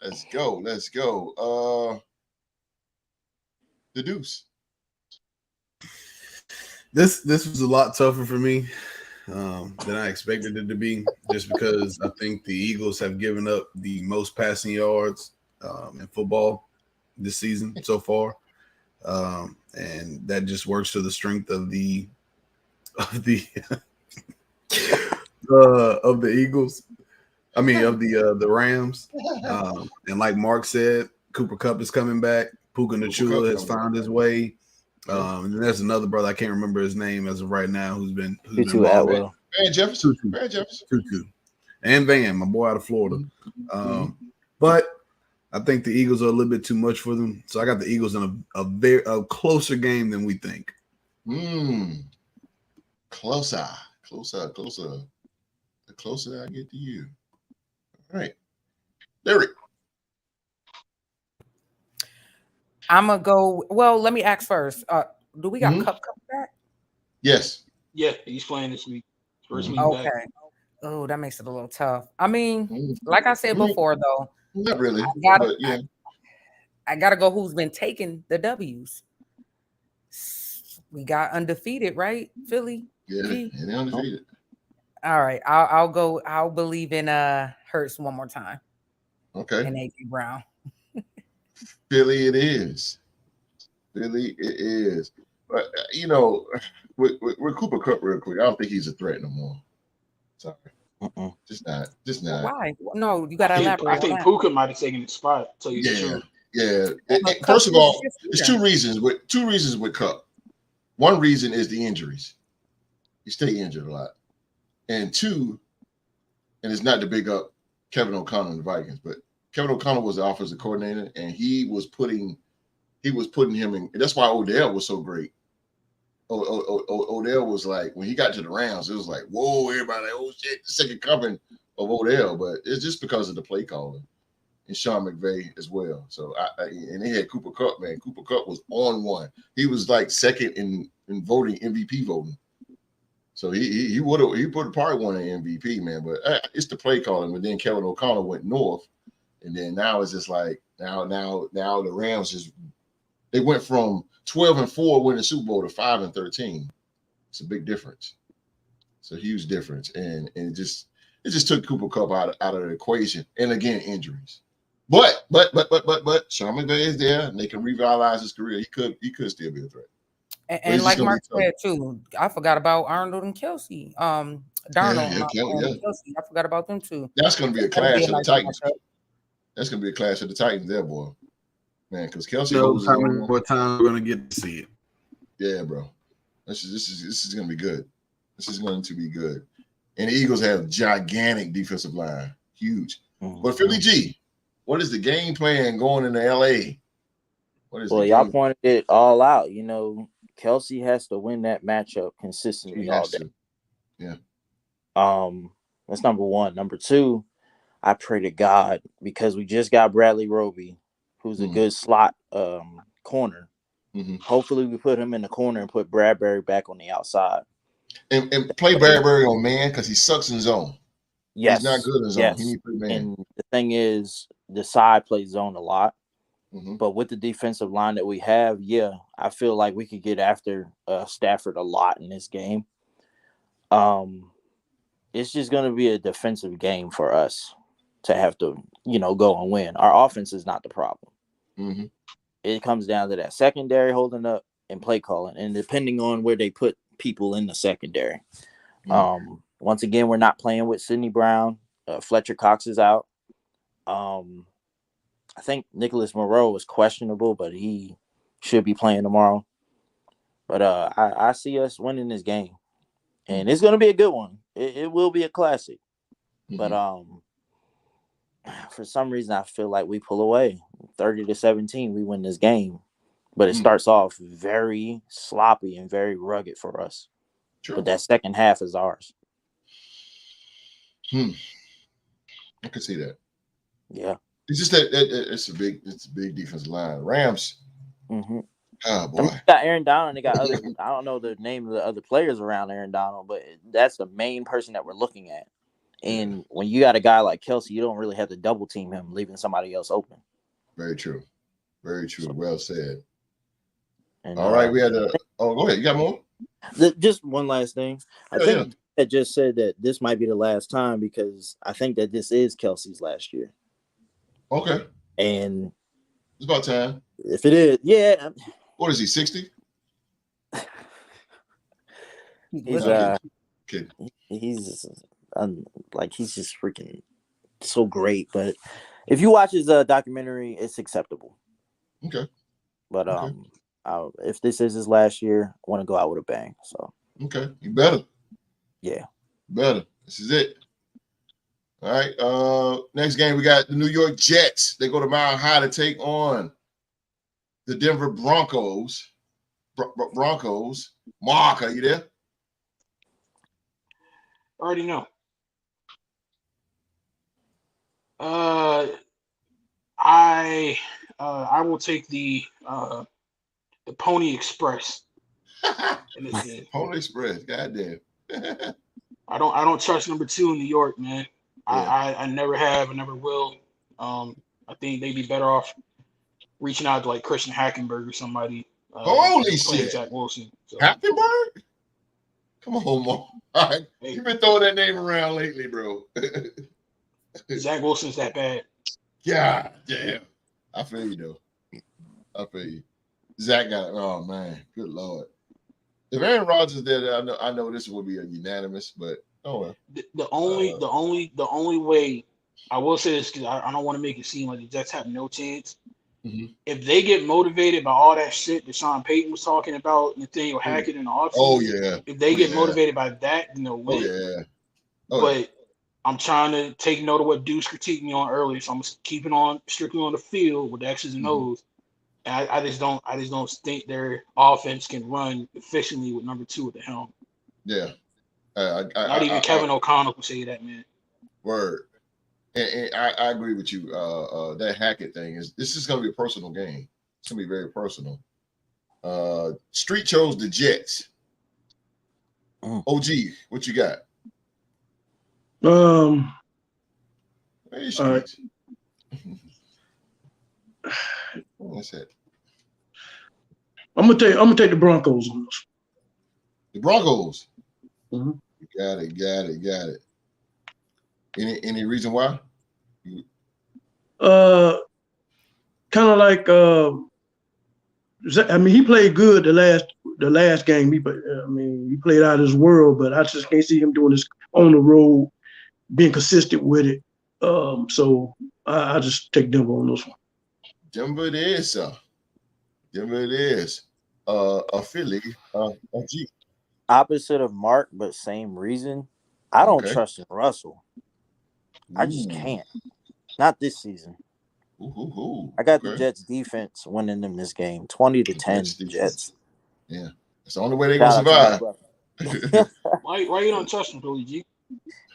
let's go. The deuce. This was a lot tougher for me than I expected it to be, just because I think the Eagles have given up the most passing yards in football this season so far, and that just works to the strength of the Eagles. I mean, of the Rams. And like Mark said, Cooper Kupp is coming back. Puka Nacua has found his way. And then there's another brother, I can't remember his name as of right now, who's been Atwell. Van Jefferson. Tutu. And Van, my boy out of Florida. But I think the Eagles are a little bit too much for them. So I got the Eagles in a closer game than we think. Closer. The closer I get to you. All right. Derek. I'm gonna go. Well, let me ask first. Do we got Kupp back? Yes. Yeah, he's playing this week. First week Okay. back. Oh, that makes it a little tough. I mean, like I said before, though, not really. I gotta go. Who's been taking the W's? We got undefeated, right? Philly. Yeah, they're undefeated. All right, I'll go. I'll believe in Hurts one more time. Okay. And AJ Brown. Philly, it is. But with Cooper Kupp, real quick, I don't think he's a threat no more. Sorry, just not. Why? No, you got to elaborate. I think Puka might have taken his spot. Tell you the truth. Yeah. First of all, there's two reasons with Kupp. One reason is the injuries. He stay injured a lot, and two, and it's not to big up Kevin O'Connell and the Vikings, but Kevin O'Connell was the offensive coordinator, and he was putting him in. That's why Odell was so great. Odell was like, when he got to the Rams, it was like, whoa, everybody, like, oh shit, the second coming of Odell. But it's just because of the play calling and Sean McVay as well. So and they had Cooper Kupp, man. Cooper Kupp was on one. He was like second in voting, MVP voting. So he would probably won an MVP, man. But it's the play calling. But then Kevin O'Connell went north. And then now it's just like now the Rams they went from 12-4 winning the Super Bowl to 5-13. It's a big difference. It's a huge difference, and it just took Cooper Kupp out of the equation. And again, injuries. But Sean McVay is there, and they can revitalize his career. He could still be a threat. And like Mark said too, I forgot about Arnold and Kelsey. Darnold, Kelsey. I forgot about them too. That's going to be a clash of the Titans. That's gonna be a clash of the Titans there, boy. Man, because Kelsey knows how many more times we're gonna get to see it. Yeah, bro. This is gonna be good. This is going to be good. And the Eagles have gigantic defensive line, huge. But Philly G, what is the game plan going into LA? Y'all pointed it all out. You know, Kelsey has to win that matchup consistently all day. Yeah. That's number one. Number two, I pray to God, because we just got Bradley Roby, who's a good slot corner. Hopefully we put him in the corner and put Bradbury back on the outside. And play Bradbury on man, because he sucks in zone. Yes. He's not good in zone. Yes. He needs to play man. And the thing is, the side plays zone a lot. But with the defensive line that we have, I feel like we could get after Stafford a lot in this game. It's just going to be a defensive game for us to have to, go and win. Our offense is not the problem. It comes down to that secondary holding up and play calling, and depending on where they put people in the secondary. Once again, we're not playing with Sidney Brown. Fletcher Cox is out. I think Nicholas Moreau is questionable, but he should be playing tomorrow. But I see us winning this game. and it's gonna be a good one. It will be a classic. Mhm. But for some reason, I feel like we pull away 30-17. We win this game, but it Mm. starts off very sloppy and very rugged for us. Sure. But that second half is ours. I can see that. Yeah. It's just that it's a big defensive line. Rams. Mm-hmm. Oh boy. I mean, they got Aaron Donald. And they got other. I don't know the name of the other players around Aaron Donald, but that's the main person that we're looking at. And when you got a guy like Kelsey, you don't really have to double team him, leaving somebody else open. Very true. Very true. Well said. And, all right, we had a. Oh, go ahead. You got more? Just one last thing. I think that just said that this might be the last time because I think that this is Kelsey's last year. Okay. And it's about time. If it is, yeah. What is he? 60? He's he's just freaking so great. But if you watch his documentary, it's acceptable. Okay. But if this is his last year, I want to go out with a bang. So okay, you better. Yeah, better. This is it. All right. Next game we got the New York Jets. They go to Mile High to take on the Denver Broncos. Broncos. Mark, are you there? Already know. I will take the Pony Express in this game. Pony Express, goddamn. I don't trust number 2 in New York, man. Yeah. I never have, I never will. I think they'd be better off reaching out to like Christian Hackenberg or somebody. Holy shit, Zach Wilson. So. Hackenberg? Come on, Mo. All right. Hey. You've been throwing that name around lately, bro. Zach Wilson's that bad. God damn. I feel you though. I feel you. Zach got it. Oh man, good lord. If Aaron Rodgers did, I know this would be a unanimous, but oh well. The only way I will say this because I don't want to make it seem like the Jets have no chance. Mm-hmm. If they get motivated by all that shit that Sean Payton was talking about, Nathaniel Hackett in the offseason, oh yeah. If they get motivated by that, then they'll win. Oh yeah. But I'm trying to take note of what Deuce critiqued me on earlier, so I'm keeping on strictly on the field with the X's and O's. And I just don't think their offense can run efficiently with number 2 at the helm. Yeah. Not even Kevin O'Connell can say that, man. Word. And I agree with you. That Hackett thing this is going to be a personal game. It's going to be very personal. Street chose the Jets. OG, what you got? All right. What's that? I'm gonna take the Broncos on this. The Broncos. Mm-hmm. Got it. Any reason why? Kind of like I mean, he played good the last game. He played out of his world, but I just can't see him doing this on the road, being consistent with it. So I just take Denver on this one. Denver it is, sir. Denver it is. A Philly, a G. Opposite of Mark, but same reason. I don't trust Russell. I just can't. Not this season. I got the Jets defense winning them this game, 20-10 Jets. Yeah, it's the only way they're gonna survive. Why you don't trust him, Billy G?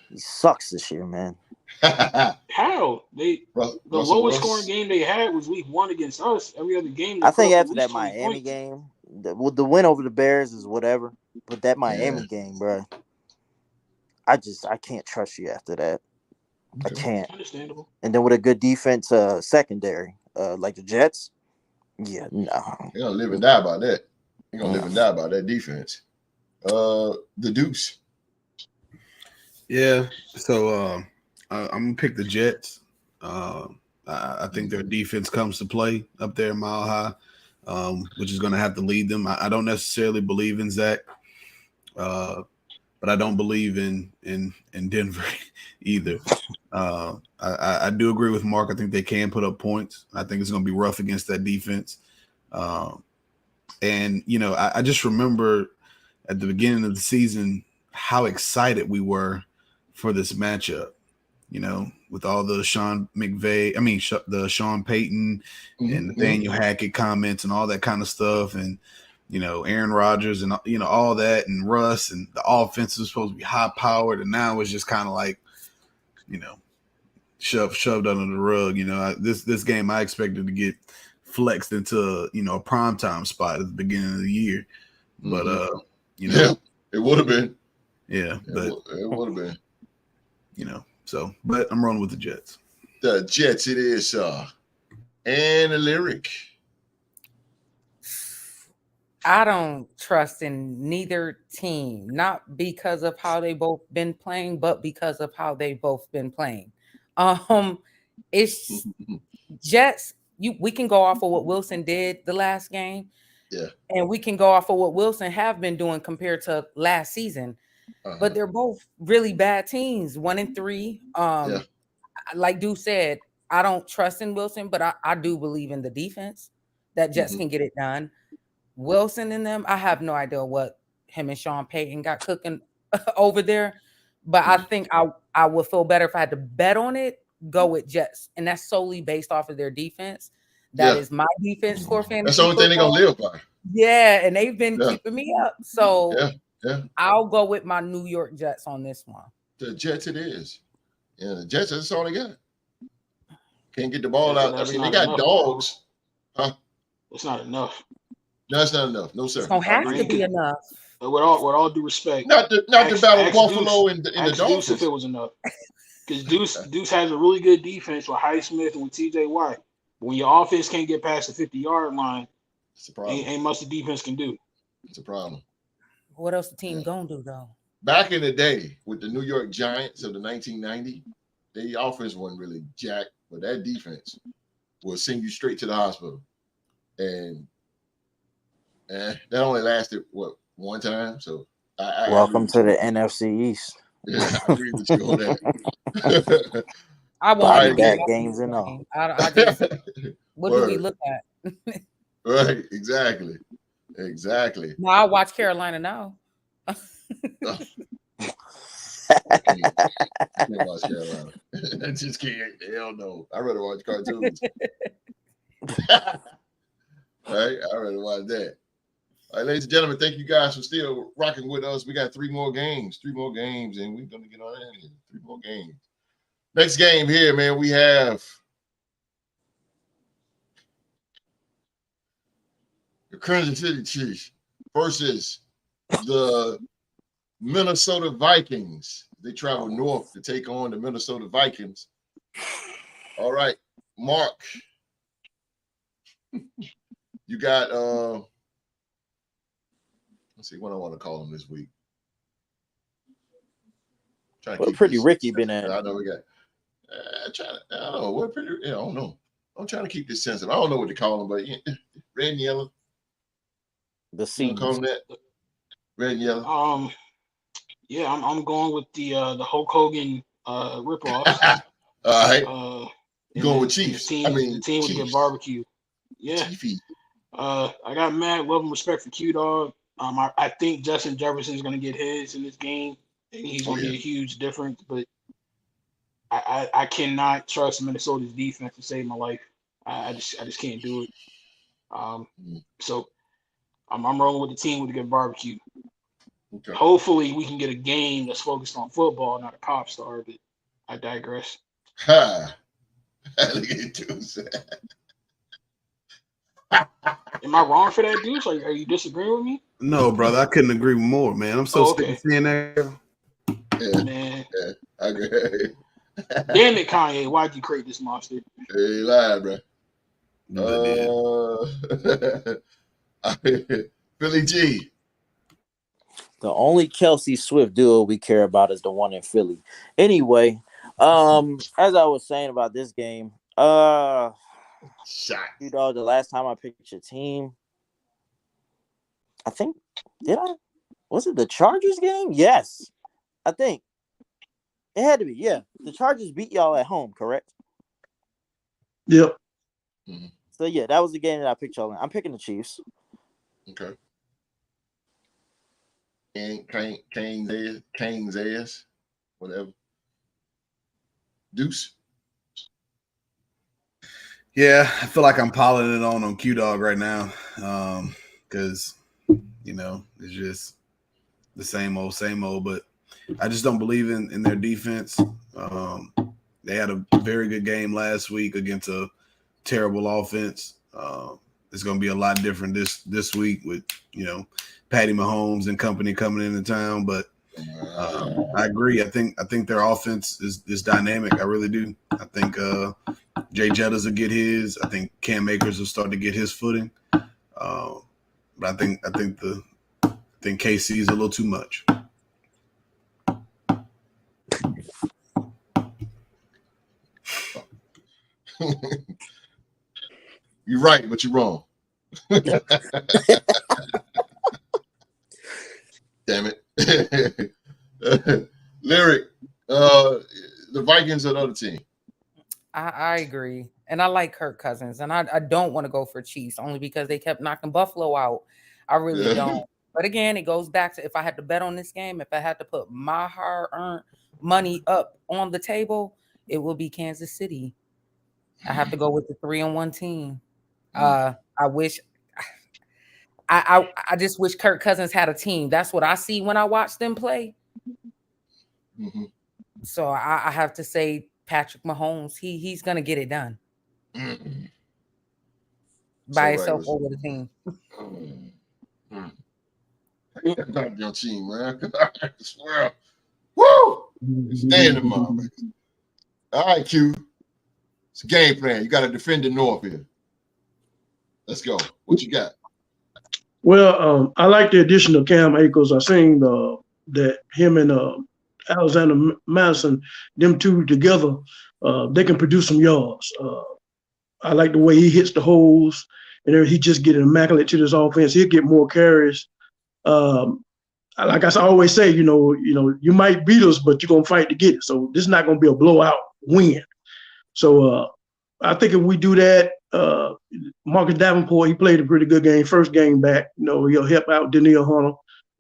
He sucks this year, man. How? The lowest scoring game they had was week 1 against us. Every other game. I think after that Miami game, the win over the Bears is whatever. But that Miami game, bro, I can't trust you after that. I can't. Understandable. And then with a good defense, secondary, like the Jets, no. You're gonna live and die by that. You're gonna live and die by that defense. The Deuce. Yeah. So I'm gonna pick the Jets. I think their defense comes to play up there in Mile High, which is gonna have to lead them. I don't necessarily believe in Zach. But I don't believe in Denver either. I do agree with Mark. I think they can put up points. I think it's going to be rough against that defense. And, I just remember at the beginning of the season, how excited we were for this matchup. With all the Sean McVay, the Sean Payton and Nathaniel Hackett comments and all that kind of stuff, and Aaron Rodgers and all that, and Russ, and the offense was supposed to be high powered, and now it's just kind of like shoved under the rug. This game I expected to get flexed into a primetime spot at the beginning of the year, but yeah, it would have been. Yeah, but it would have been. So, but I'm rolling with the Jets. The Jets it is, and the lyric. I don't trust in neither team, not because of how they both been playing, but because of how they both been playing. It's Jets. We can go off of what Wilson did the last game, and we can go off of what Wilson have been doing compared to last season. But they're both really bad teams, 1-3. Like Duke said, I don't trust in Wilson, but I do believe in the defense that Jets can get it done. Wilson and them, I have no idea what him and Sean Payton got cooking over there, but I think I would feel better if I had to bet on it, go with Jets, and that's solely based off of their defense. That is my defense for fantasy. That's the only thing they're gonna live by. Yeah, and they've been keeping me up, so yeah. I'll go with my New York Jets on this one. The Jets it is. Yeah, the Jets, that's all they got. Can't get the ball out. I mean, they got dogs. Huh? It's not enough. No, that's not enough. No, sir. It's gonna have to be enough. With all due respect, not the battle Buffalo and the Dolphins. Deuce if it was enough, because Deuce has a really good defense with Highsmith and with T.J. Watt. When your offense can't get past the 50-yard line, it's a problem. Ain't much the defense can do. It's a problem. What else the team gonna do though? Back in the day with the New York Giants of the 1990, the offense wasn't really jack, but that defense will send you straight to the hospital. And that only lasted one time. So welcome to the NFC East. Yeah, I agree with you on that. I want back games and all. What do we look at? Right, exactly. No, I watch Carolina now. I can't watch Carolina. I just can't. Hell no. I'd rather watch cartoons. Right? I'd rather watch that. All right, ladies and gentlemen, thank you guys for still rocking with us. We got 3 more games, and we're going to get on in here. 3 more games. Next game here, man, we have the Kansas City Chiefs versus the Minnesota Vikings. They travel north to take on the Minnesota Vikings. All right, Mark, you got let's see what I want to call him this week. What pretty Ricky been at? I know we got. I don't know. What pretty? I don't know. I'm trying to keep this sensitive. I don't know what to call him, but red and yellow. The seed. Call him that. Red and yellow. Yeah, I'm going with the Hulk Hogan ripoff. All right. You going with Chiefs? The team with the barbecue. Yeah. Chiefy. I got mad love and respect for Q-Dog. I think Justin Jefferson is going to get his in this game, and he's going to be a huge difference. But I cannot trust Minnesota's defense to save my life. I just can't do it. So I'm rolling with the team with the good barbecue. Okay. Hopefully we can get a game that's focused on football, not a pop star. But I digress. Ha! Look at Deuce. Am I wrong for that, Deuce? Are you disagreeing with me? No, brother, I couldn't agree more, man. I'm so sick of seeing that. Yeah, man. Yeah, I agree. Damn it, Kanye! Why'd you create this monster? Hey, lied, bro. Philly G. The only Kelsey Swift duo we care about is the one in Philly. Anyway, as I was saying about this game, Shot. You know, the last time I picked your team, I think, was it the Chargers game? Yes, I think. It had to be, yeah. The Chargers beat y'all at home, correct? Yep. Mm-hmm. So, yeah, that was the game that I picked y'all in. I'm picking the Chiefs. Okay. Kane's ass, whatever. Deuce. Yeah, I feel like I'm piling it on Q Dog right now, because it's just the same old. But I just don't believe in their defense. They had a very good game last week against a terrible offense. It's going to be a lot different this week with Patty Mahomes and company coming into town. But I agree. I think their offense is dynamic. I really do. I think Jay Jettas will get his. I think Cam Akers will start to get his footing. But I think KC is a little too much. You're right, but you're wrong. Damn it. Lyric, the Vikings are another team. I agree. And I like Kirk Cousins. And I don't want to go for Chiefs only because they kept knocking Buffalo out. I really don't. But again, it goes back to if I had to bet on this game, if I had to put my hard-earned money up on the table, it will be Kansas City. I have to go with the 3-1 team. I just wish Kirk Cousins had a team. That's what I see when I watch them play. Mm-hmm. So I have to say Patrick Mahomes, he's gonna get it done by himself or with a team. Not your team, man. I swear. Woo! Stand them up. All right, Q. It's a game plan. You got to defend the North here. Let's go. What you got? Well, I like the addition of Cam Akers. I seen that him and Alexander Madison, them two together, they can produce some yards. I like the way he hits the holes, and he just get immaculate to this offense. He'll get more carries. Like I always say, you might beat us, but you're gonna fight to get it. So this is not gonna be a blowout win. So I think if we do that, Marcus Davenport, he played a pretty good game, first game back. He'll help out Danielle Hunter,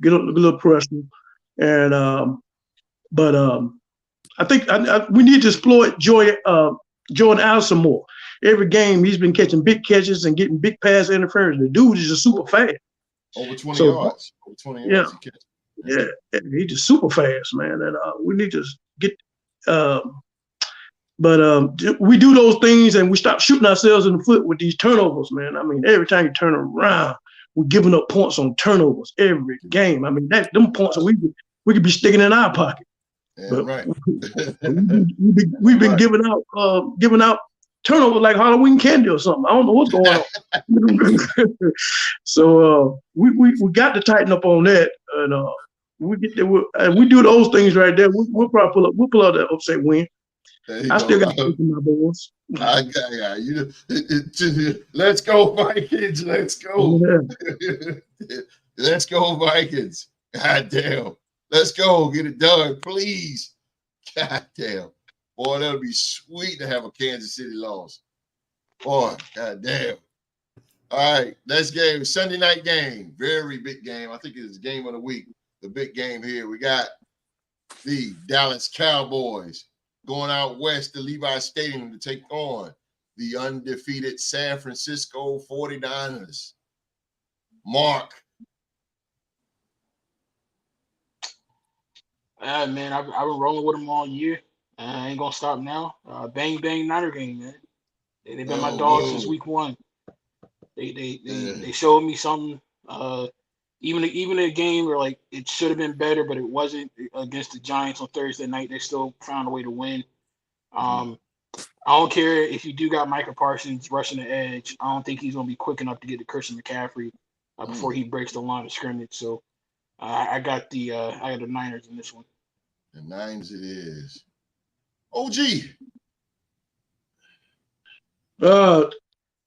get a little pressure, and I think we need to exploit Jordan Allison more. Every game he's been catching big catches and getting big pass interference. The dude is just super fast. Over 20 yards. Over 20 yards. Yeah, he's just super fast, man. And we need to get. But we do those things and we stop shooting ourselves in the foot with these turnovers, man. I mean, every time you turn around, we're giving up points on turnovers every game. I mean, them points we could be sticking in our pocket. Yeah, right. we've been giving out turnovers like Halloween candy or something. I don't know what's going on. So we got to tighten up on that, and we do those things right there. We'll probably pull out that upset win. I still got to my boys. I got you. Let's go Vikings. Let's go. Yeah. Let's go Vikings. God damn. Let's go. Get it done, please. God damn. Boy, that would be sweet to have a Kansas City loss. Boy, god damn. All right, next game, Sunday night game. Very big game. I think it's game of the week. The big game here. We got the Dallas Cowboys going out west to Levi Stadium to take on the undefeated San Francisco 49ers. Mark. Man, I've been rolling with them all year. I ain't gonna stop now. Bang bang Niner game, man. They've been my dogs since week one. They showed me something. Even a game where like it should have been better, but it wasn't against the Giants on Thursday night. They still found a way to win. I don't care if you do got Micah Parsons rushing the edge. I don't think he's gonna be quick enough to get to Christian McCaffrey before he breaks the line of scrimmage. So I got the Niners in this one. The Niners it is. OG.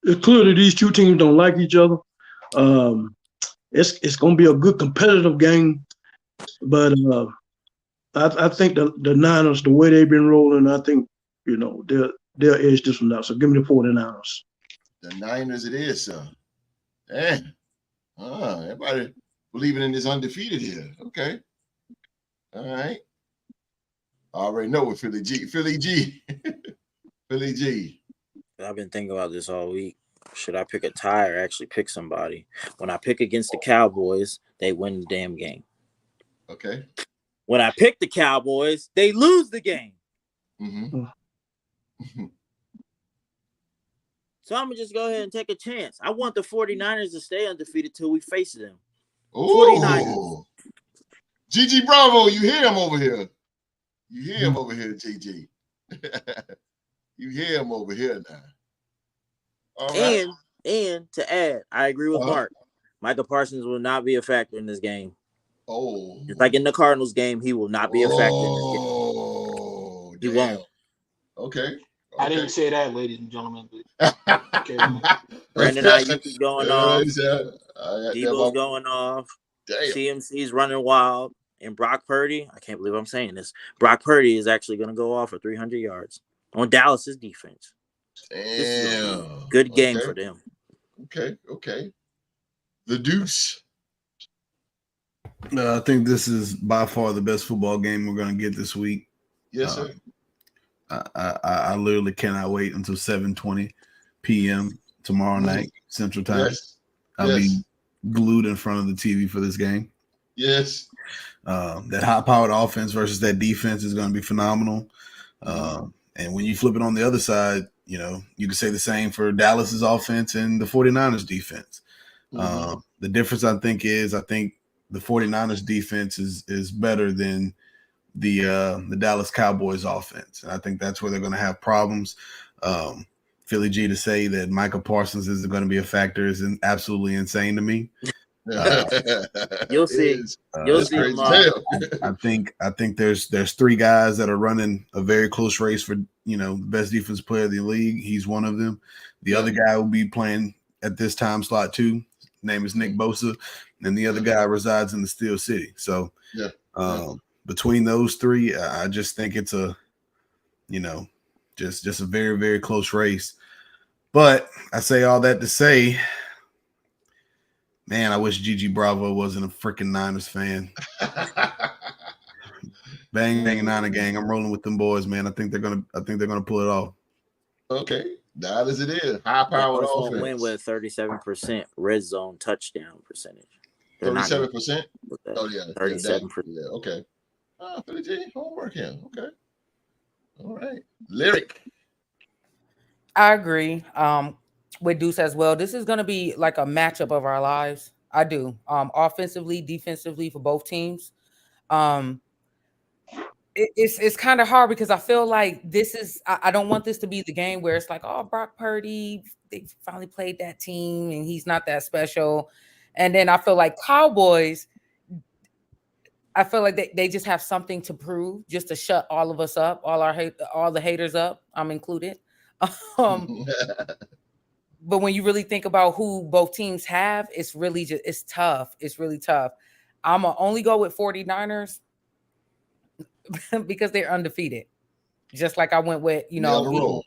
It's clear that these two teams don't like each other. It's going to be a good competitive game, but I think the Niners, the way they've been rolling, I think they'll edge this one out. So give me the 49ers. The Niners it is, sir. Damn. Everybody believing in this undefeated here. Okay. All right. I already know what Philly G. Philly G. Philly G. I've been thinking about this all week. Should I pick a tie or actually pick somebody? When I pick against the Cowboys, they win the damn game. Okay. When I pick the Cowboys, they lose the game. Mm-hmm. So I'm going to just go ahead and take a chance. I want the 49ers to stay undefeated till we face them. Ooh. 49ers. GG Bravo, you hear him over here. You hear him over here, GG. You hear him over here now. All right. And to add, I agree with Mark. Micah Parsons will not be a factor in this game. Oh. Just like in the Cardinals game, he will not be a factor in this game. Oh, He won't. Okay. I didn't say that, ladies and gentlemen. But okay. Brandon Ayuk is going off. Debo's Debo's going off. Damn. CMC's running wild. And Brock Purdy, I can't believe I'm saying this. Brock Purdy is actually going to go off for 300 yards on Dallas's defense. This is a good game for them. Okay. The Deuce. I think this is by far the best football game we're going to get this week. Yes, sir. I literally cannot wait until 7:20 p.m. tomorrow night Central Time. Yes. I'll be glued in front of the TV for this game. Yes. That high-powered offense versus that defense is going to be phenomenal. And when you flip it on the other side, you know, you can say the same for Dallas's offense and the 49ers defense. The difference, I think the 49ers defense is better than the Dallas Cowboys offense. And I think that's where they're going to have problems. Philly G to say that Micah Parsons isn't going to be a factor is absolutely insane to me. You'll see. You'll see. I think there's three guys that are running a very close race for, you know, the best defense player in the league. He's one of them. The other guy will be playing at this time slot too. Name is Nick Bosa, and the other guy resides in the Steel City. So between those three, I just think it's a, you know, just a very, very close race. But I say all that to say, man, I wish Gigi Bravo wasn't a freaking Niners fan. Bang Niner gang, I'm rolling with them boys, man. I think they're gonna pull it off. Okay, that as it is. High powered offense. Win with 37% red zone touchdown percentage. 37%. Oh yeah, 37%. Yeah, okay. Philly G, homework here. Okay. All right. Lyric. I agree. With Deuce as well. This is going to be like a matchup of our lives. I do. Offensively, defensively for both teams. It's kind of hard because I feel like this is. I don't want this to be the game where it's like, oh, Brock Purdy, they finally played that team and he's not that special. And then I feel like Cowboys. I feel like they just have something to prove, just to shut all of us up, all the haters up. I'm included. But when you really think about who both teams have, it's really it's tough. It's really tough. I'm going to only go with 49ers because they're undefeated. Just like I went with, you know,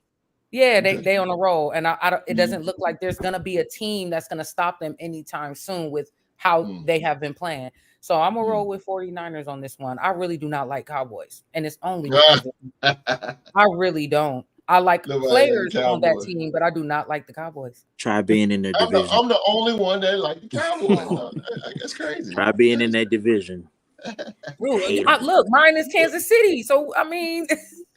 they on a roll. And it doesn't look like there's going to be a team that's going to stop them anytime soon with how they have been playing. So I'm going to roll with 49ers on this one. I really do not like Cowboys. And it's only because I really don't. I like players on that team, but I do not like the Cowboys. Try being in their division. I'm the only one that like the Cowboys. That's crazy. Try being in that division. Look, mine is Kansas City. So, I mean.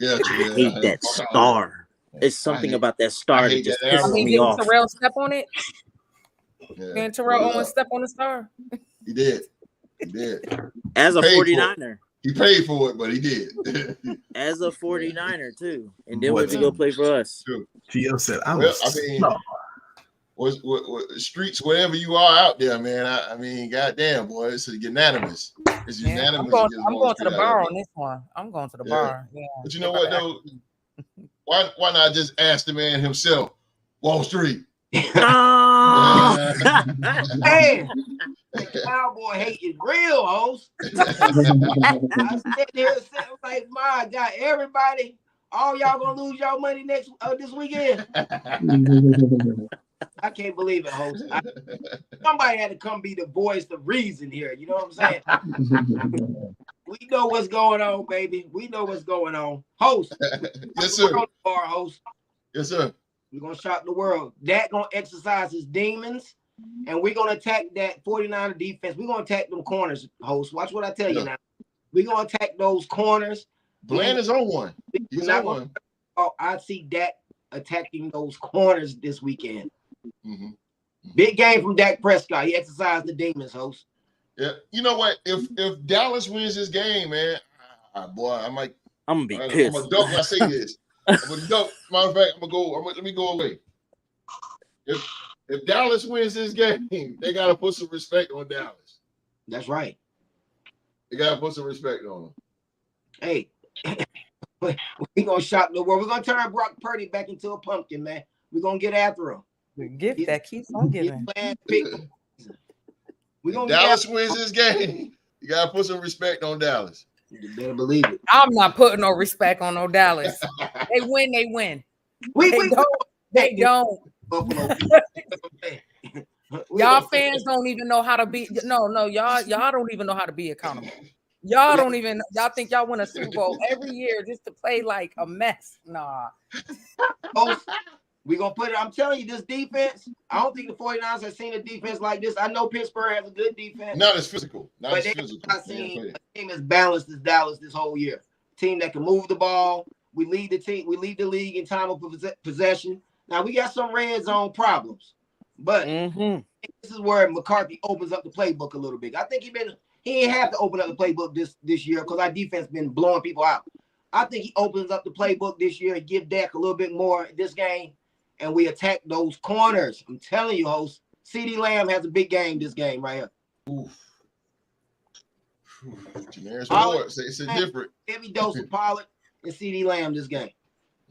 I hate that star. It's something about that star that just pisses me off. Did Terrell step on it? Did Terrell Owens step on the star? He did. As a 49er. He paid for it, but he did. As a 49er, too. And then went to go play for us. Gio said, streets, wherever you are out there, man. I mean, goddamn, boy, it's unanimous. It's unanimous. I'm going to the bar on this one. I'm going to the bar. Yeah. But you know what, though? Why not just ask the man himself, Wall Street? Hey, Cowboy hate is real, host. I sit there like, my God, everybody, all y'all gonna lose y'all money this weekend. I can't believe it, host. Somebody had to come be the voice of reason here. You know what I'm saying? We know what's going on, baby. We know what's going on. Host. Yes, sir. Bar host. Yes, sir. We're going to shock the world. Dak going to exercise his demons, and we're going to attack that 49er defense. We're going to attack them corners, host. Watch what I tell you now. We're going to attack those corners. Bland is on one. He's on one. Oh, I see Dak attacking those corners this weekend. Mm-hmm. Big game from Dak Prescott. He exercised the demons, host. Yeah, you know what? If Dallas wins this game, man, boy, I'm gonna be pissed. I'm a duck when I say this. I'm a duck. Matter of fact, let me go away. If Dallas wins this game, they gotta put some respect on Dallas. That's right. They gotta put some respect on them. Hey, we're gonna shock the world. We're gonna turn Brock Purdy back into a pumpkin, man. We're gonna get after him. The gift that keeps on giving. If Dallas wins this game, you gotta put some respect on Dallas. You better believe it. I'm not putting no respect on no Dallas. They win, they win. They don't. Y'all fans don't even know how to be. No, y'all don't even know how to be accountable. Y'all think y'all win a Super Bowl every year just to play like a mess. Nah. We're going to put it. I'm telling you, this defense, I don't think the 49ers have seen a defense like this. I know Pittsburgh has a good defense. Not as physical. But they have not seen a team as balanced as Dallas this whole year. A team that can move the ball. We lead the team. We lead the league in time of possession. Now, we got some red zone problems. But this is where McCarthy opens up the playbook a little bit. I think he ain't have to open up the playbook this year because our defense been blowing people out. I think he opens up the playbook this year and give Dak a little bit more this game. And we attack those corners. I'm telling you, host. CeeDee Lamb has a big game this game right here. Oof. It's different. Heavy dose of Pollard and CeeDee Lamb this game.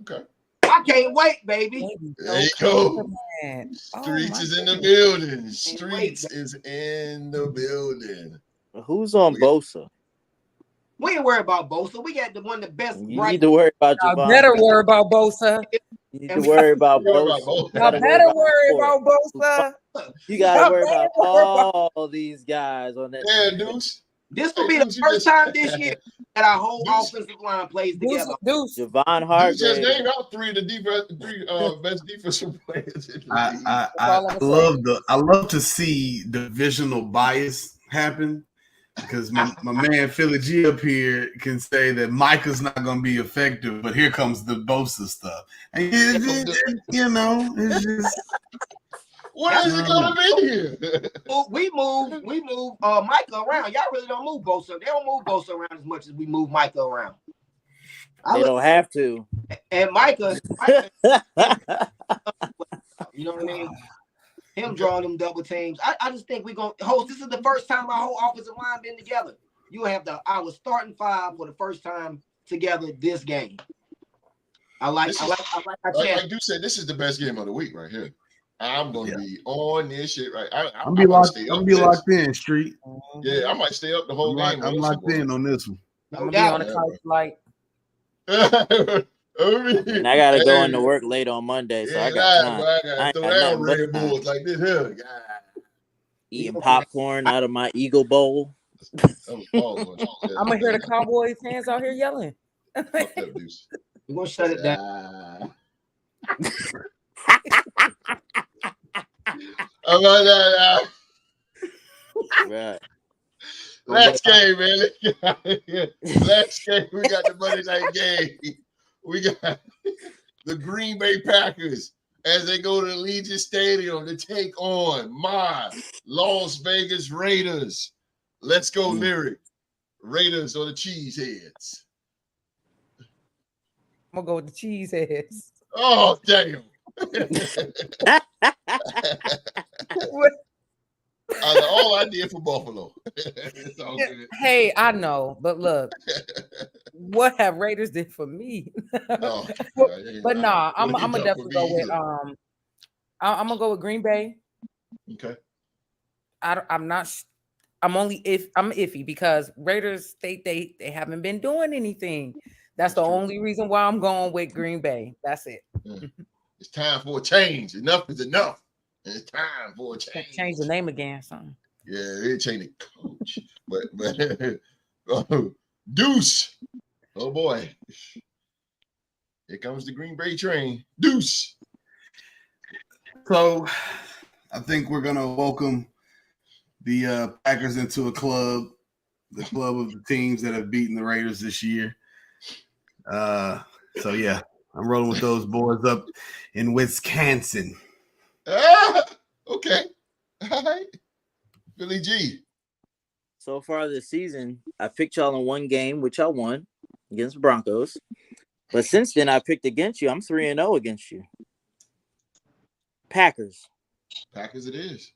Okay. I can't wait, baby. There you go. Streets is in the building. Streets is in the building. Who's on Bosa? We ain't worried about Bosa. We got one of the best. You need to worry about Javon. Better worry about Bosa. You need to worry about Bosa. I better worry about Bosa. You gotta worry about all these guys on that. Yeah, Deuce. This will be the first time this year that our whole offensive line plays together. Javon Hargrave. Just named out three best defensive players. I love to see divisional bias happen. Because my man Philly G up here can say that Micah's not going to be effective, but here comes the Bosa stuff. And it's just what is it going to be here? We move Micah around. Y'all really don't move Bosa. They don't move Bosa around as much as we move Micah around. They don't have to. And Micah you know what I mean? Him drawing them double teams. I just think we're going to host. This is the first time our whole offensive line been together. You have our starting five for the first time together this game. I like you said, this is the best game of the week right here. I'm going to be on this shit right. I'm be locked in, Street. Yeah, I might stay up the whole game. I'm locked in on this one. I'm going to be on the couch like. And I gotta go into work late on Monday, so I got time. I got down Red Bulls like this here. Eating popcorn out of my Eagle Bowl. I'm gonna hear the Cowboys fans out here yelling. We're gonna shut it down. Right. Last game, man. Last game, we got the Monday night game. We got the Green Bay Packers as they go to the Allegiant Stadium to take on my Las Vegas Raiders. Let's go, Lyric. Raiders or the Cheeseheads? I'm going to go with the Cheeseheads. Oh, damn. All I did for Buffalo. It's all good. Hey, I know, but look, what have Raiders did for me? But nah, I'm gonna definitely go with I'm gonna go with Green Bay. Okay. I'm iffy because Raiders they haven't been doing anything. That's the only reason why I'm going with Green Bay. That's it. It's time for a change. Enough is enough. It's time for a change. Change the name again, something. Yeah, they changed the coach. But Deuce. Oh boy. Here comes the Green Bay train. Deuce. So I think we're gonna welcome the Packers into a club, the club of the teams that have beaten the Raiders this year. So yeah, I'm rolling with those boys up in Wisconsin. Okay. All right. Billy G. So far this season, I picked y'all in one game, which I won against the Broncos. But since then, I picked against you. I'm 3-0 against you. Packers. Packers it is.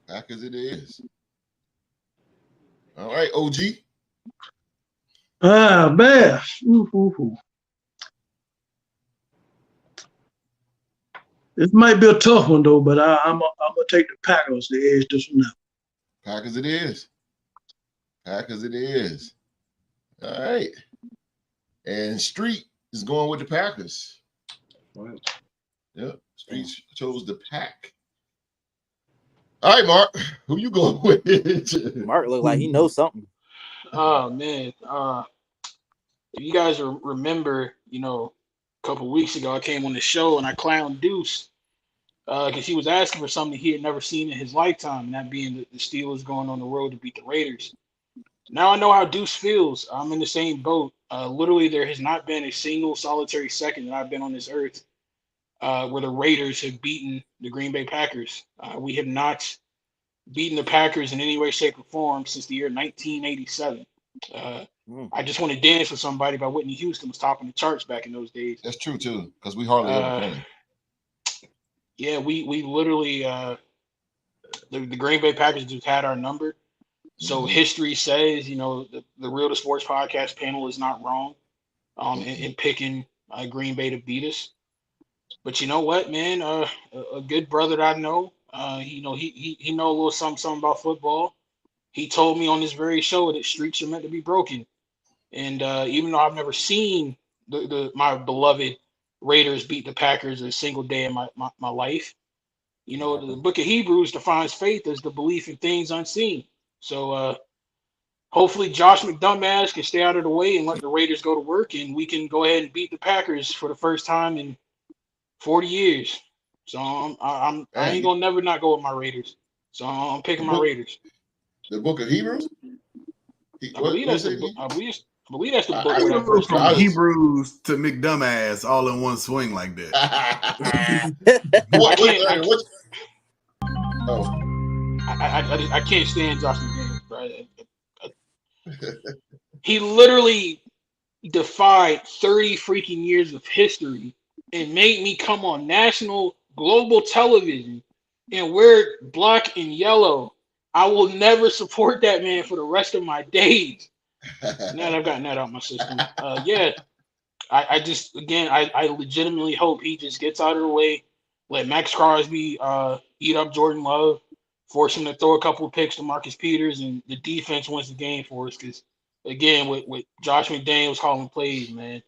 Packers it is. All right, OG. Man. This might be a tough one though, but I'm gonna take the Packers to edge this one out. Packers it is. Packers it is. All right. And Street is going with the Packers. Right. Yep. Street chose the Pack. All right, Mark. Who you going with? Mark look like he knows something. Oh man. If you guys remember, a couple weeks ago I came on the show and I clowned Deuce because he was asking for something he had never seen in his lifetime, and that being the Steelers going on the road to beat the Raiders. Now I know how Deuce feels. I'm in the same boat. Literally, there has not been a single solitary second that I've been on this earth where the Raiders have beaten the Green Bay Packers. We have not beaten the Packers in any way, shape, or form since the year 1987. I Just Want to Dance with Somebody by Whitney Houston was topping the charts back in those days. That's true too, because we hardly ever play. Yeah, we literally the Green Bay Packers just had our number. So history says, the Real to Sports podcast panel is not wrong in picking Green Bay to beat us. But you know what, man? A good brother that I know, he know a little something about football. He told me on this very show that streets are meant to be broken. And even though I've never seen my beloved Raiders beat the Packers a single day in my life, the book of Hebrews defines faith as the belief in things unseen. So hopefully Josh McDumbass can stay out of the way and let the Raiders go to work, and we can go ahead and beat the Packers for the first time in 40 years. So I ain't gonna never not go with my Raiders. So I'm picking my Raiders. The book of Hebrews? I believe that's the book where that verse From comes. Hebrews to McDumbass all in one swing like that. I can't stand Josh McDaniels, bro. He literally defied 30 freaking years of history and made me come on national global television and wear black and yellow. I will never support that man for the rest of my days. Now that I've gotten that out of my system. I legitimately hope he just gets out of the way, let Max Crosby eat up Jordan Love, force him to throw a couple of picks to Marcus Peters, and the defense wins the game for us. Because, again, with Josh McDaniels calling plays, man,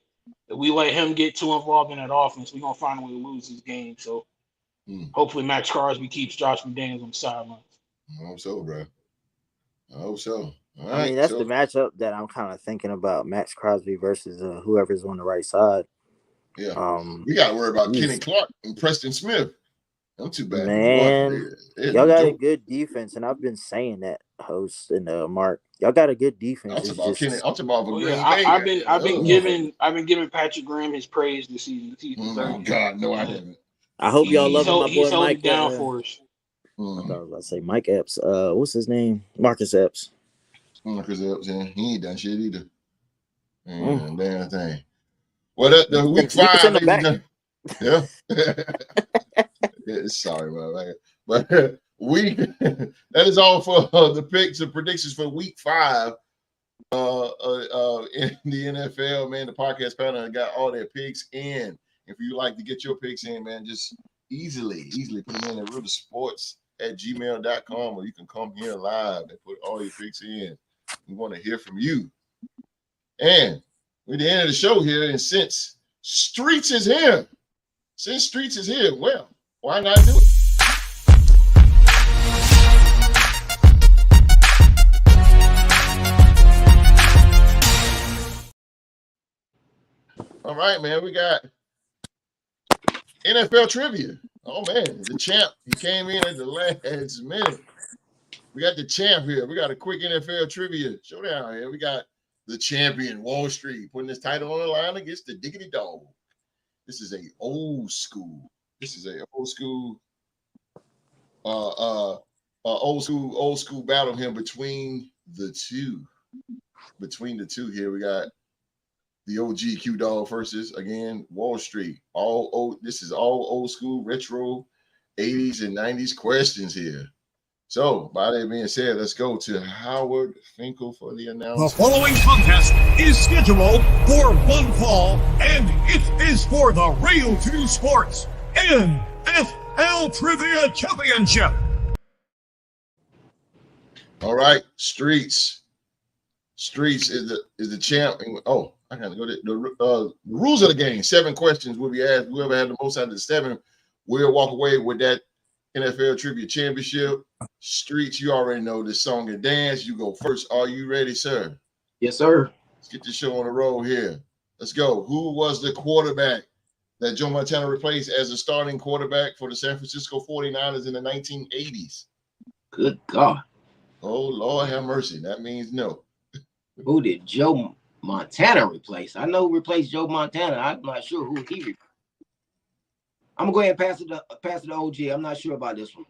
if we let him get too involved in that offense, we're going to find a way to lose this game. So hopefully Max Crosby keeps Josh McDaniels on the sidelines. I hope so, bro. I hope so. All I mean, that's the matchup that I'm kind of thinking about: Max Crosby versus whoever's on the right side. Yeah, we got to worry about Kenny Clark and Preston Smith. I'm too bad, man. Y'all got a good defense, and I've been saying that, host and Mark. Y'all got a good defense. I've been giving Patrick Graham his praise this season. Oh God, no, I haven't. I hope y'all love my boy he's Mike. Down for us. I thought I was about to say Mike Epps. What's his name? Marcus Epps. Marcus Epps, yeah. He ain't done shit either. Damn thing. Well, the week 5, yeah. Sorry, man. But that is all for the picks and predictions for week 5 in the NFL, man. The podcast panel got all their picks in. If you like to get your picks in, man, just easily put them in at realsports@gmail.com, or you can come here live and put all your picks in. We want to hear from you. And we're at the end of the show here, and since Streets is here, well, why not do it? All right, man. We got NFL trivia. Oh man, the champ. He came in at the last minute. We got the champ here. We got a quick NFL trivia showdown here. We got the champion, Wall Street, putting his title on the line against the Diggity Dog. This is a old school. Old school battle here between the two. Here, we got the OG Q Dog versus again Wall Street. This is all old school, retro, 80s and 90s questions here. So, by that being said, let's go to Howard Finkel for the announcement. The following contest is scheduled for one fall, and it is for the Real 2 Sports NFL Trivia Championship. All right, Streets is the champ. Oh, I gotta go to the rules of the game. 7 questions will be asked. Whoever had the most out of the 7 will walk away with that NFL Trivia Championship. Streets, you already know this song and dance. You go first. Are you ready, sir? Yes, sir. Let's get this show on the road here. Let's go. Who was the quarterback that Joe Montana replaced as a starting quarterback for the San Francisco 49ers in the 1980s? Good God. Oh, Lord have mercy. That means no. Who did Joe Montana replace? I know who replaced Joe Montana. I'm not sure who he replaced. I'm gonna go ahead and pass it to OG. I'm not sure about this one.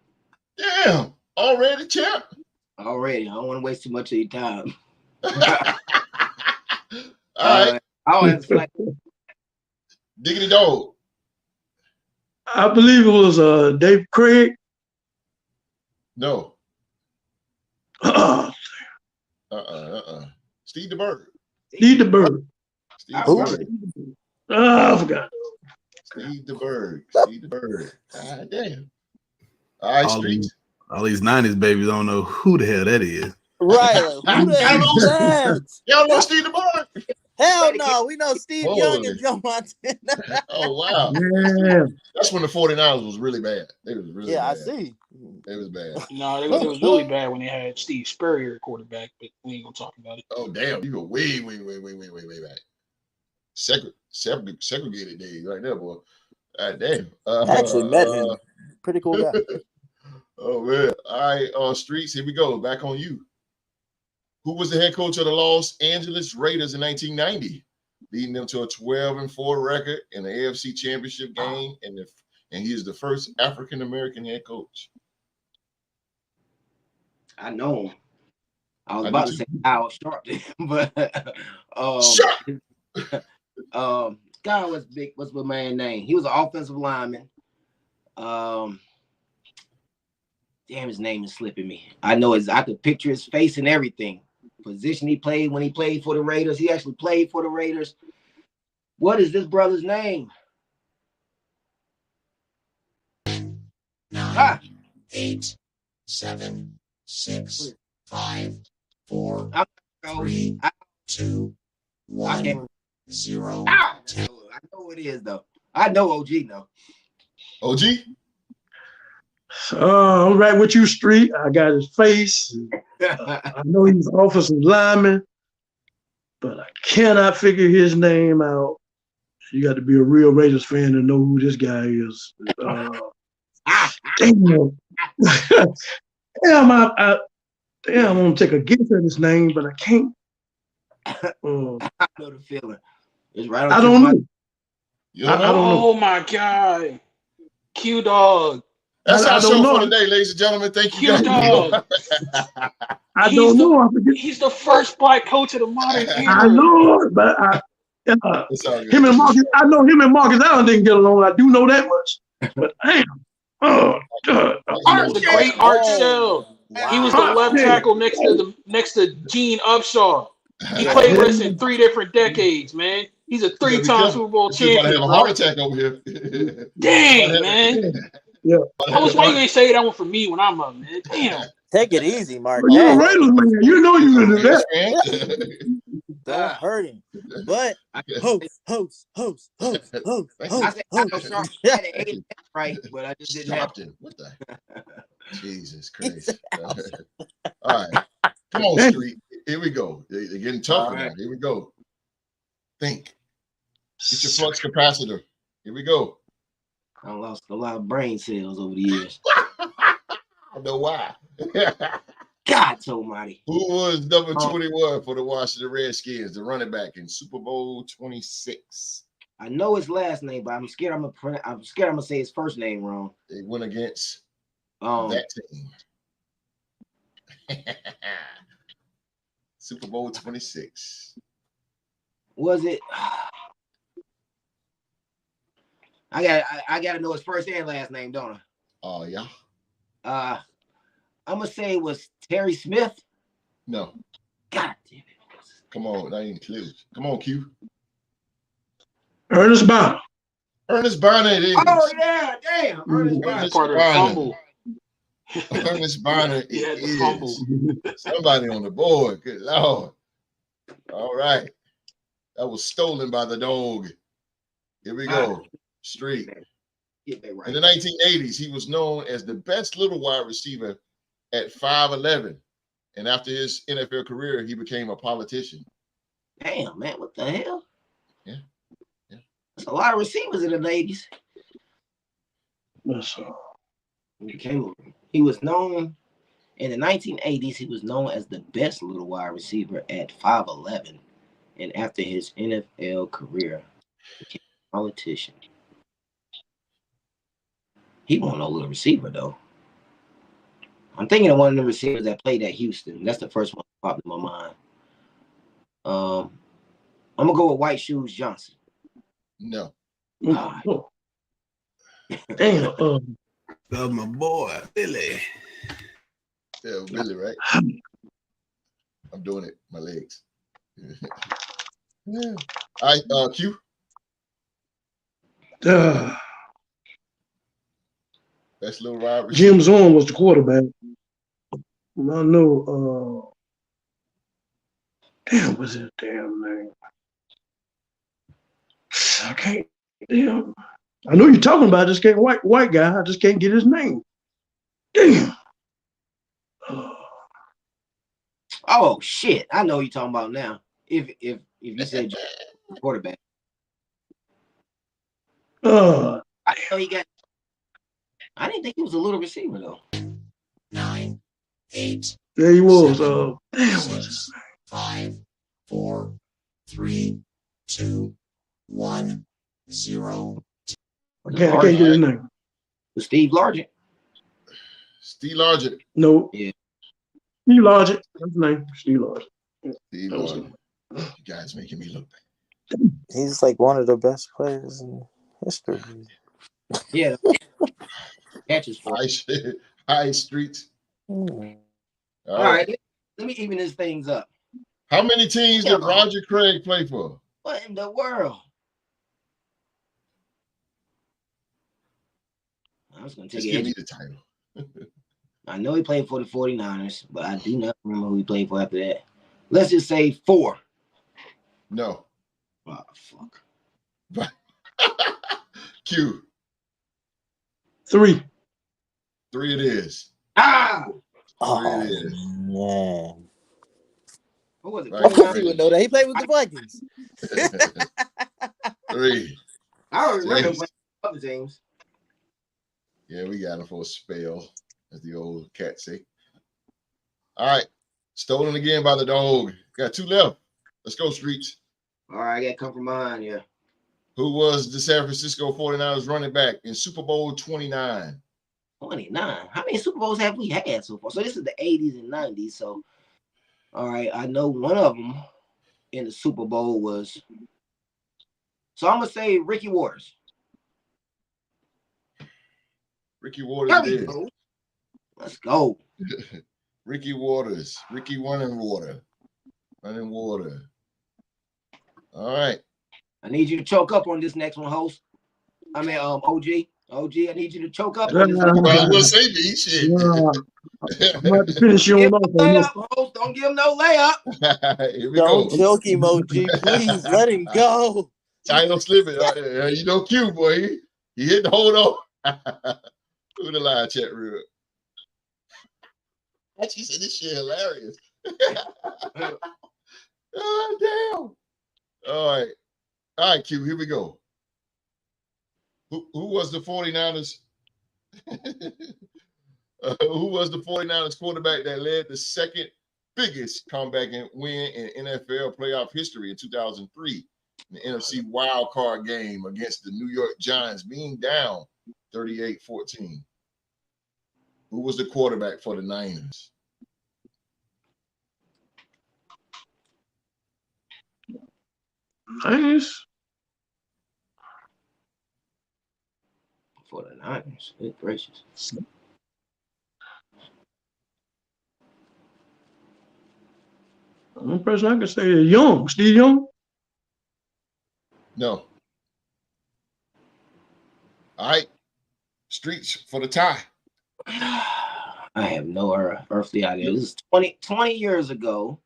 Damn, already, champ. Already, I don't want to waste too much of your time. All right. I'll have to Diggity Dog. I believe it was Dave Craig. No. Steve DeBerg. Steve DeBerg. Steve DeBerg. I forgot. Steve DeBerg. God damn. All right, Streets. All these 90s babies don't know who the hell that is. Right. Who the hell is that? Y'all know Steve DeBerg? Hell no. We know Steve Young and Joe Montana. Oh, wow. Yeah. That's when the 49ers was really bad. They was really bad. I see. It was bad. No, it was really bad when they had Steve Spurrier quarterback, but we ain't gonna talk about it. Oh, damn. You go way back. Segregated days right there, boy. God damn. I actually met him. Pretty cool guy. Oh, man. All right, Streets, here we go. Back on you. Who was the head coach of the Los Angeles Raiders in 1990, leading them to a 12-4 record in the AFC Championship game, and he is the first African-American head coach? I know him. I was about to say Al Sharpton, but God, what's my man's name? He was an offensive lineman. Damn, his name is slipping me. I could picture his face and everything. Position he played when he played for the Raiders. He actually played for the Raiders. What is this brother's name? 9, 8, 7, 6, 5, 4, 3, 2, 1, 0. 10. I know what it is though. I know OG though. OG? I'm right with you, Street. I got his face. I know he's an offensive lineman, but I cannot figure his name out. You got to be a real Raiders fan to know who this guy is. Damn. I want to take a guess at his name, but I can't. I know the feeling. It's right on I don't know. I don't know. Oh my God. Q Dog. That's our show know. for today, ladies and gentlemen. Thank you. Q Dog. I don't know. I forget. He's the first black coach of the modern era. I know, but him and Marcus. I know him and Marcus Allen didn't get along. I do know that much. But damn. Oh, God. The great Art Shell. Wow. He was the left tackle next to Gene Upshaw. He played with us in 3 different decades, man. He's a 3-time Super Bowl champion. Have a heart attack over here. Dang, man. Yeah. I was why you ain't say that one for me when I'm up, man. Damn. Take it easy, Mark. You're a Raiders man. You know you're gonna do that. Don't hurt him. But host. I said I know Sharp had it right, but I just didn't have it. What the Jesus Christ. All right. Come on, Street. Here we go. They're getting tougher now. Here we go. Think. Get your flux capacitor. Here we go. I lost a lot of brain cells over the years. I don't know why. God almighty. Who was number 21 for the Washington Redskins, the running back in Super Bowl 26? I know his last name, but I'm scared I'm gonna say his first name wrong. They went against that team. Super Bowl 26. Was it? I gotta know his first and last name, don't I? Oh yeah. I'm gonna say it was Terry Smith. No. God damn it. Come on, that ain't clear. Come on, Q. Ernest Bonner. Ernest Bonner it is. Oh yeah, damn. Ernest Ernest Part of the fumble. Ernest Bonner it Yeah, the is. fumble. Somebody on the board. Good Lord. All right. That was stolen by the dog. Here we go. Street. Get that right. In the 1980s, he was known as the best little wide receiver at 5'11". And after his NFL career, he became a politician. Damn, man, what the hell? Yeah. Yeah. There's a lot of receivers in the 80s. That's He was known in the 1980s. He was known as the best little wide receiver at 5'11", and after his NFL career, became a politician. He wasn't no little receiver though. I'm thinking of one of the receivers that played at Houston. That's the first one that popped in my mind. I'm gonna go with White Shoes Johnson. No. Oh. Damn. Love my boy, Billy. Yeah, Billy, right? I'm doing it. My legs. Yeah. All right, Q. Best little wide receiver. Jim Zorn was the quarterback. And I know. Damn, what's his damn name? I can't. Damn. I know you're talking about. I just can't. White guy. I just can't get his name. Damn. Oh shit! I know who you're talking about now. If you said quarterback, I know he got. I didn't think he was a little receiver though. 9, 8. Yeah, he was. 7, Damn. 6, 5, 4, 3, 2, 1, 0. I can't get his name. Steve Largent. Steve Largent. No. Yeah. Steve Largent. That's his name. Steve Largent. Steve Largent. You guys making me look bad. He's like one of the best players in history. Yeah. Catches for high streets. All right. Let me even these things up. How many teams did Roger Craig play for? What in the world? I was going to Just take give me it. the title. I know he played for the 49ers, but I do not remember who he played for after that. Let's just say 4. No. Oh, fuck. Q. 3. 3 it is. Ah! Oh, it is. man. What was it? Right. Of course you would know that. He played with the Vikings. 3. I don't remember him playing for other teams. Yeah, we got him for a spell, as the old cat say. All right. Stolen again by the dog. Got 2 left. Let's go, Streets. All right, I got to come from behind here. Who was the San Francisco 49ers running back in Super Bowl 29? 29. How many Super Bowls have we had so far? So this is the 80s and 90s. So, all right, I know one of them in the Super Bowl was. So I'm going to say Ricky Waters. Ricky Waters it is. Let's go. Ricky Waters. Ricky Running Water. Running Water. All right. I need you to choke up on this next one, host. I mean, OG. OG, I need you to choke up on this next one. Well, we'll say me. Shit. I'm about to finish you off on this. Host, don't give him no layup. Here we Don't go. choke him, OG. Please let him go. Chino slipping. You know, Q, boy. He hit the hold on. Who the live chat real? She said this shit hilarious. Oh, damn. All All right, Q, here we go. Who was the 49ers? Who was the 49ers quarterback that led the second biggest comeback and win in NFL playoff history in 2003? The NFC wild card game against the New York Giants, being down 38-14. Who was the quarterback for the Niners? Nice. For the Niners. Good gracious. The only person I can say is Young. Steve Young. No. All right. Streets for the tie. I have no earthly idea. This is 20 years ago.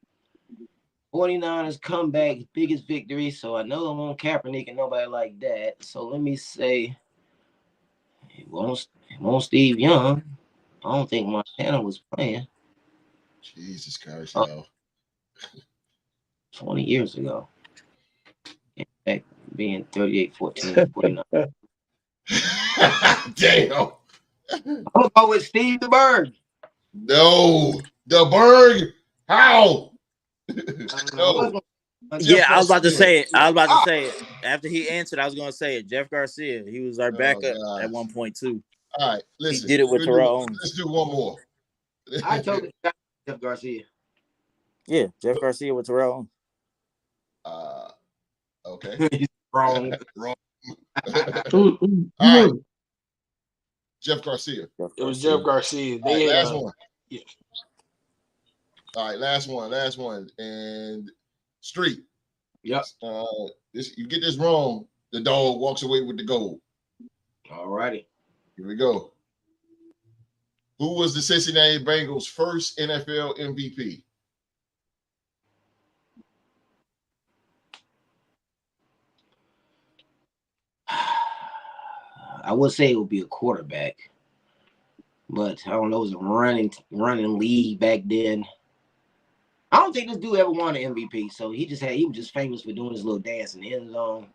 49ers comeback, biggest victory. So I know I won't Kaepernick and nobody like that. So let me say it won't Steve Young. I don't think Montana was playing. Jesus Christ, no. 20 years ago. Back being 38-14, 49. Damn. I'm gonna go with Steve the Bird. No. The Berg. How? No. Yeah, I was about to say it. After he answered, I was going to say it. Jeff Garcia. He was our backup at one point too. All right, listen. He did it with Terrell Owens. Let's do one more. I told you Jeff Garcia. Yeah, Jeff Garcia with Terrell Owens. Okay. He's wrong. Wrong. Who All right. was it? Jeff Garcia. It was Jeff Garcia. All right, They had, last one. yeah. All right, last one. And Street. Yep. You get this wrong, the dog walks away with the gold. All righty. Here we go. Who was the Cincinnati Bengals' first NFL MVP? I would say it would be a quarterback, but I don't know. It was a running league back then. I don't think this dude ever won an MVP, so he was just famous for doing his little dance in the end zone.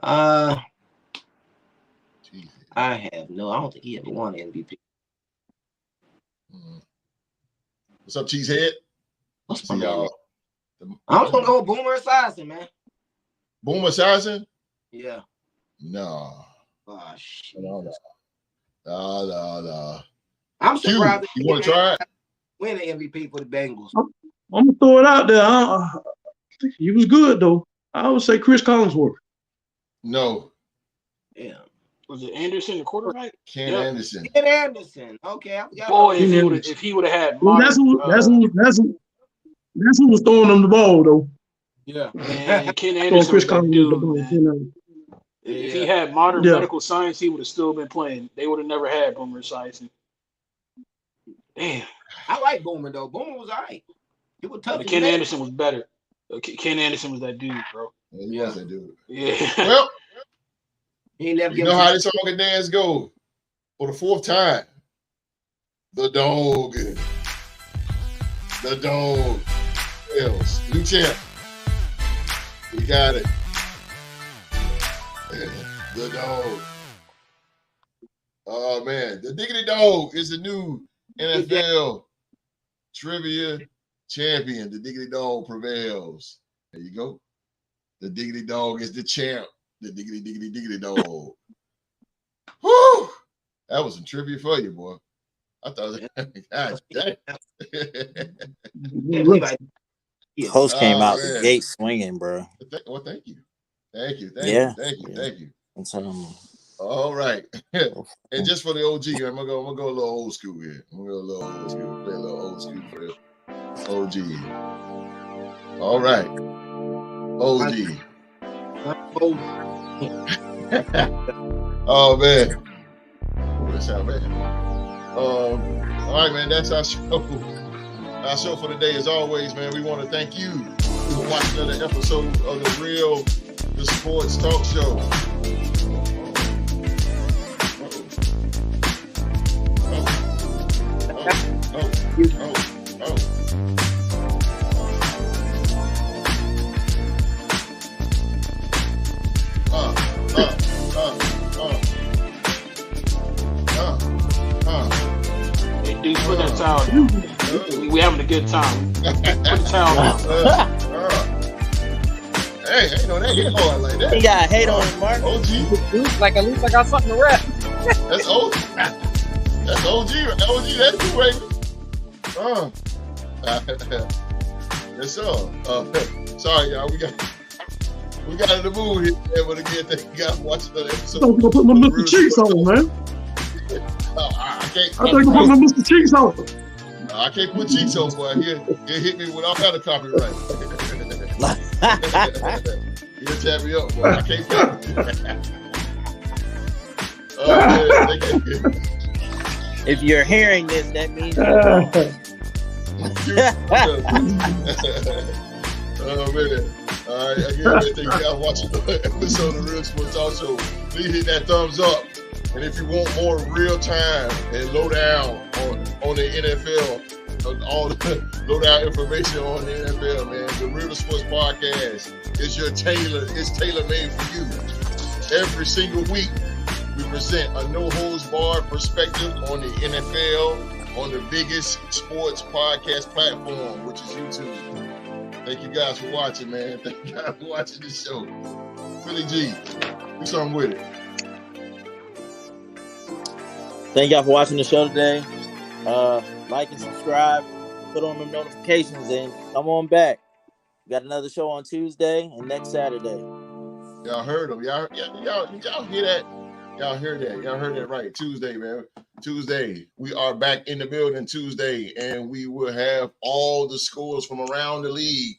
I don't think he ever won an MVP. What's up, Cheesehead? What's See my name? y'all. I'm gonna go with Boomer Esiason, man. Boomer Esiason? Yeah. No. Oh shit. No. I'm Q, surprised you want to try it? Win the MVP for the Bengals. I'm gonna throw it out there. He was good though. I would say Chris Collinsworth. No. Yeah. Was it Anderson, the quarterback? Ken Anderson. Ken Anderson. Okay, I forgot. Boy, about if he would have had Well, that's who was throwing him the ball though. Yeah. Man, Ken Throwing Anderson Chris was that Collinsworth dude, the ball. man. If he had modern Yeah. medical science, he would have still been playing. They would have never had Boomer Esiason. Damn. I like Boomer though. Boomer was all right. He was tough. But Ken Anderson was better. Ken Anderson was that dude, bro. He was that dude. Yeah. Well, he never you know how this song and dance go. For the fourth time, the dog. The dog. Else. New champ. We got it. The dog. Oh man, the Diggity Dog is the new NFL trivia champion. The Diggity Dog prevails. There you go. The Diggity Dog is the champ. The Diggity Dog. Whew! That was some trivia for you, boy. I thought, God dang. Host came out man. the gate swinging, bro. Well, thank you. Thank you. All right. And just for the OG, I'm gonna go a little old school here. Play a little old school for the OG. All right. OG. Oh man. That's how bad. All right, man. That's our show. Our show for today, as always, man. We want to thank you for watching another episode of the Sports Talk Show. towel down. We having a good time. Put the towel down. Hey, ain't no that hit hard like that. He got hate on him, Mark. OG. Like at least I got something to rap. That's OG. That's OG. OG, that's you, baby. Yes, sir. Sorry, y'all. We got in the mood here, man. But again, thank you guys for watching another episode. I'm gonna put my Mr. Cheeks on, man. I can't. I think I'm putting my Mr. Cheeks on. I can't put cheeks on, boy. He'll hit me with all kind of copyright. He'll tap me up, boy. I can't pay him. Oh, man. If you're hearing this, that means you're wrong. Oh, man. All right, again, man, thank you guys for watching the episode of Real Sports Talk Show. Please hit that thumbs up. And if you want more real time and low down on the NFL, all the low down information on the NFL, man, the Real Sports Podcast is tailor made for you. Every single week, we present a no holds barred perspective on the NFL on the biggest sports podcast platform, which is YouTube. Thank you guys for watching, man. Thank you guys for watching this show. Philly G, do something with it. Thank y'all for watching the show today. Like and subscribe, put on the notifications, and come on back. We got another show on Tuesday and next Saturday. Y'all heard them. Y'all hear that? Y'all heard that. Y'all heard that right. Tuesday, man. Tuesday. We are back in the building Tuesday, and we will have all the scores from around the league.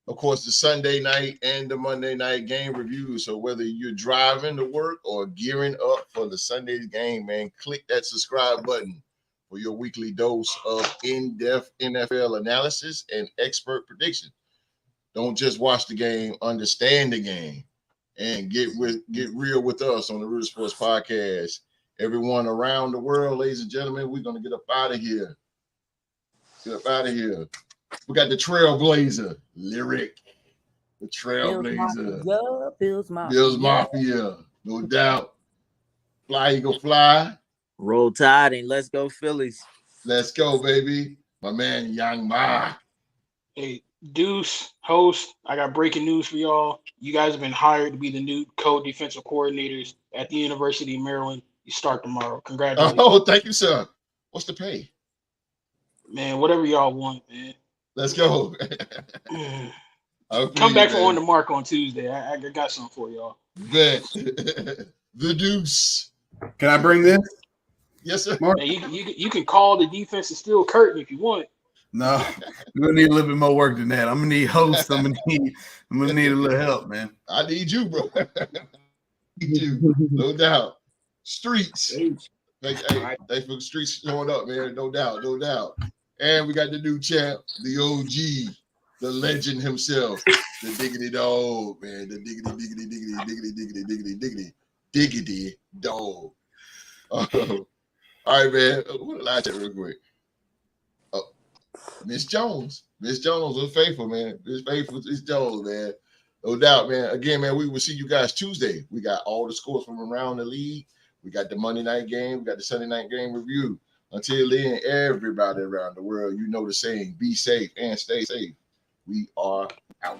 Of course, the Sunday night and the Monday night game reviews. So whether you're driving to work or gearing up for the Sunday's game, man, click that subscribe button for your weekly dose of in-depth NFL analysis and expert prediction. Don't just watch the game, understand the game, and get real with us on the Real Sports Podcast. Everyone around the world, ladies and gentlemen, we're gonna get up out of here. Get up out of here. We got the Trailblazer lyric. The Trailblazer. Bills Mafia. Bills Mafia, no doubt. Fly Eagle Fly. Roll Tide and let's go Phillies. Let's go, baby. My man, Young Ma. Hey, Deuce, host, I got breaking news for y'all. You guys have been hired to be the new co-defensive coordinators at the University of Maryland. You start tomorrow. Congratulations. Oh, thank you, sir. What's the pay? Man, whatever y'all want, man. Let's go. Come back for On the Mark on Tuesday. I got something for y'all. Bet. The Deuce. Can I bring this? Yes, sir. Man, you can call the defensive steel curtain if you want. No, we're gonna need a little bit more work than that. I'm gonna need hosts. I'm gonna need a little help, man. I need you, bro. Need you, no doubt. Streets. Thanks for Streets showing up, man. No doubt, no doubt. And we got the new champ, the OG, the legend himself, the Diggity Dog, man. The Diggity Dog. All right, man. What did I say real quick? Miss Jones was faithful, man. Miss Jones, man. No doubt, man. Again, man, we will see you guys Tuesday. We got all the scores from around the league. We got the Monday night game. We got the Sunday night game review. Until then, everybody around the world, you know the saying, be safe and stay safe. We are out.